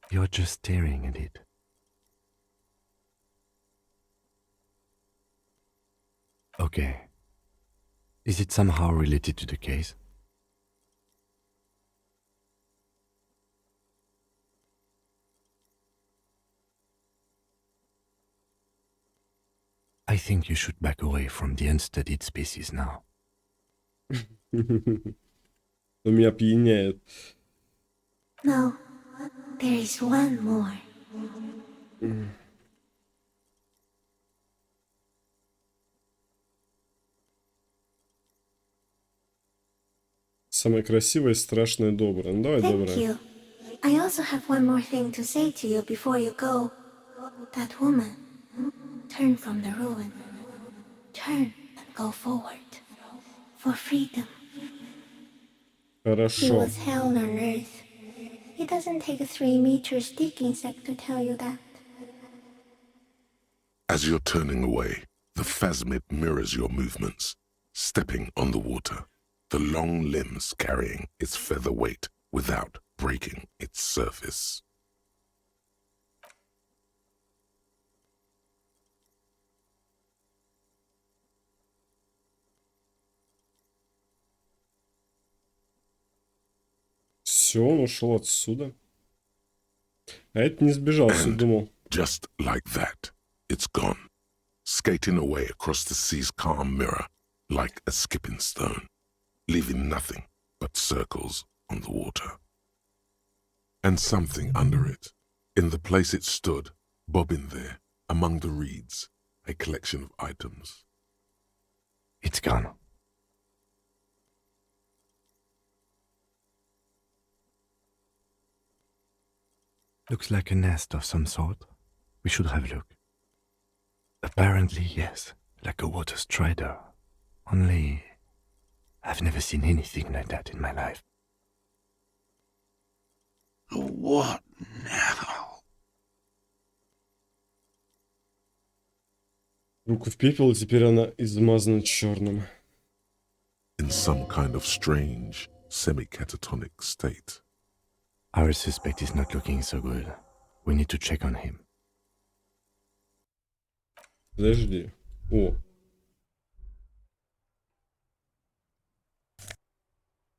You're just staring at it. Okay. Is it somehow related to the case? I think you should back away from the unstudied species now. Он меня пьяняет. No, there is one more. Самое красивое, страшное, доброе. Ну давай Thank доброе. you. I also have one more thing to say to you before you go. That woman, turn from the ruin. Turn and go forward. For freedom. It Хорошо. was hell on earth. It doesn't take a 3 meters digging sack to tell you that. As you're turning away, the phasmid mirrors your movements, stepping on the water, the long limbs carrying its feather weight without breaking its surface. Все, он ушел отсюда. А это не сбежал, все думал. Just like that, it's gone, skating away across the sea's calm mirror like a skipping stone, leaving nothing but circles on the water. And something under it, in the place it stood, bobbing there, among the reeds, a collection of items. It's gone. Looks like a nest of some sort. We should have a look. Apparently, yes, like a water strider. Only, I've never seen anything like that in my life. What now? Руку в пепел, и теперь она измазана черным. In some kind of strange, semi-catatonic state. Our suspect is not looking so good. We need to check on him. Подожди. О.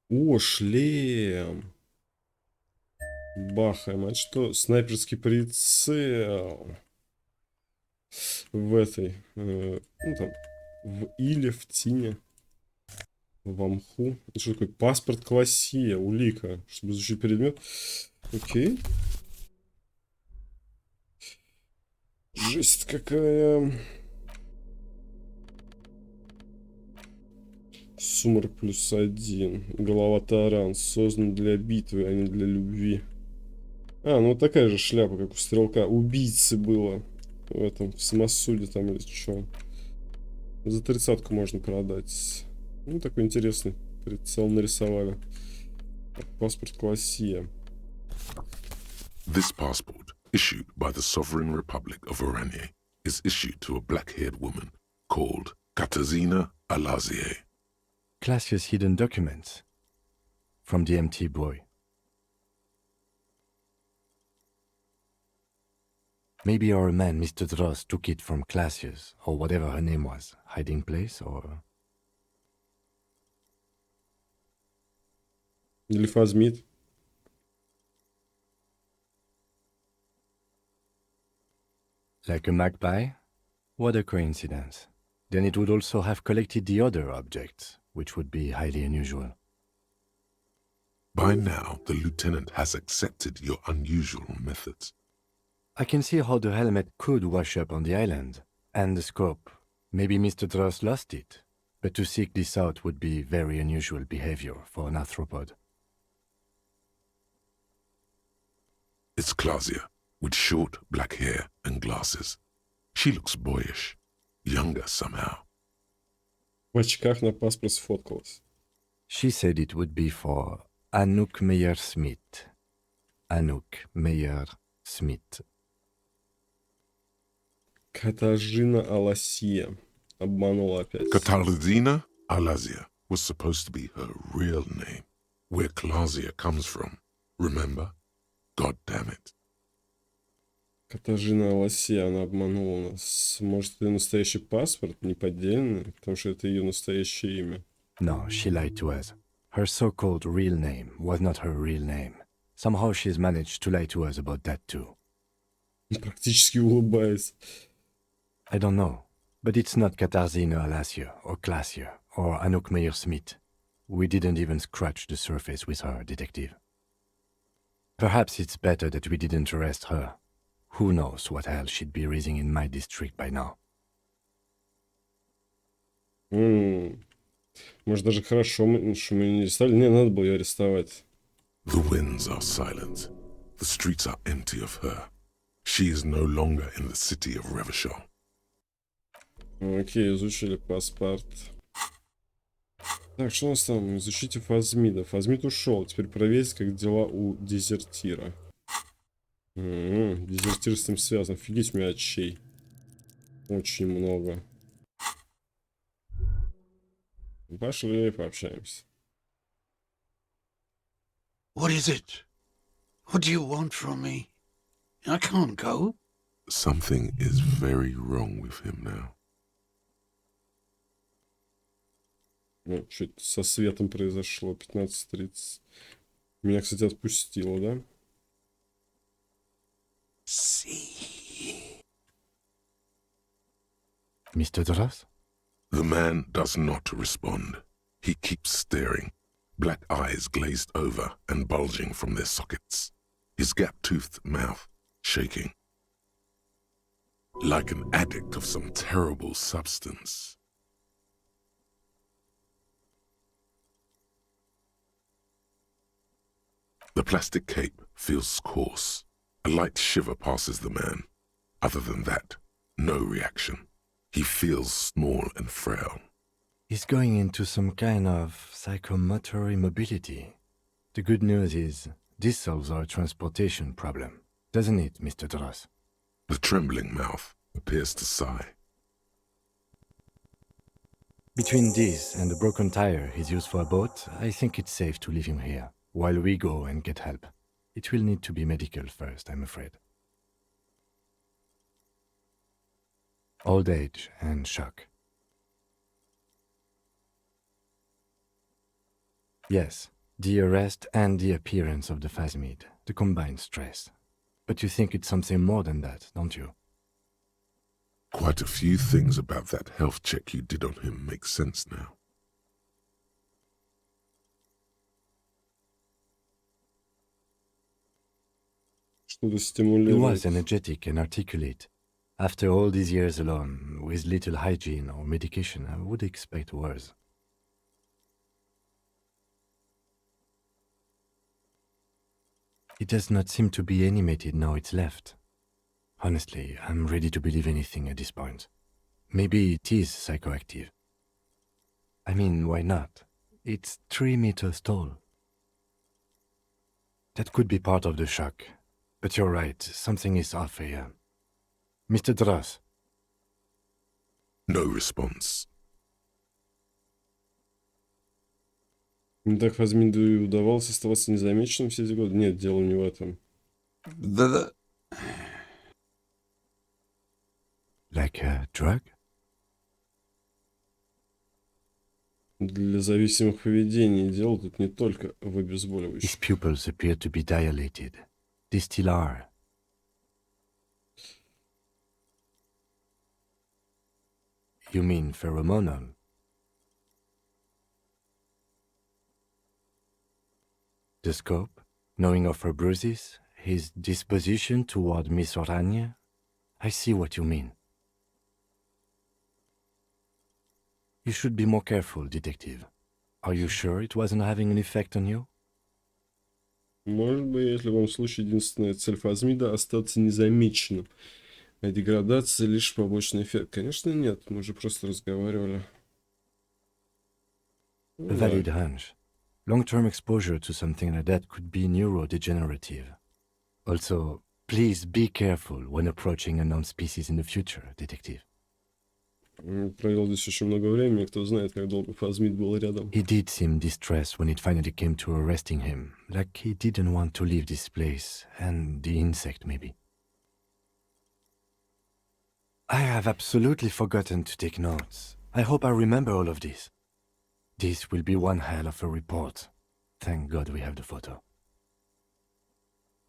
О, шлем. Бахаем. А что? Снайперский прицел. В этой. Ну там. В Иле, в Тине. В Амху. Это что такое? Паспорт классия. Улика. Чтобы изучить предмет. Окей. Жесть какая. Сумрак +1. Голова таран. Создан для битвы, а не для любви. А, ну такая же шляпа, как у стрелка. Убийцы было. В этом, в самосуде там или что. За 30-ку можно продать. Ну, такой интересный прицел нарисовали. Паспорт классия. This passport, issued by the Sovereign Republic of Oranje, is issued to a black-haired woman called Katarzyna Alazie. Classia's hidden documents. From the MT boy. Maybe our man, Mr. Dross, took it from Classia's, or whatever her name was, hiding place, or... Или Фазмит. Like a magpie? What a coincidence. Then it would also have collected the other objects, which would be highly unusual. By now, the lieutenant has accepted your unusual methods. I can see how the helmet could wash up on the island, and the scope. Maybe Mr. Dross lost it, but to seek this out would be very unusual behavior for an arthropod. It's Clausia, with short black hair and glasses. She looks boyish, younger somehow. В очках на паспорт сфоткалась. She said it would be for Anouk Meyer-Smith. Anouk Meyer-Smith. Катажина Аласия. Обманула опять. Katarzyna Alazia was supposed to be her real name, where Clausia comes from. Remember? God damn it. Катажина Аласия, она обманула нас. Может, это ее настоящий паспорт, не поддельный? Потому что это ее настоящее имя. No, she lied to us. Her so-called real name was not her real name. Somehow she's managed to lie to us about that too. Практически улыбаясь. I don't know, but it's not Katarzyna Alasia or Klasia or Anouk Meyer-Smith. We didn't even scratch the surface with her, detective. Perhaps it's better that we didn't arrest her. Who knows what hell she'd be raising in my district by now. Может, даже хорошо, что мы не арестовали. Не, надо было ее арестовать. The winds are silent. The streets are empty of her. She is no longer in the city of Revachol. Окей, изучили паспорт. Так, что у нас там? Изучите Фазмида. Фазмид ушел. Теперь проверить, как дела у дезертира. Дезертир с ним связан. Офигеть, у меня очей. Очень много. Пошли, пообщаемся. What is it? What do you want from me? I can't go. Something is very wrong with him now. Ну, что-то со светом произошло. 15:30. Меня, кстати, отпустило, да? See. Mr. Dross? The man does not respond. He keeps staring, black eyes glazed over and bulging from their sockets, his gap-toothed mouth shaking. Like an addict of some terrible substance. The plastic cape feels coarse. A light shiver passes the man. Other than that, no reaction. He feels small and frail. He's going into some kind of psychomotor immobility. The good news is, this solves our transportation problem, doesn't it, Mr. Dross? The trembling mouth appears to sigh. Between this and the broken tire he's used for a boat, I think it's safe to leave him here, while we go and get help. It will need to be medical first, I'm afraid. Old age and shock. Yes, the arrest and the appearance of the Phasmid, the combined stress. But you think it's something more than that, don't you? Quite a few things about that health check you did on him make sense now. Что-то He стимулирует. was energetic and articulate. After all these years alone, with little hygiene or medication, I would expect worse. It does not seem to be animated now it's left. Honestly, I'm ready to believe anything at this point. Maybe it is psychoactive. I mean, why not? It's 3 meters tall. That could be part of the shock. But you're right, something is off here. Mr. Dross. No response. Не так Фазмиду и удавалось оставаться незамеченным все эти годы. Нет, дело не в этом. Like a drug? Для зависимых поведений дело тут не только в His обезболивающих. pupils appear to be dilated. They still are. You mean pheromonal? The scope, knowing of her bruises, his disposition toward Miss Oranje? I see what you mean. You should be more careful, detective. Are you sure it wasn't having an effect on you? Может быть, если в любом случае единственная цель фазмида остаться незамеченным. А деградация лишь побочный эффект. Конечно, нет. Мы же просто разговаривали. A valid hunch. Long-term exposure to something like that could be neurodegenerative. Also, please be careful when approaching unknown species in the future, detective. Провел здесь очень много времени. Кто знает, как долго фазмид был рядом. He did seem distressed when it finally came to arresting him, like he didn't want to leave this place, and the insect maybe. I have absolutely forgotten to take notes. I hope I remember all of this. This will be one hell of a report. Thank God we have the photo.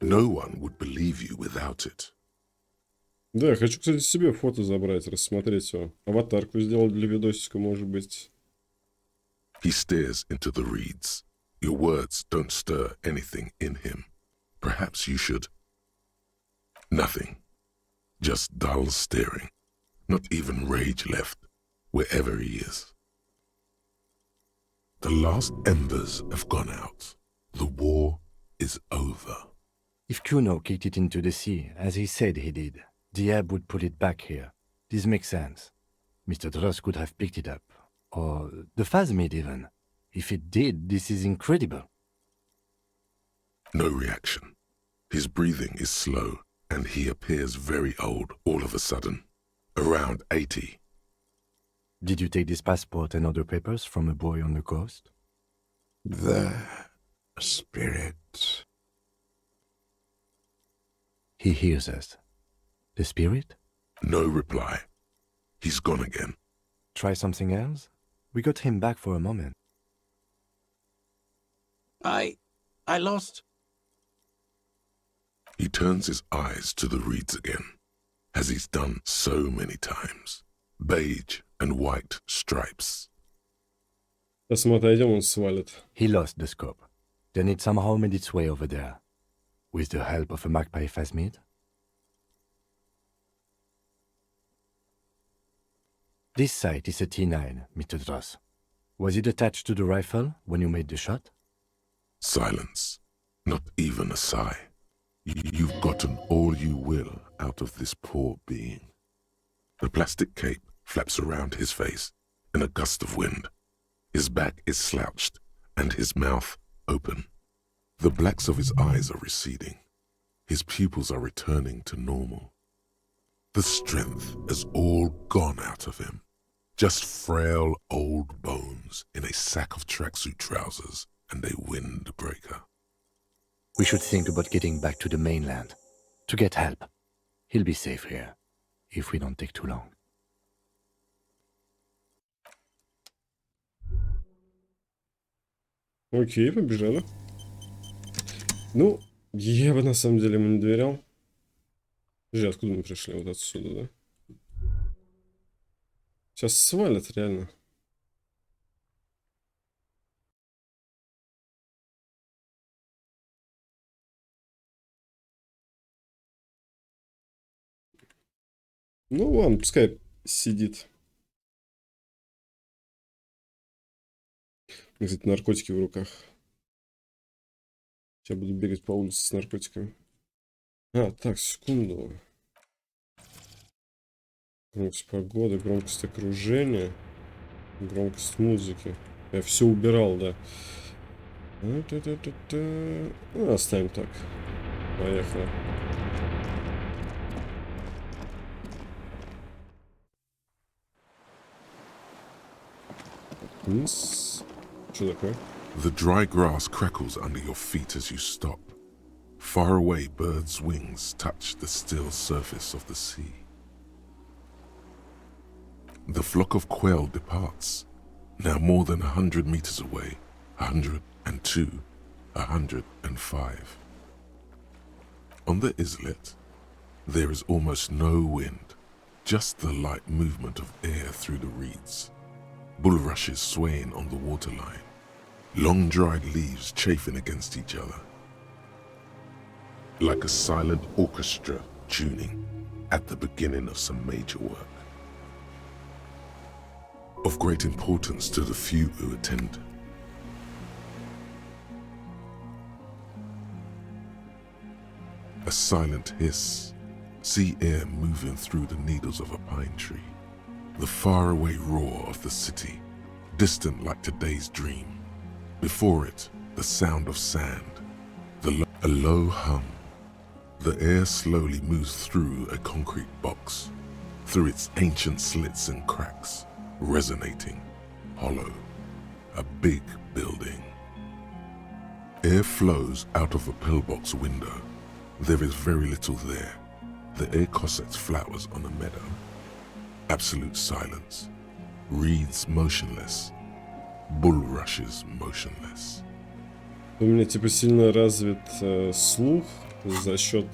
No one would believe you without it. Да, я хочу, кстати, себе фото забрать, рассмотреть его. Аватарку сделать для видосика, может быть. He stares into the reeds. Your words don't stir anything in him. Perhaps you should. Nothing. Just dull staring. Not even rage left, wherever he is. The last embers have gone out. The war is over. If Kuno kicked it into the sea, as he said he did, the ebb would pull it back here. This makes sense. Mr. Dross could have picked it up. Or the phasmid even. If it did, this is incredible. No reaction. His breathing is slow, and he appears very old all of a sudden. Around 80. Did you take this passport and other papers from a boy on the coast? The spirit. He hears us. The spirit? No reply. He's gone again. Try something else? We got him back for a moment. I lost. He turns his eyes to the reeds again, as he's done so many times. Beige and white stripes. Сейчас мы отойдем, он свалит. He lost the scope. Then it somehow made its way over there. With the help of a magpie phasmid? This sight is a T9, Mr. Dross. Was it attached to the rifle when you made the shot? Silence. Not even a sigh. You've gotten all you will out of this poor being. The plastic cape flaps around his face in a gust of wind. His back is slouched and his mouth open. The blacks of his eyes are receding. His pupils are returning to normal. The strength has all gone out of him. Just frail old bones in a sack of tracksuit trousers and a windbreaker. We should think about getting back to the mainland. To get help. He'll be safe here. If we don't take too long. Окей, побежали. Ну, я бы на самом деле ему не доверял. Подожди, откуда мы пришли? Вот отсюда, да? Сейчас свалят, реально. Ну ладно, пускай сидит. Кстати, наркотики в руках. Сейчас буду бегать по улице с наркотиками. А, так, секунду. Громкость погоды, громкость окружения, громкость музыки. Я все убирал, да. Ну, оставим так. Поехали. Что такое? The dry grass crackles under your feet as you stop. Far away, birds' wings touch the still surface of the sea. The flock of quail departs, now more than 100 meters away, 102, 105. On the islet, there is almost no wind, just the light movement of air through the reeds, bulrushes swaying on the waterline, long dried leaves chafing against each other, like a silent orchestra tuning at the beginning of some major work, of great importance to the few who attend. A silent hiss, sea air moving through the needles of a pine tree, the faraway roar of the city, distant like today's dream. Before it, the sound of sand, a low hum. The air slowly moves through a concrete box, through its ancient slits and cracks, resonating, hollow, a big building. Air flows out of a pillbox window. There is very little there. The air cossets flowers on a meadow. Absolute silence. Reeds motionless. Bulrushes motionless. У меня типа сильно развит слух за счет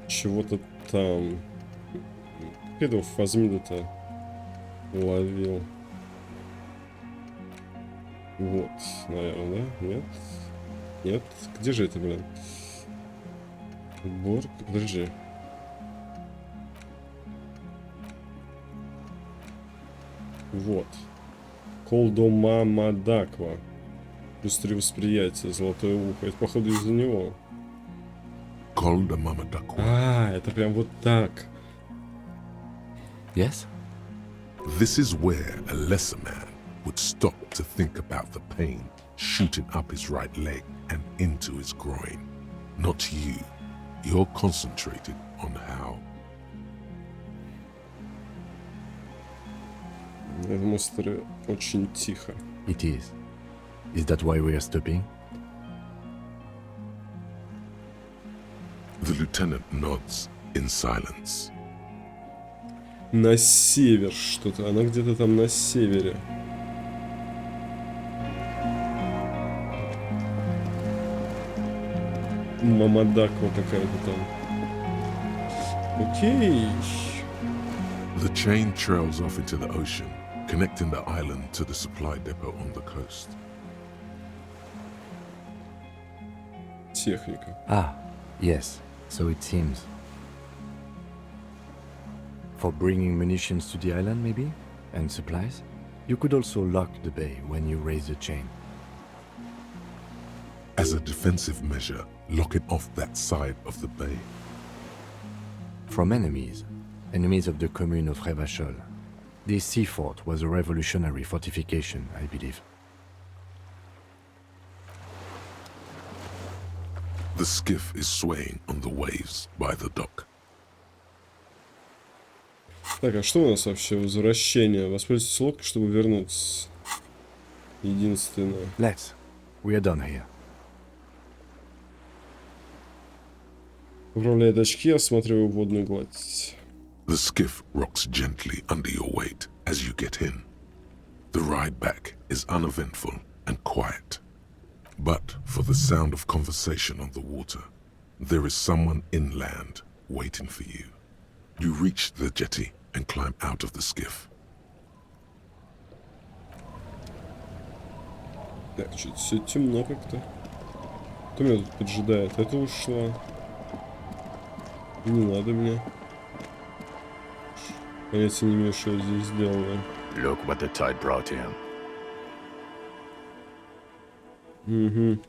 чего-то там. Как этого фазмида-то ловил? Вот, наверное, да? Нет? Нет? Где же это, блин? Борг, подожди. Вот. Колдомамадаква. Быстрее восприятие, золотое ухо. Это, походу, из-за него. Колдомамадаква. А, это прям вот так. Yes? This is where a lesser man would stop to think about the pain shooting up his right leg and into his groin. Not you. You're concentrated on how. Это монстр очень тихо. It is. Is that why we are stopping? The lieutenant nods in silence. На север что-то. Она где-то там на севере. Мамадаква какая-то там. Окей. The chain trails off into the ocean, connecting the island to the supply depot on the coast. Техника. Ah, yes, so it seems. For bringing munitions to the island, maybe? And supplies? You could also lock the bay when you raise the chain. As a defensive measure, lock it off that side of the bay. From enemies of the commune of Revachol. This sea fort was a revolutionary fortification, I believe. The skiff is swaying on the waves by the dock. Так, а что у нас вообще? Возвращение. Воспользуйтесь лодкой, чтобы вернуться. Единственное. Let's. We are done here. Управляет очки, осматриваю водную гладь. The skiff rocks gently under your weight as you get in. The ride back is uneventful and quiet. But for the sound of conversation on the water, there is someone inland waiting for you. You reach the jetty and climb out of the skiff. Так, что-то все темно как-то. Кто меня тут поджидает? Это ушла. Не надо мне. Понятия не имею, что я здесь делаю. Look what the tide brought him. Угу.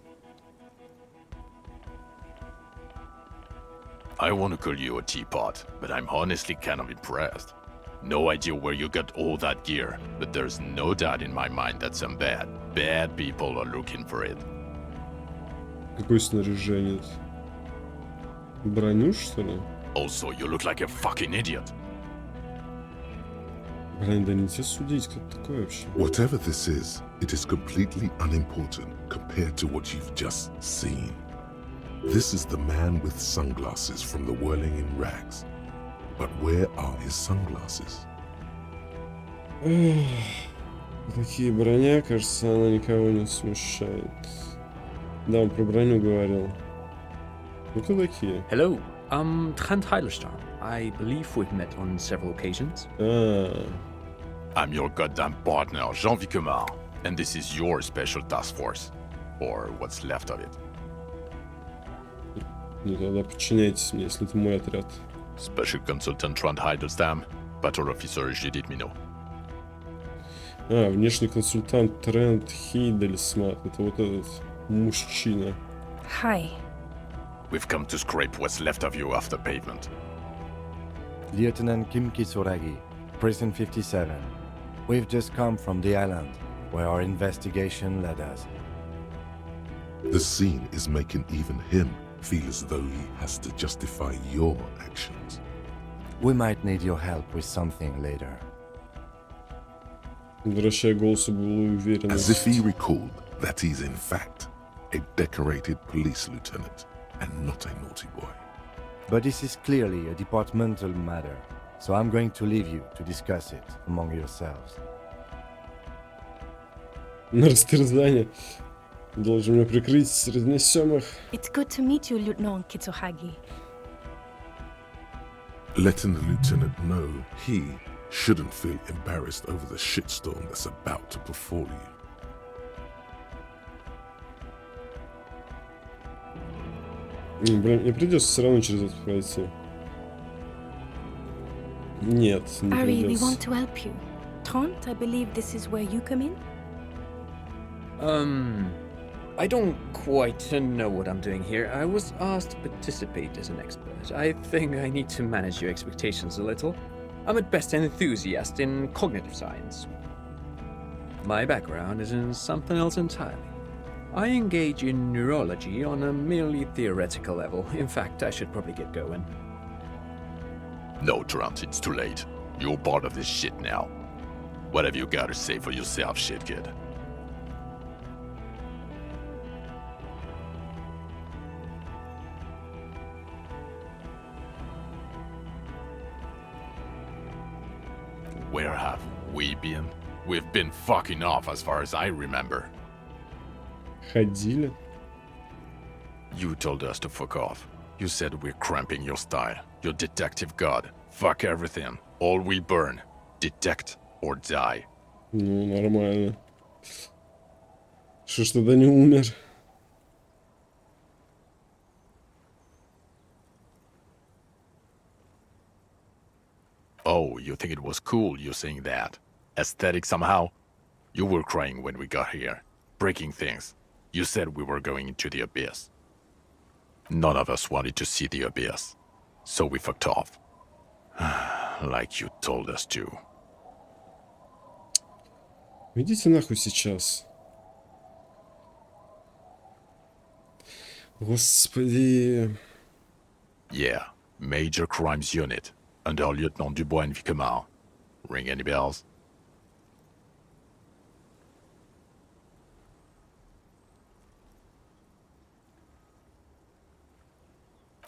I want to call you a teapot, but I'm honestly kind of impressed. No idea where you got all that gear, but there's no doubt in my mind that some bad people are looking for it. Какое снаряжение? Броню, что ли? Also, you look like a fucking idiot. Блин, да не тебе судить, кто ты такой вообще? Whatever this is, it is completely unimportant compared to what you've just seen. This is the man with sunglasses from the whirling in rags. But where are his sunglasses? Такие броня, кажется, она никого не смущает. Да, он про броню говорил. Ну кто такие? Hello, Trent Heilerstam. I believe we've met on several occasions. I'm your goddamn partner, Jean Vicomar, and this is your special task force. Or what's left of it. Ну тогда подчиняйтесь мне, если это мой отряд. Special Consultant Trent Heilerstam, Patrol Officer Judith Minot. Внешний консультант Трент Хейдельсмат. Это вот этот мужчина. Hi. We've come to scrape what's left of you off the pavement. Lieutenant Kim Kisuragi, Prison 57. We've just come from the island, where our investigation led us. The scene is making even him feel as though he has to justify your actions. We might need your help with something later. Возвращая голосу былую As if уверенность. he recalled that he's in fact a decorated police lieutenant and not a naughty boy. But this is clearly a departmental matter, so I'm going to leave you to discuss it among yourselves. На растерзание. Должен меня прикрыть, разнесем их. It's good to meet you, Lieutenant Kitsuhagi. Letting the lieutenant know he shouldn't feel embarrassed over the shitstorm that's about to befall you. Блин, мне придется все равно через это пройти. Нет, не Ari, we придется. want to help you. Trent, I believe this is where you come in? I don't quite know what I'm doing here. I was asked to participate as an expert. I think I need to manage your expectations a little. I'm at best an enthusiast in cognitive science. My background is in something else entirely. I engage in neurology on a merely theoretical level. In fact, I should probably get going. No, Trent, it's too late. You're part of this shit now. What have you got to say for yourself, shit kid? Where have we been? We've been fucking off as far as I remember. Ходили. You told us to fuck off. You said we're cramping your style. Your detective god. Fuck everything. All we burn. Detect or die. Ну, нормально. Что ж тогда не умер? Oh, you think it was cool you saying that? Aesthetic somehow? You were crying when we got here. Breaking things. You said we were going into the abyss. None of us wanted to see the abyss. So we fucked off. Like you told us to. Идите нахуй сейчас. Господи. Yeah, Major Crimes Unit. Under Lieutenant Dubois and Vicomar. Ring any bells?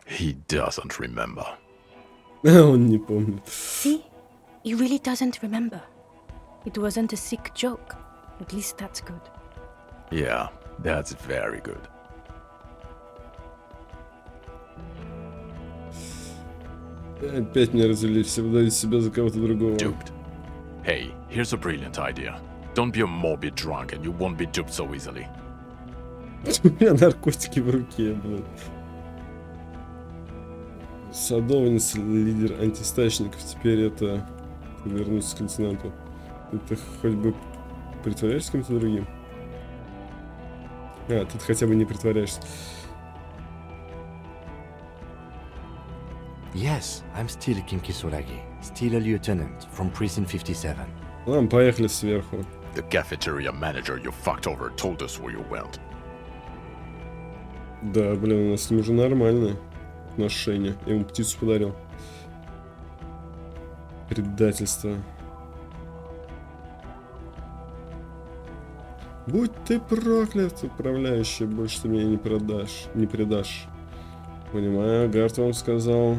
He doesn't remember. Он не помнит. See? He really doesn't remember. It wasn't a sick joke. At least that's good. Yeah, that's very good. Опять меня развели, все выдают себя за кого-то другого. Duped. Hey, here's a brilliant idea. Don't be a morbid drunk and you won't be duped so easily. У меня наркотики в руке, блин. Садовница, лидер антистачников. Теперь это... Вернуться к лейтенанту. Это хоть бы притворяешься кем-то другим? А, тут хотя бы не притворяешься. Yes, I'm still Kim Kisuragi, still a lieutenant from Prison 57. Ладно, поехали сверху. The cafeteria manager you fucked over told us where you went. Да, блин, у нас с ним уже нормальное отношение. Я ему птицу подарил. Предательство. Будь ты проклят, управляющий, больше ты меня не продашь, не предашь. Понимаю, Гард вам сказал.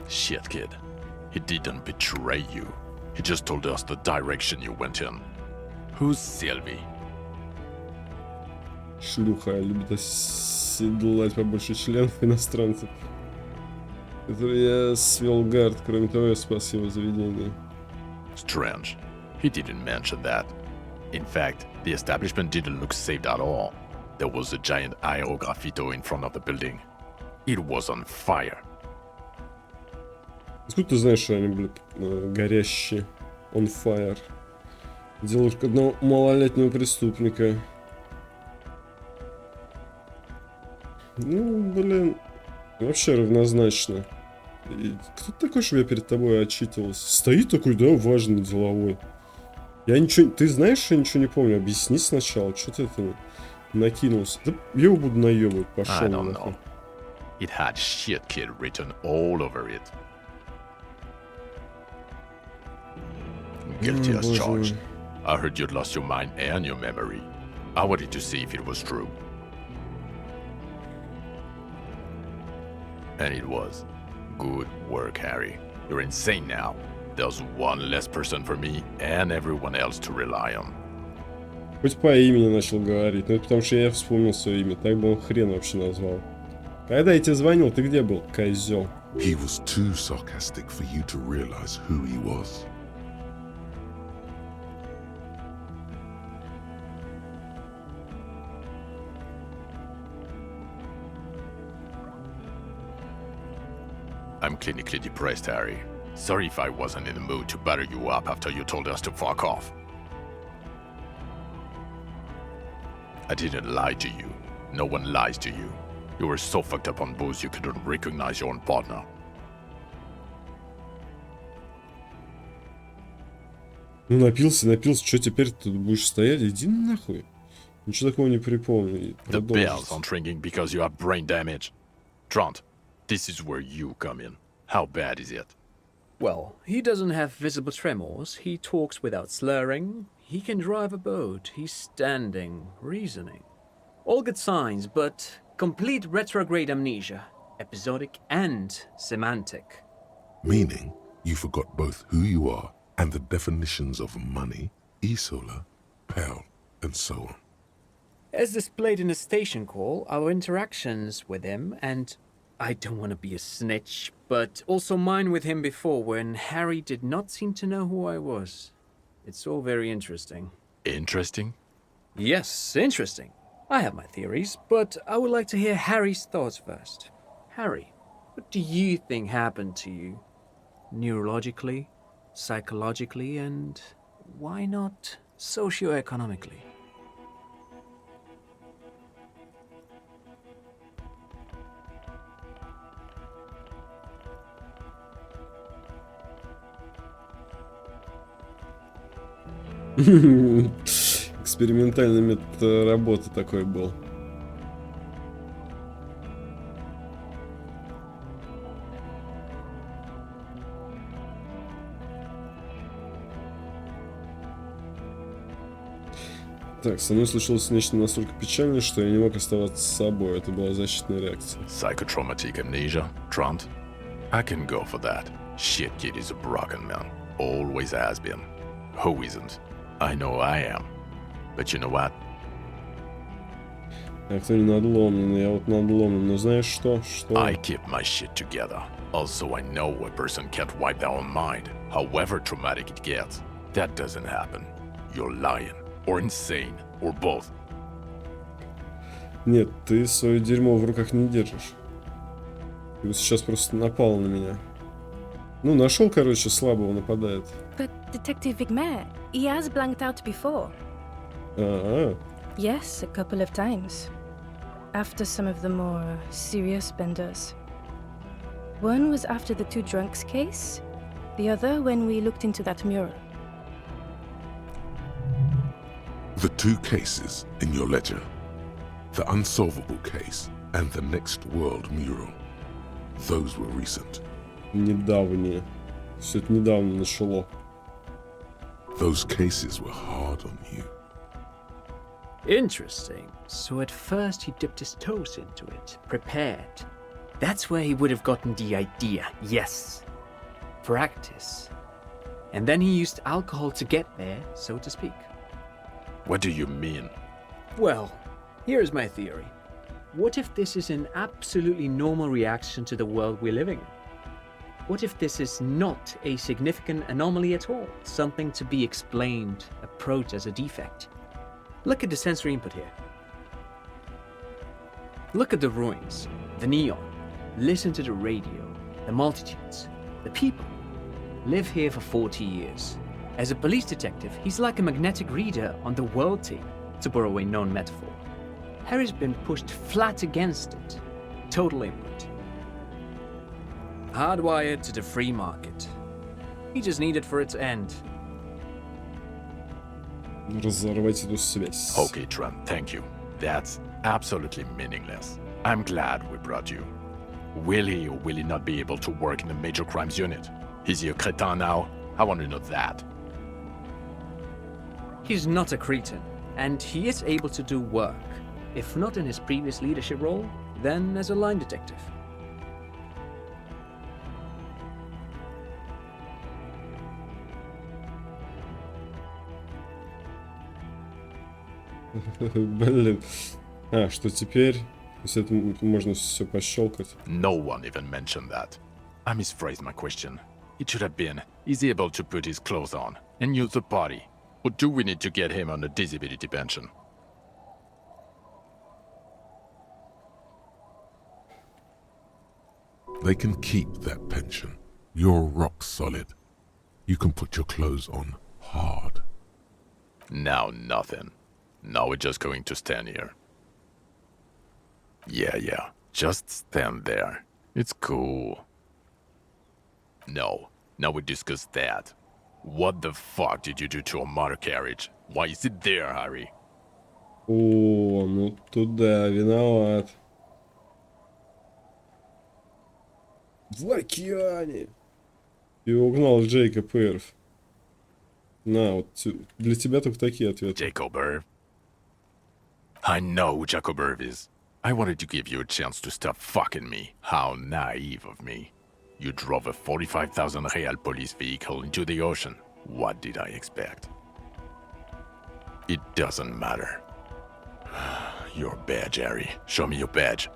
Shit, kid. He didn't betray you. He just told us the direction you went in. Who's Sylvie? Шлюха любит оседлать побольше членов иностранцев. Который я свел гард, кроме того, я спас его заведение. Strange. He didn't mention that. In fact, the establishment didn't look saved at all. There was a giant IO graffito in front of the building. It was on fire. Откуда ты знаешь, что они были горящие? On fire. Дело только одного малолетнего преступника. Ну, блин. Вообще равнозначно. И кто ты такой, чтобы я перед тобой отчитывался? Стоит такой, да, важный, деловой. Я ничего... Ты знаешь, что я ничего не помню? Объясни сначала. Что ты это накинулся? Да я его буду наебывать. Пошел. I don't know. It had shit kid written all over it. Guilty as charged. I heard you'd lost your mind and your memory. I wanted to see if it was true. And it was. Good work, Harry. You're insane now. There's one less person for me and everyone else to rely on. Хоть по имени начал говорить, но это потому что я вспомнил свое имя. Так бы он хрен вообще назвал. Когда я тебе звонил, ты где был, козел? He was too sarcastic for you to realize who he was. I'm clinically depressed, Harry. Sorry if I wasn't in the mood to batter you up after you told us to fuck off. I didn't lie to you. No one lies to you. You were so fucked up on booze you couldn't recognize your own partner. Ну напился, что теперь ты будешь стоять? Иди нахуй. Ничего такого не припомню. The bells aren't ringing because you have brain damage. Trant, this is where you come in. How bad is it? Well, he doesn't have visible tremors, he talks without slurring, he can drive a boat, he's standing, reasoning. All good signs, but complete retrograde amnesia, episodic and semantic. Meaning, you forgot both who you are and the definitions of money, Isola, Pell, and so on. As displayed in a station call, our interactions with him, and I don't want to be a snitch, but also mine with him before when Harry did not seem to know who I was. It's all very interesting. Interesting? Yes, interesting. I have my theories, but I would like to hear Harry's thoughts first. Harry, what do you think happened to you? Neurologically, psychologically, and why not socioeconomically? Экспериментальный метод работы такой был. Так, со мной случилось нечто настолько печальное, что я не мог оставаться с собой. Это была защитная реакция. Psychotraumatic amnesia, Trant? I can go for that. Shit kid is a broken man. Always has been. Who isn't? I know I am. But you know what? А кто не надломлен? Я вот надломлен. Но знаешь что? Что? I keep my shit together. Also, I know a person can't wipe their own mind, however traumatic it gets. That doesn't happen. You're lying. Or insane. Or both. Нет, ты свое дерьмо в руках не держишь. Ты бы сейчас просто напал на меня. Ну, нашел, короче, слабого нападает. But Detective Vigmer, he has blanked out before. Yes, a couple of times. After some of the more serious benders. One was after the two drunks case. The other when we looked into that mural. The two cases in your ledger, the unsolvable case and the Next World mural, those were recent. Недавние. Все это недавно нашло. Those cases were hard on you. Interesting. So at first he dipped his toes into it, prepared. That's where he would have gotten the idea, yes. Practice. And then he used alcohol to get there, so to speak. What do you mean? Well, Here's my theory. What if this is an absolutely normal reaction to the world we're living in? What if this is not a significant anomaly at all? Something to be explained, approached as a defect? Look at the sensory input here. Look at the ruins, the neon. Listen to the radio, the multitudes, the people. Live here for 40 years. As a police detective, he's like a magnetic reader on the world tape, to borrow a known metaphor. Harry's been pushed flat against it. Total input. Hardwired to the free market. He just needed for its end. Разорвать эту связь. Okay, Trent, thank you. That's absolutely meaningless. I'm glad we brought you. Will he or will he not be able to work in the major crimes unit? Is he a cretin now? I want to know that. He's not a cretin, and he is able to do work. If not in his previous leadership role, then as a line detective. Блин. А, что теперь? То есть это можно все пощелкать. No one even mentioned that. I misphrased my question. It should have been, is he able to put his clothes on and use the party? Or do we need to get him on a disability pension? They can keep that pension. You're rock solid. You can put your clothes on hard. Now nothing. Now we're just going to stand here. Yeah, just stand there. It's cool. No, now we discuss that. What the fuck did you do to a motor carriage? Why is it there, Harry? О, ну туда, виноват. В океане. Его угнал Джейкоб Эрф. На, вот для тебя только такие ответы. Jacob Irv? I know who Jacob Irv is. I wanted to give you a chance to stop fucking me. How naive of me. You drove a 45,000 real police vehicle into the ocean. What did I expect? It doesn't matter. Your badge, Harry. Show me your badge.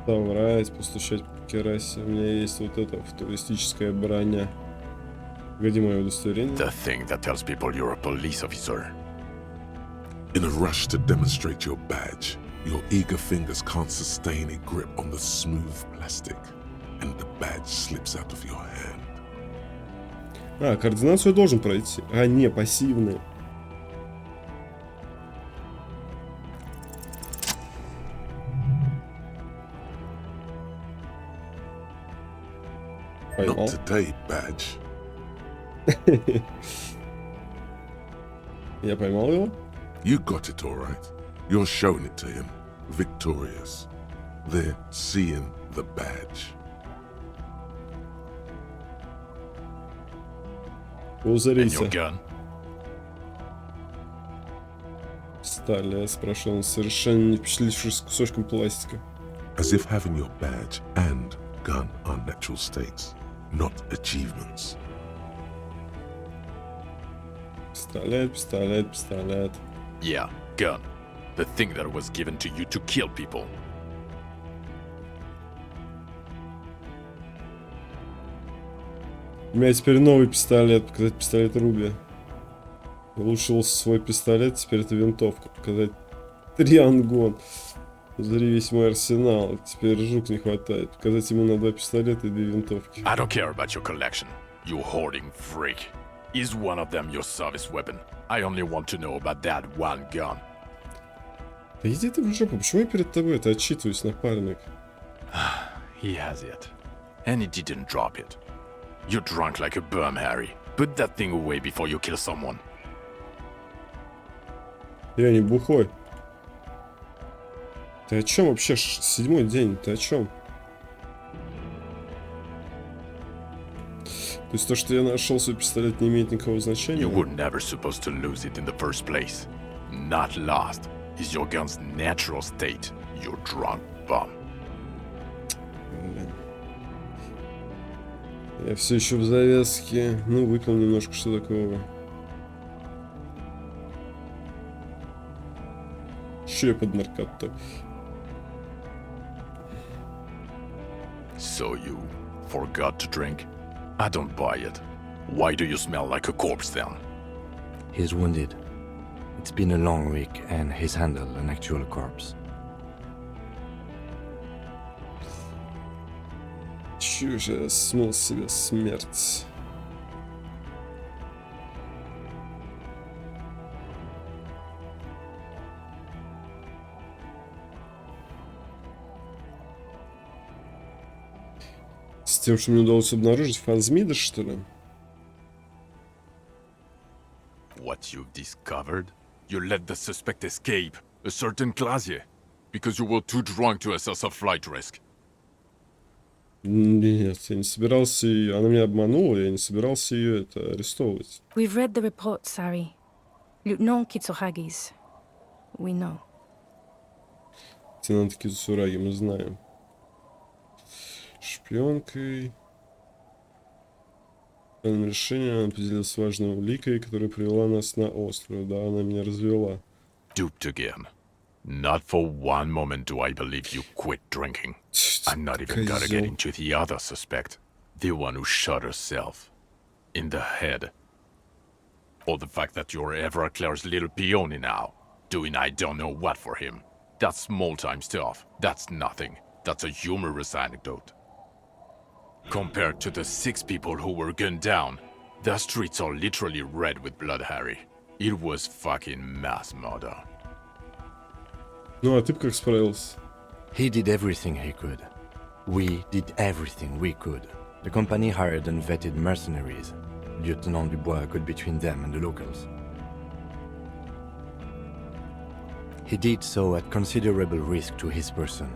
Соврать, постучать по керасе. У меня есть вот эта футуристическая броня. Погоди, мое удостоверение. The thing that tells people you're a police officer. In a rush to demonstrate your badge, your eager fingers can't sustain a grip on the smooth plastic, and the badge slips out of your hand. А, координацию должен пройти. А, не, пассивный. Поймал. Not today, badge. Я поймал его? You got it all right. You're showing it to him, victorious. They're seeing the badge. And Узарился. your gun? Стали, спрашивал он, совершенно не впечатлившись кусочком пластика. As if having your badge and gun are natural states, not achievements. Пистолет, пистолет, пистолет. Yeah, gun. The thing that was given to you to kill people. У меня теперь новый пистолет, показать пистолет Руби. Улучшил свой пистолет, теперь это винтовка. Показать триангон. Смотри весь мой арсенал. Теперь жук не хватает. Показать ему на 2 пистолета и 2 винтовки. I don't care about your collection, you hoarding freak. Is one of them your service weapon? I only want to know about that one gun. Да иди ты в жопу, почему я перед тобой это отчитываюсь, напарник? He has it. And he didn't drop it. You're drunk like a bum, Harry. Put that thing away before you kill someone. Я не бухой. Ты о чем вообще? 7-й день, ты о чем? То есть то, что я нашел свой пистолет, не имеет никакого значения? You were never supposed to lose it in the first place. Not lost is your gun's natural state, you drunk bum. Блин. Я все еще в завязке. Ну, выпил немножко, что такого. Что я под наркотой? So you forgot to drink? I don't buy it. Why do you smell like a corpse then? He's wounded. It's been a long week and he's handled an actual corpse. Чё же я смыл себе смерть? С тем, что мне удалось обнаружить фазмида, что ли? What you've discovered? You let the suspect escape, a certain Clasier, because you were too drunk to assess a flight risk. Нет, я не собирался ее... Она меня обманула, я не собирался ее арестовывать. We've read the report, Sari. Lieutenant Kitsuhagi's. We know. Лейтенант Кицураги, мы знаем. Шпионкой. Данным решением она поделилась с важной уликой, которая привела нас на остров. Да, она меня развела. Duped again. Not for one moment do I believe you quit drinking. I'm not even gonna get into the other suspect. The one who shot herself. In the head. Or the fact that you're Everclear's little peony now. Doing I don't know what for him. That's small-time stuff. That's nothing. That's a humorous anecdote. Compared to the 6 people who were gunned down, the streets are literally red with blood, Harry. It was fucking mass murder. Ну, а ты как справился? He did everything he could. We did everything we could. The company hired and vetted mercenaries. Lieutenant Dubois got between them and the locals. He did so at considerable risk to his person.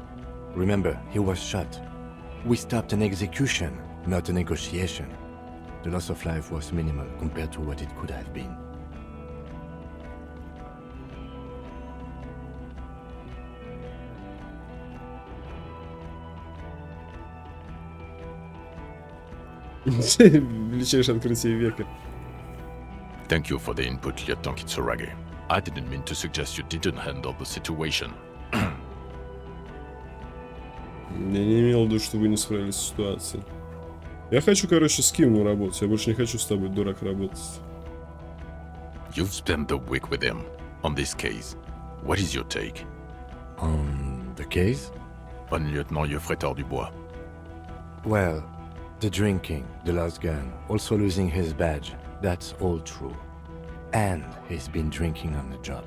Remember, he was shot. We stopped an execution, not a negotiation. The loss of life was minimal compared to what it could have been. Величайшее открытие века. Thank you for the input, Lieutenant Kitsuragi. I didn't mean to suggest you didn't handle the situation. Я не имел в виду, что вы не справились с ситуацией. Я хочу, короче, с Кимом работать. Я больше не хочу с тобой, дурак, работать. You've spent the week with him on this case. What is your take? On the case? On Lieutenant Yofretor Dubois. Well, the drinking, the lost gun, also losing his badge, that's all true. And he's been drinking on the job.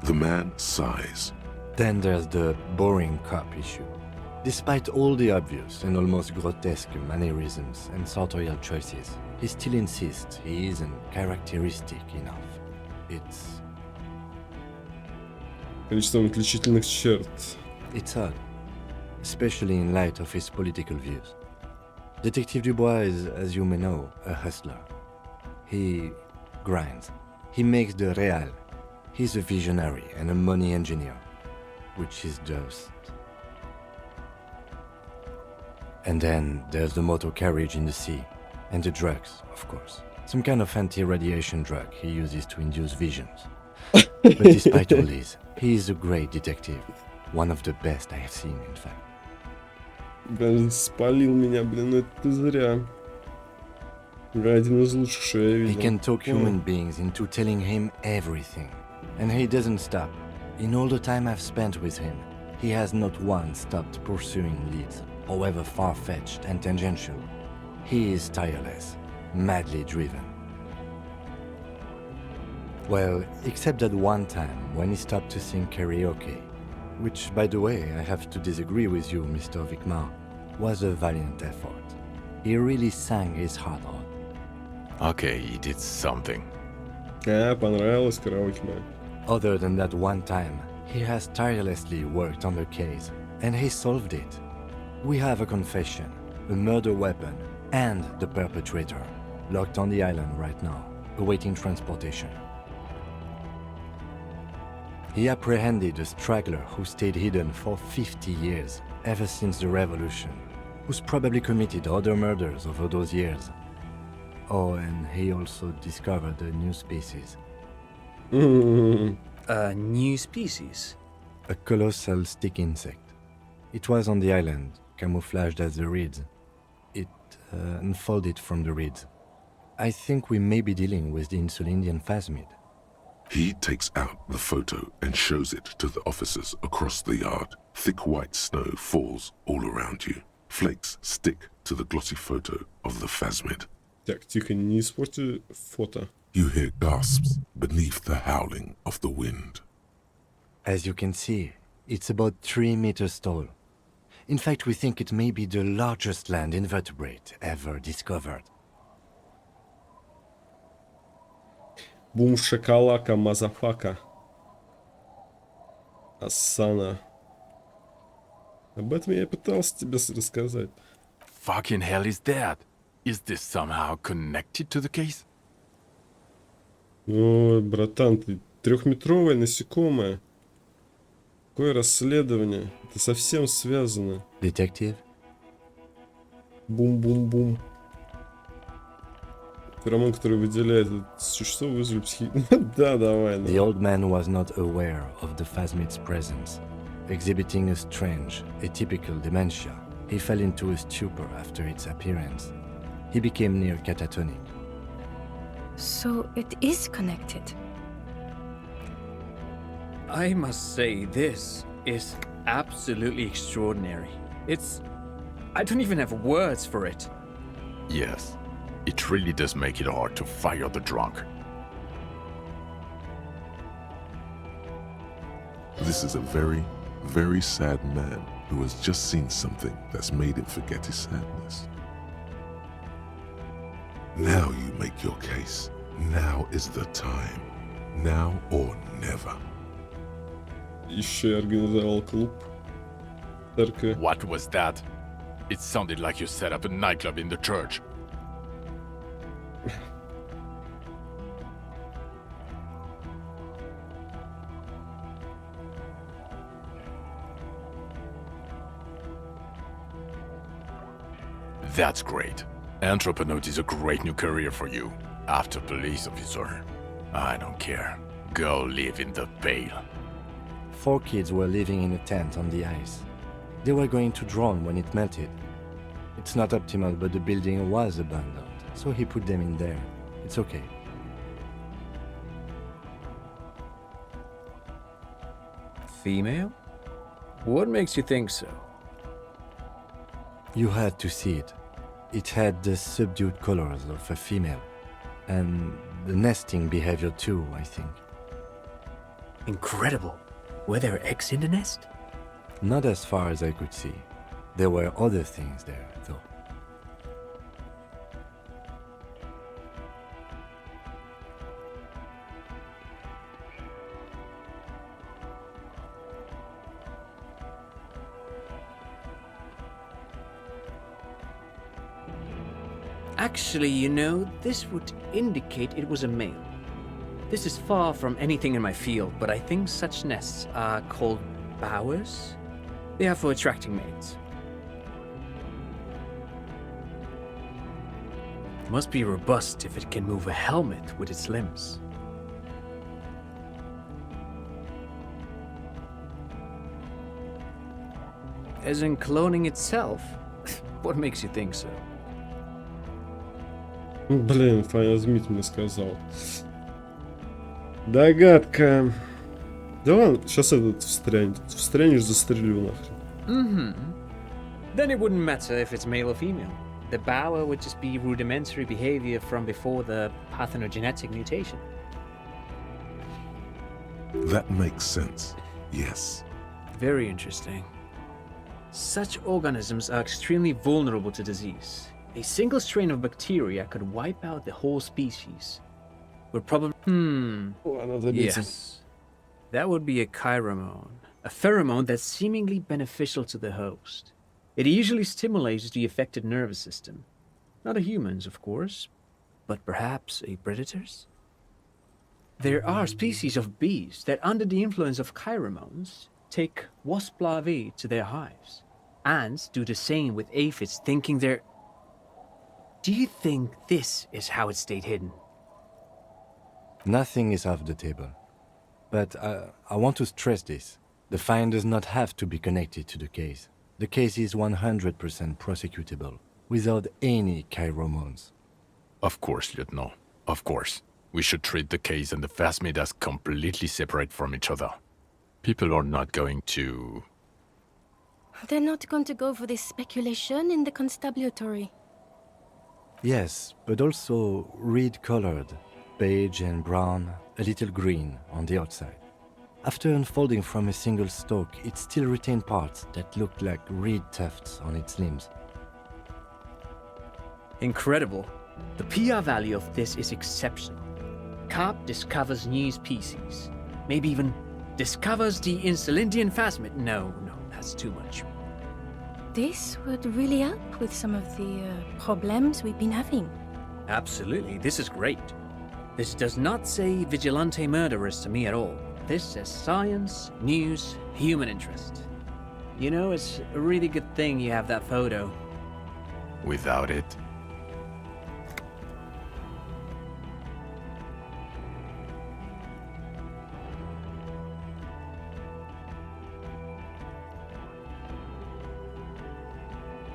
The man sighs. Then there's the boring cop issue. Despite all the obvious and almost grotesque mannerisms and sartorial choices, he still insists he isn't characteristic enough. It's Количеством отличительных черт. It's odd, especially in light of his political views. Detective Dubois is, as you may know, a hustler. He grinds. He makes the real. He's a visionary and a money engineer, which is just... And then there's the motor carriage in the sea, and the drugs, of course. Some kind of anti-radiation drug he uses to induce visions. But despite all this, he is a great detective. One of the best I have seen, in fact. Блин, спалил меня, блин, ну это зря. Один из лучших, что я видел. He can talk human beings into telling him everything. And he doesn't stop. In all the time I've spent with him, he has not once stopped pursuing leads, however far-fetched and tangential. He is tireless, madly driven. Well, except that one time when he stopped to sing karaoke, which, by the way, I have to disagree with you, Mr. Vicmar, was a valiant effort. He really sang his heart out. Okay, he did something. Понравилось караоке мое. Other than that one time, he has tirelessly worked on the case, and he solved it. We have a confession, a murder weapon, and the perpetrator, locked on the island right now, awaiting transportation. He apprehended a straggler who stayed hidden for 50 years, ever since the revolution. who's probably committed other murders over those years. Oh, and he also discovered a new species. A new species? A colossal stick insect. It was on the island, camouflaged as the reeds. It unfolded from the reeds. I think we may be dealing with the Insulindian phasmid. He takes out the photo and shows it to the officers across the yard. Thick white snow falls all around you. Flakes stick to the glossy photo of the phasmid. Так, тихо, не испорти фото. You hear gasps beneath the howling of the wind. As you can see, it's about 3 meters tall. In fact, we think it may be the largest land invertebrate ever discovered. Бум шакалака, мазафака. Асана. Об этом я пытался тебе рассказать. Fucking hell is that? Is this somehow connected to the case? Ой, братан, ты трехметровое насекомое. Какое расследование? Это совсем связано. Detective? Бум-бум-бум. Феромон, который выделяет это существо, вызвали психи... Да, давай. The old man was not aware of the phasmid's presence. Exhibiting a strange, atypical dementia, he fell into a stupor after its appearance. He became near catatonic. So it is connected. I must say, this is absolutely extraordinary. I don't even have words for it. Yes, it really does make it hard to fire the drunk. This is a very, very sad man who has just seen something that's made him forget his sadness. Now you make your case. Now is the time. Now or never. Еще я организовал клуб. Церковь. What was that? It sounded like you set up a nightclub in the church. That's great. Entrepreneurship is a great new career for you. After police officer, I don't care. Go live in the Vale. 4 kids were living in a tent on the ice. They were going to drown when it melted. It's not optimal, but the building was abandoned, so he put them in there. It's okay. Female? What makes you think so? You had to see it. It had the subdued colors of a female. And the nesting behavior too, I think. Incredible. Were there eggs in the nest? Not as far as I could see. There were other things there, though. Actually, you know, this would indicate it was a male. This is far from anything in my field, but I think such nests are called bowers. They are for attracting mates. Must be robust if it can move a helmet with its limbs. As in cloning itself? What makes you think so? Блин, Фаня Змит мне сказал. Догадка. Да ладно, сейчас этот встрянет. Встрянешь, застрелю нахрен. Mm-hmm. Then it wouldn't matter if it's male or female. The bower would just be rudimentary behavior from before the parthenogenetic mutation. That makes sense. Yes. Very interesting. Such organisms are extremely vulnerable to disease. A single strain of bacteria could wipe out the whole species. Would probably... Yes. That would be a chiromone. A pheromone that's seemingly beneficial to the host. It usually stimulates the affected nervous system. Not a human's, of course, but perhaps a predator's? There are species of bees that, under the influence of chiromones, take wasp larvae to their hives. ants do the same with aphids, thinking they're... Do you think this is how it stayed hidden? Nothing is off the table. But I want to stress this. The find does not have to be connected to the case. The case is 100% prosecutable, without any chiromons. Of course, Lieutenant. Of course. We should treat the case and the phasmid as completely separate from each other. People are not going to... They're not going to go for this speculation in the constabulary. Yes, but also reed-colored, beige and brown, a little green on the outside. After unfolding from a single stalk, it still retained parts that looked like reed tufts on its limbs. Incredible. The PR value of this is exceptional. Carp discovers new species. Maybe even discovers the Insulindian phasmid. No, that's too much. This would really help with some of the problems we've been having. Absolutely, this is great. This does not say vigilante murderers to me at all. This says science, news, human interest. You know, it's a really good thing you have that photo. Without it...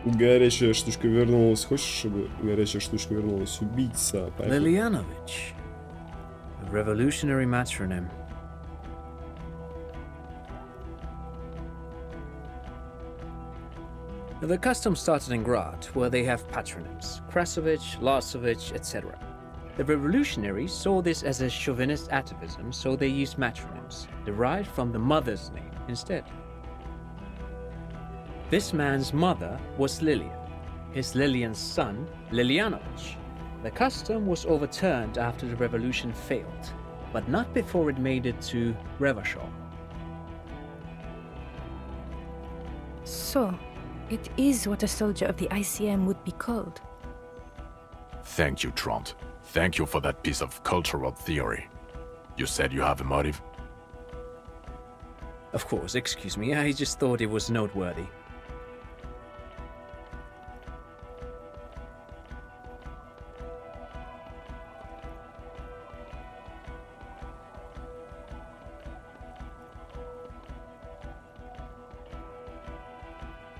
Горячая штучка вернулась. Хочешь, чтобы горячая штучка вернулась? Убийца. Lilianovich. A revolutionary matronym. The custom started in Grad, where they have patronyms, Krasovich, Lasovich, etc. The revolutionaries saw this as a chauvinist atavism, so they used matronyms, derived from the mother's name instead. This man's mother was Lilian, his Lilian's son, Lilianovich. The custom was overturned after the revolution failed, but not before it made it to Revachol. So, it is what a soldier of the ICM would be called. Thank you, Trant. Thank you for that piece of cultural theory. You said you have a motive? Of course, excuse me, I just thought it was noteworthy.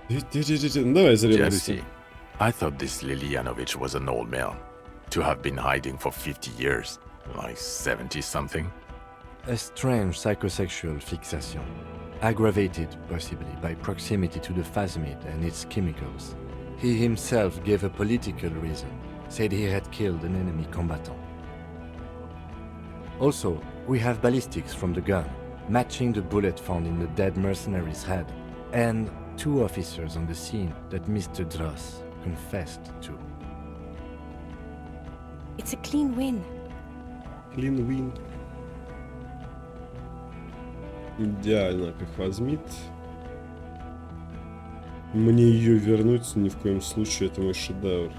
Давай заребимся. Jesse, I thought this Lilianovich was an old man. To have been hiding for 50 years. Like 70-something. A strange psychosexual fixation, aggravated possibly by proximity to the phasmid and its chemicals. He himself gave a political reason, said he had killed an enemy combatant. Also, we have ballistics from the gun, matching the bullet found in the dead mercenary's head, and 2 officers on the scene that Mr. Dross confessed to. It's a clean win. Clean win. Идеально, как возьмит. Мне ее вернуть ни в коем случае, это мой шедевр.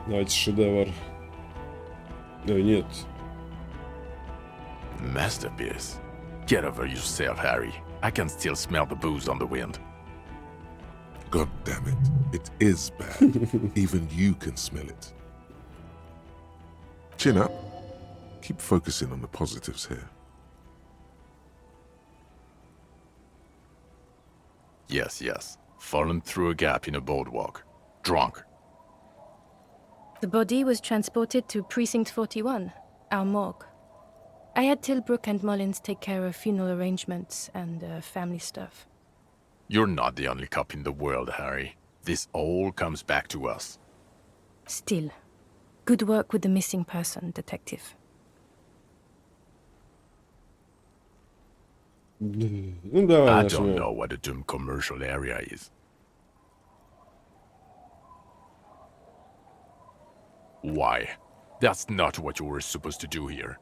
Давайте шедевр. Ой, нет. Masterpiece. Get over yourself, Harry. I can still smell the booze on the wind. God damn it. It is bad. Even you can smell it. Chin up. Keep focusing on the positives here. Yes. Fallen through a gap in a boardwalk. Drunk. The body was transported to Precinct 41, our morgue. I had Tilbrook and Mullins take care of funeral arrangements and family stuff. You're not the only cop in the world, Harry. This all comes back to us. Still, good work with the missing person, detective. Ну, давай I нажмем. don't know what a doomed commercial area is. Why? That's not what you were supposed to do here.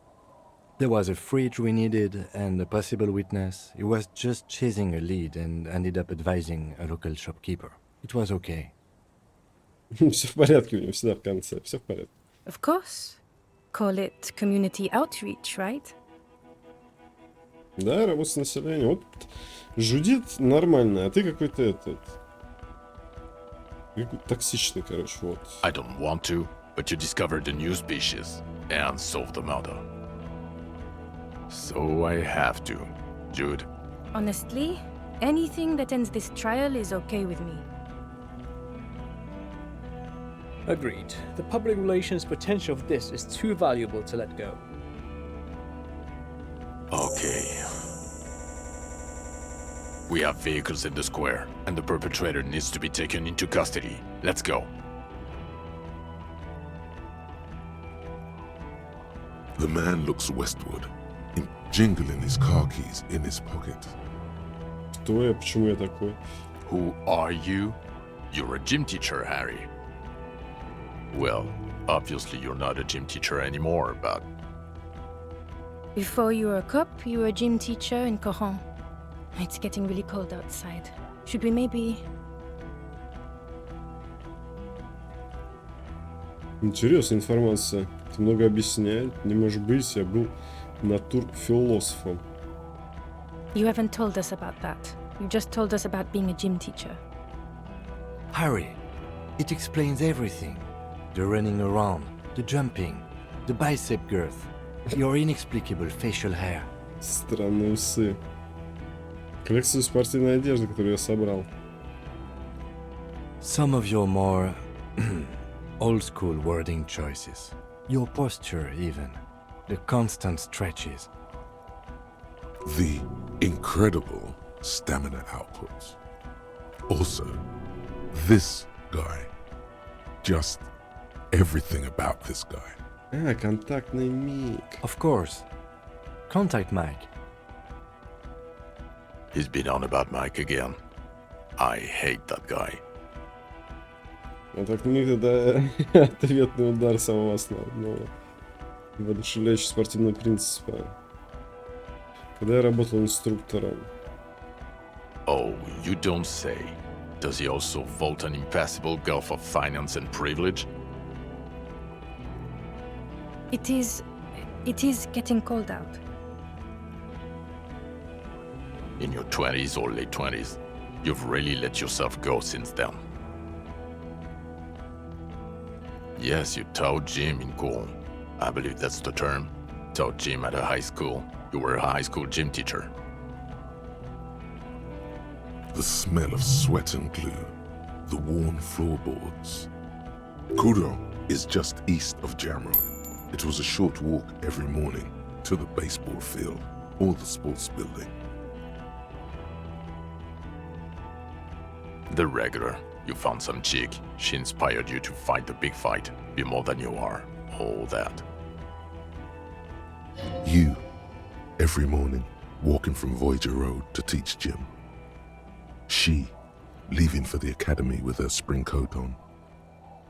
There was a fridge we needed and a possible witness. He was just chasing a lead and ended up advising a local shopkeeper. It was okay. Все в порядке у него всегда в конце. Все в порядке. Of course. call it community outreach, right? Да, работа с населением. Вот жудит нормально, а ты какой-то этот... Какой-то токсичный, короче, вот. I don't want to, but you discovered a new species and solved the murder. So I have to, Jude. Honestly, anything that ends this trial is okay with me. Agreed. The public relations potential of this is too valuable to let go. Okay. We have vehicles in the square, and the perpetrator needs to be taken into custody. Let's go. The man looks westward, jingling his car keys in his pocket. Кто я? Почему я такой? Who are you? You're a gym teacher, Harry. Well, obviously you're not a gym teacher anymore, but... Before you were a cop, you were a gym teacher in Coron. It's getting really cold outside. Should we maybe... Интересная информация. Это много объясняет. Не может быть, я был натурфилософом. You haven't told us about that. You just told us about being a gym teacher. Harry, it explains everything. The running around, the jumping, the bicep girth, your inexplicable facial hair. Странные усы. Коллекцию спортивной одежды, которую я собрал. Some of your more old-school wording choices. Your posture, even. The constant stretches. The incredible stamina outputs. Also, this guy. Just everything about this guy. А, контактный миг. Of course. Contact Mike. He's been on about Mike again. I hate that guy. Контактный миг — это ответный удар самого основного. Воодушевляющий спортивного принципа. Когда я работал инструктором. Oh, you don't say. Does he also vault an impassable gulf of finance and privilege? It is getting cold out. In your 20s or late 20s, you've really let yourself go since then. Yes, you taught gym in Cool. I believe that's the term. Taught gym at a high school. You were a high school gym teacher. The smell of sweat and glue, the worn floorboards. Kuro is just east of Jamrock. It was a short walk every morning to the baseball field or the sports building. The regular. You found some chick. She inspired you to fight the big fight. Be more than you are. All that. You, every morning, walking from Voyager Road to teach gym. She, leaving for the academy with her spring coat on.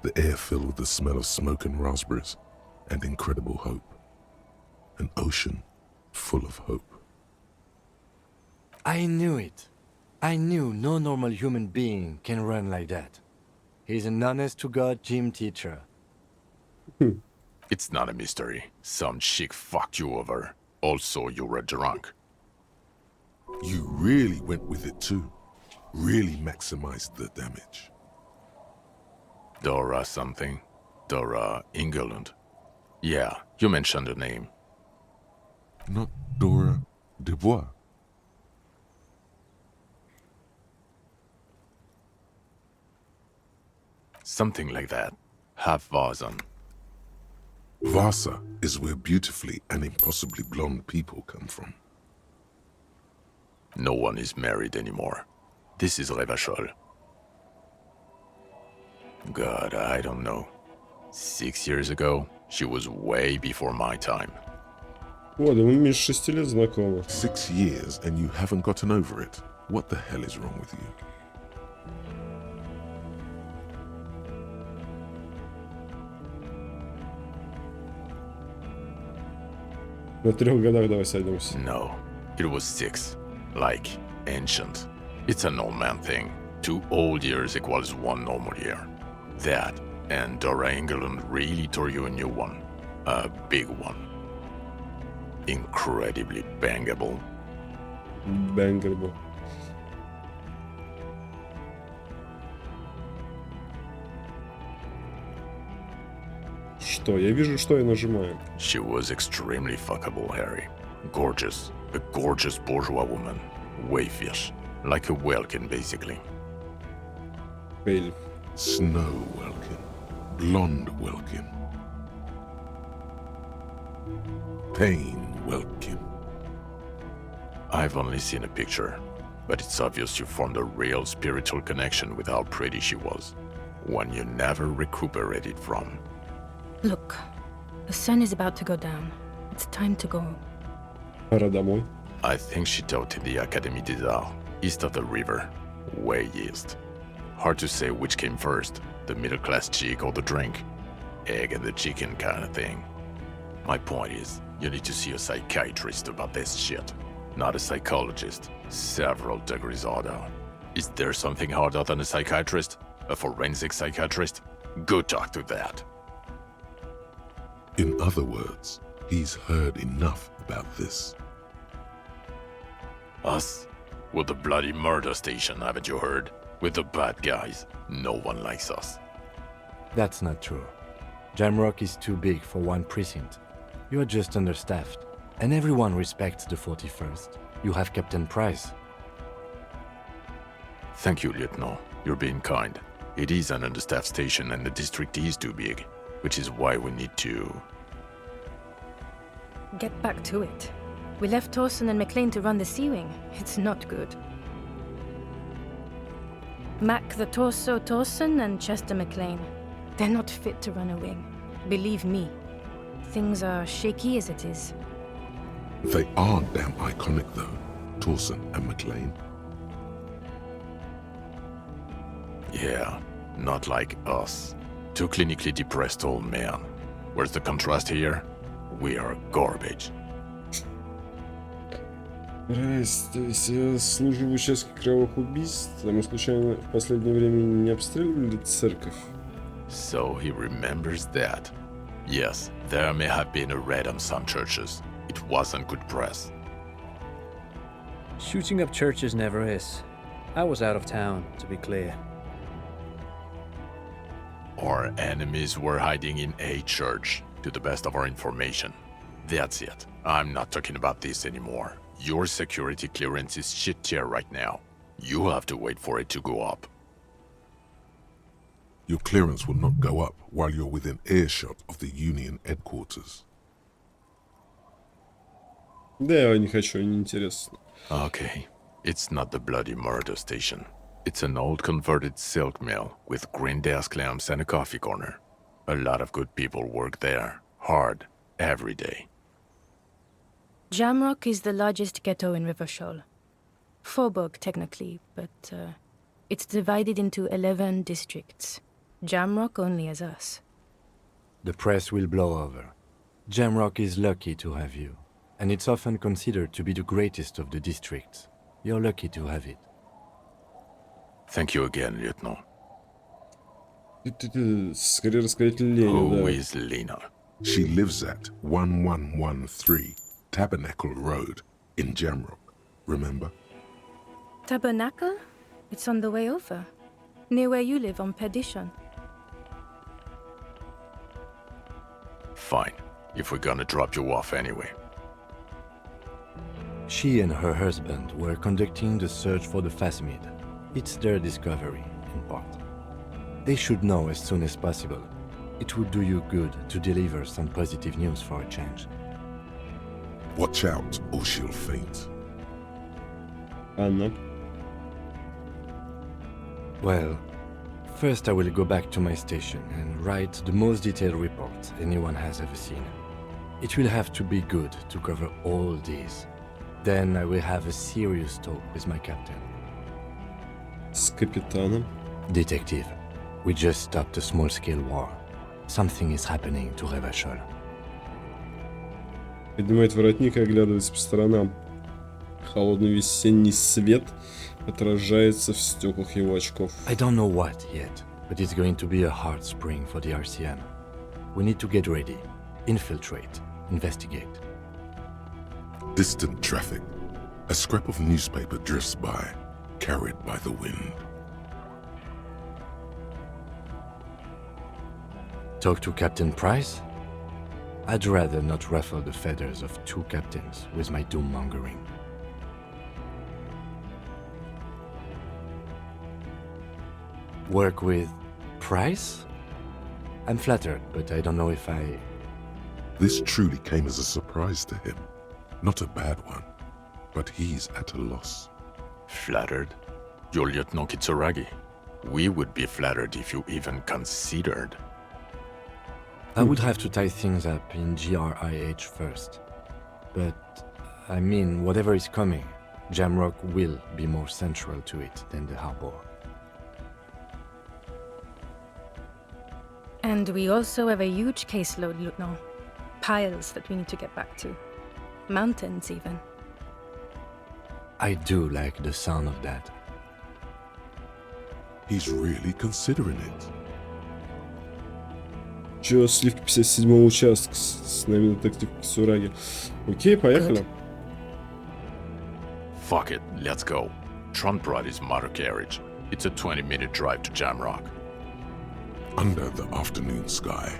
The air filled with the smell of smoke and raspberries and incredible hope. An ocean full of hope. I knew it. I knew no normal human being can run like that. He's an honest-to-God gym teacher. It's not a mystery. Some chick fucked you over. Also, you were drunk. You really went with it too. Really maximized the damage. Dora something. Dora England. Yeah, you mentioned the name. Not Dora Dubois. Something like that. Half Vazan. Vasa is where beautifully and impossibly blonde people come from. No one is married anymore. This is Revachol. God, I don't know. 6 years ago, she was way before my time. О, да мы меньше 6 лет знакомы. 6 years and you haven't gotten over it. What the hell is wrong with you? На 3 годах давай сойдемся. No, it was 6. Like, ancient. It's an old man thing. 2 old years equals 1 normal year. That, and Dora England really tore you a new one. A big one. Incredibly bangable. Бэнгербл. Что? Я вижу, что я нажимаю. She was extremely fuckable, Harry. Gorgeous. A gorgeous bourgeois woman. Wayfish. Like a Welkin, basically. Фейл. Snow Welkin. Blonde Welkin. Pain Welkin. I've only seen a picture, but it's obvious you formed a real spiritual connection with how pretty she was. One you never recuperated from. Look, the sun is about to go down. It's time to go. Пора домой. I think she taught in the Académie des Arts, east of the river. Way east. Hard to say which came first, the middle-class chick or the drink. Egg and the chicken kind of thing. My point is, you need to see a psychiatrist about this shit. Not a psychologist. Several degrees harder. Is there something harder than a psychiatrist? A forensic psychiatrist? Go talk to that. In other words, he's heard enough about this. Us? We're the bloody murder station, haven't you heard? We're the bad guys. No one likes us. That's not true. Jamrock is too big for one precinct. You're just understaffed. And everyone respects the 41st. You have Captain Price. Thank you, Lieutenant. You're being kind. It is an understaffed station and the district is too big, which is why we need to... Get back to it. We left Torsen and McLean to run the Sea Wing. It's not good. Mac the Torso Torsen and Chester McLean. They're not fit to run a wing. Believe me. Things are shaky as it is. They are damn iconic though, Torsen and McLean. Yeah, not like us. Two clinically depressed old men. Where's the contrast here? We are garbage. Райс, то есть я служу в участке кровавых убийств, а мы случайно в последнее время не обстреливали церковь? So he remembers that. Yes, there may have been a raid on some churches. It wasn't good press. Shooting up churches never is. I was out of town, to be clear. Our enemies were hiding in a church, to the best of our information. That's it. I'm not talking about this anymore. Your security clearance is shit tier right now. You have to wait for it to go up. Your clearance will not go up while you're within earshot of the Union headquarters. Да, я не хочу, неинтересно. Okay, it's not the bloody murder station. It's an old converted silk mill with green desk lamps and a coffee corner. A lot of good people work there, hard, every day. Jamrock is the largest ghetto in Rivershoal. Faubourg, technically, but it's divided into 11 districts. Jamrock only has us. The press will blow over. Jamrock is lucky to have you, and it's often considered to be the greatest of the districts. You're lucky to have it. Thank you again, Lieutenant. Скорее рассказать Лене, Who да. is Lena? She lives at 1113 Tabernacle Road in Jamrock, remember? Tabernacle? It's on the way over. Near where you live on Perdition. Fine, if we're gonna drop you off anyway. She and her husband were conducting the search for the Phasmid. It's their discovery, in part. They should know as soon as possible. It would do you good to deliver some positive news for a change. Watch out or she'll faint. Анна. Well, first I will go back to my station and write the most detailed report anyone has ever seen. It will have to be good to cover all these. Then I will have a serious talk with my captain. С капитаном. Detective, we just stopped a small-scale war. Something is happening to Revachol. Поднимает воротник и оглядывается по сторонам. Холодный весенний свет отражается в стеклах его очков. I don't know what yet, but it's going to be a hard spring for the RCM. We need to get ready. infiltrate, investigate. Distant traffic. A scrap of newspaper drifts by, carried by the wind. Talk to Captain Price? I'd rather not ruffle the feathers of two captains with my doom-mongering. Work with Price? I'm flattered, but I don't know if I... This truly came as a surprise to him. Not a bad one, but he's at a loss. Flattered? You're Lieutenant Kitsuragi. We would be flattered if you even considered. I would have to tie things up in GRIH first. But, I mean, whatever is coming, Jamrock will be more central to it than the harbor. And we also have a huge caseload, Lieutenant. Piles that we need to get back to. Mountains, even. I do like the sound of that. He's really considering it. Чё, сливки 57-го участка с нами детектив Кисураги. Окей, поехали. Fuck it, let's go. Tron brought his motor carriage. It's a 20-minute drive to Jamrock. Under the afternoon sky,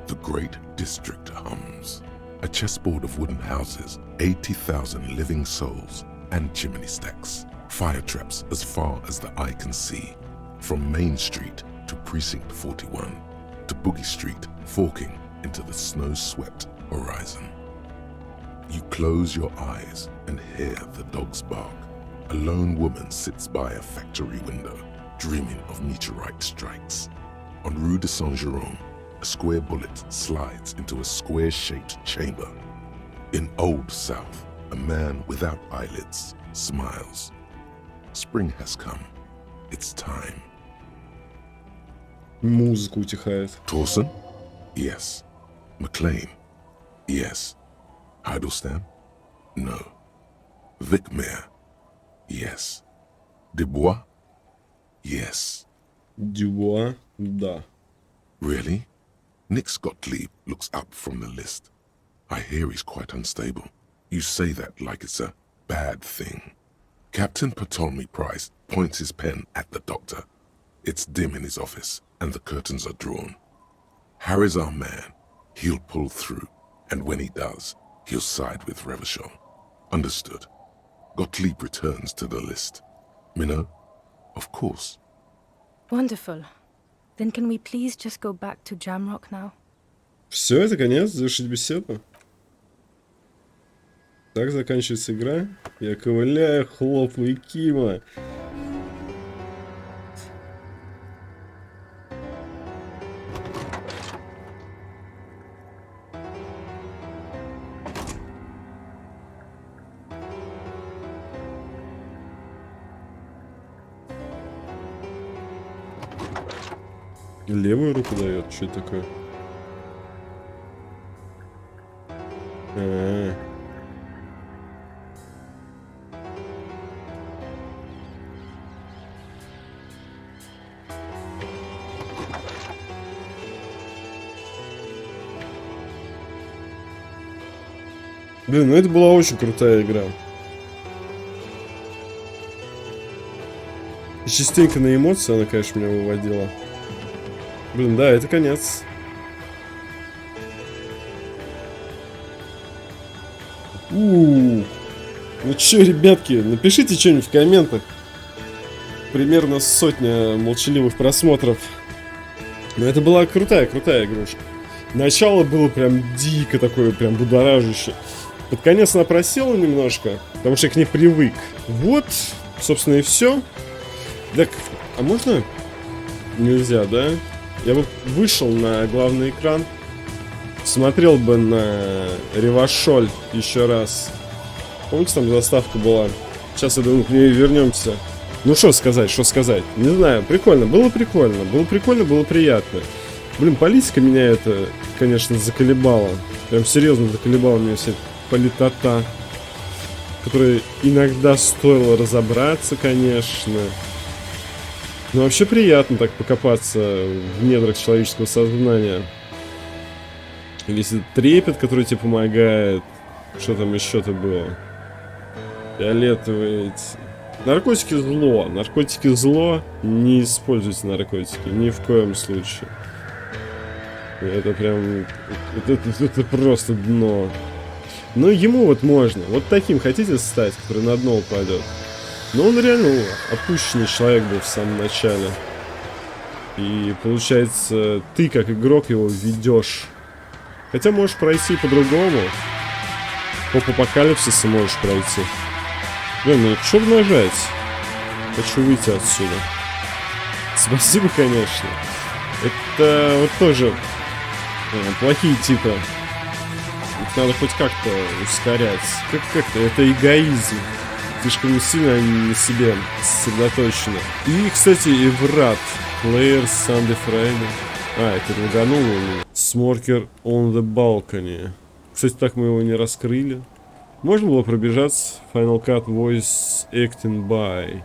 the great district hums. A chessboard of wooden houses, 80,000 living souls, and chimney stacks. Fire traps as far as the eye can see. From Main Street to Precinct 41, to Boogie Street, forking into the snow-swept horizon. You close your eyes and hear the dogs bark. A lone woman sits by a factory window, dreaming of meteorite strikes. On Rue de Saint-Jérôme, a square bullet slides into a square-shaped chamber. In Old South, a man without eyelids smiles. Spring has come. It's time. Музыка утихает. Torsen? Yes. McLean? Yes. Heidelstein? No. Vicmere? Yes. Dubois? Yes. Дюбуа? Да. Really? Nick Gottlieb looks up from the list. I hear he's quite unstable. You say that like it's a bad thing. Captain Ptolemy Price points his pen at the doctor. It's dim in his office, and the curtains are drawn. Harry's our man. He'll pull through, and when he does, he'll side with Revachol. Understood. Gottlieb returns to the list. Minnow? Of course. Wonderful. Then can we please just go back to Jamrock now? Все, это конец, завершить беседу. Так заканчивается игра. Я ковыляю, хлопаю Кима. Левую руку дает, что это такое? Блин, ну это была очень крутая игра. И частенько на эмоции она, конечно, меня выводила. Блин, да, это конец. Ну чё, ребятки, напишите что-нибудь в комментах. Примерно сотня молчаливых просмотров. Но это была крутая игрушка. Начало было прям дико такое, прям будоражащее. Под конец она просела немножко, потому что я к ней привык. Вот, собственно, и все. Так, а можно? Нельзя, да? Я бы вышел на главный экран, смотрел бы на Ревашоль еще раз. Помните, там заставка была? Сейчас, я думаю, к ней вернемся. Ну, что сказать? Не знаю, прикольно, было приятно. Блин, политика меня это, конечно, заколебала. Прям серьезно заколебала меня вся политота, которой иногда стоило разобраться, конечно. Но вообще приятно так покопаться в недрах человеческого сознания. Весь этот трепет, который тебе помогает. Что там еще-то было? Фиолетовые эти. Наркотики зло. Наркотики зло. Не используйте наркотики. Ни в коем случае. Это прям... Это просто дно. Но ему вот можно. Вот таким хотите стать, который на дно упадет? Но он реально опущенный человек был в самом начале. И получается, ты как игрок его ведешь. Хотя можешь пройти по-другому. Поп-апокалипсиса можешь пройти. Блин, ну что нажать? Хочу выйти отсюда. Спасибо, конечно. Это вот тоже плохие типы. Их надо хоть как-то ускорять. Как-то это эгоизм. Слишком сильно они на себе сосредоточены. И, кстати, и врат. Players Sunday Friday. Это лагануло у меня. Smoker on the balcony. Кстати, так мы его не раскрыли. Можно было пробежаться. Final Cut Voice Acting by.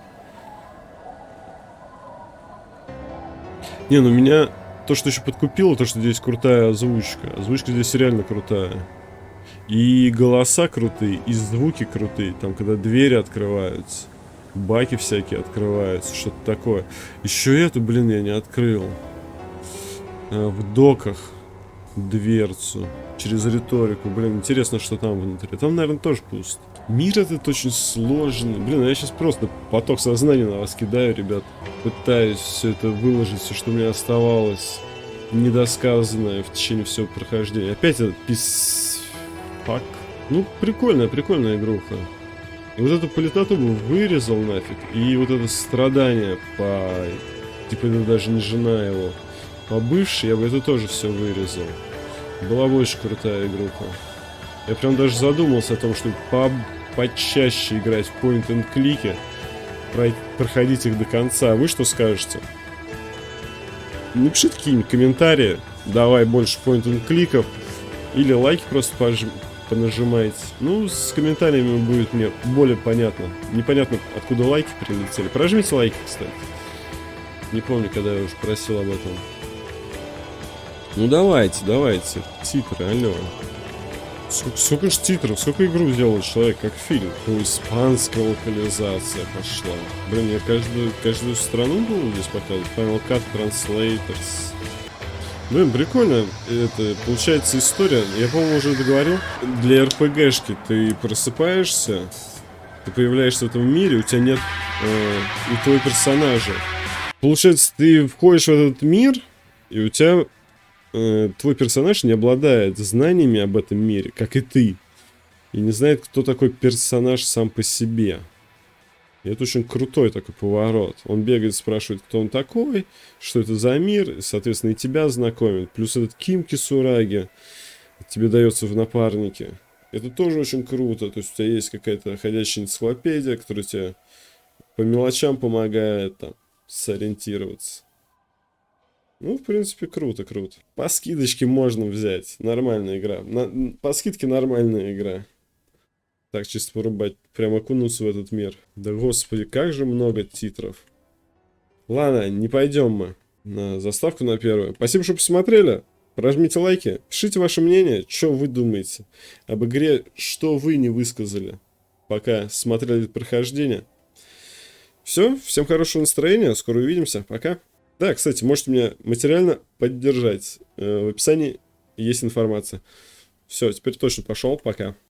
Не, ну меня то, что еще подкупило, то, что здесь крутая озвучка. Озвучка здесь реально крутая. И голоса крутые, и звуки крутые. Там, когда двери открываются, баки всякие открываются, что-то такое. Еще эту, блин, я не открыл. В доках дверцу. Через риторику. Блин, интересно, что там внутри. Там, наверное, тоже пусто. Мир этот очень сложный. Блин, я сейчас просто поток сознания на вас кидаю, ребят. Пытаюсь все это выложить, все, что у меня оставалось недосказанное в течение всего прохождения. Опять этот писфак. Ну, прикольная игруха. И вот эту политоту бы вырезал нафиг. И вот это страдание по... Типа, это даже не жена его. По бывшей я бы это тоже все вырезал. Была бы очень крутая игруха. Я прям даже задумался о том, что почаще играть в point-and-клики. Проходить их до конца. Вы что скажете? Напишите какие-нибудь комментарии. Давай больше point-and-кликов. Или лайки просто понажимайте. Ну, с комментариями будет мне более понятно. Непонятно, откуда лайки прилетели. Прожмите лайки, кстати. Не помню, когда я уже просил об этом. Ну давайте. Титры, алло. Сколько же титров, сколько игру сделал человек, как фильм. Ну, испанская локализация пошла. Блин, я каждую страну был здесь показывать. Final Cut Translators. Блин, прикольно. Это получается история. Я, по-моему, уже договорил. Для РПГшки ты просыпаешься, ты появляешься в этом мире, у тебя нет и твоего персонажа. Получается, ты входишь в этот мир, и у тебя твой персонаж не обладает знаниями об этом мире, как и ты. И не знает, кто такой персонаж сам по себе. И это очень крутой такой поворот. Он бегает, спрашивает, кто он такой, что это за мир, и, соответственно, и тебя знакомит. Плюс этот Кимки Сураги тебе дается в напарнике. Это тоже очень круто. То есть у тебя есть какая-то ходячая энциклопедия, которая тебе по мелочам помогает там сориентироваться. Ну, в принципе, круто. По скидочке можно взять. Нормальная игра. По скидке нормальная игра. Так, чисто порубать. Прям окунуться в этот мир. Да господи, как же много титров. Ладно, не пойдем мы на заставку на первую. Спасибо, что посмотрели. Прожмите лайки. Пишите ваше мнение, что вы думаете об игре, что вы не высказали, пока смотрели прохождение. Все, всем хорошего настроения. Скоро увидимся. Пока. Да, кстати, можете меня материально поддержать. В описании есть информация. Все, теперь точно пошел. Пока.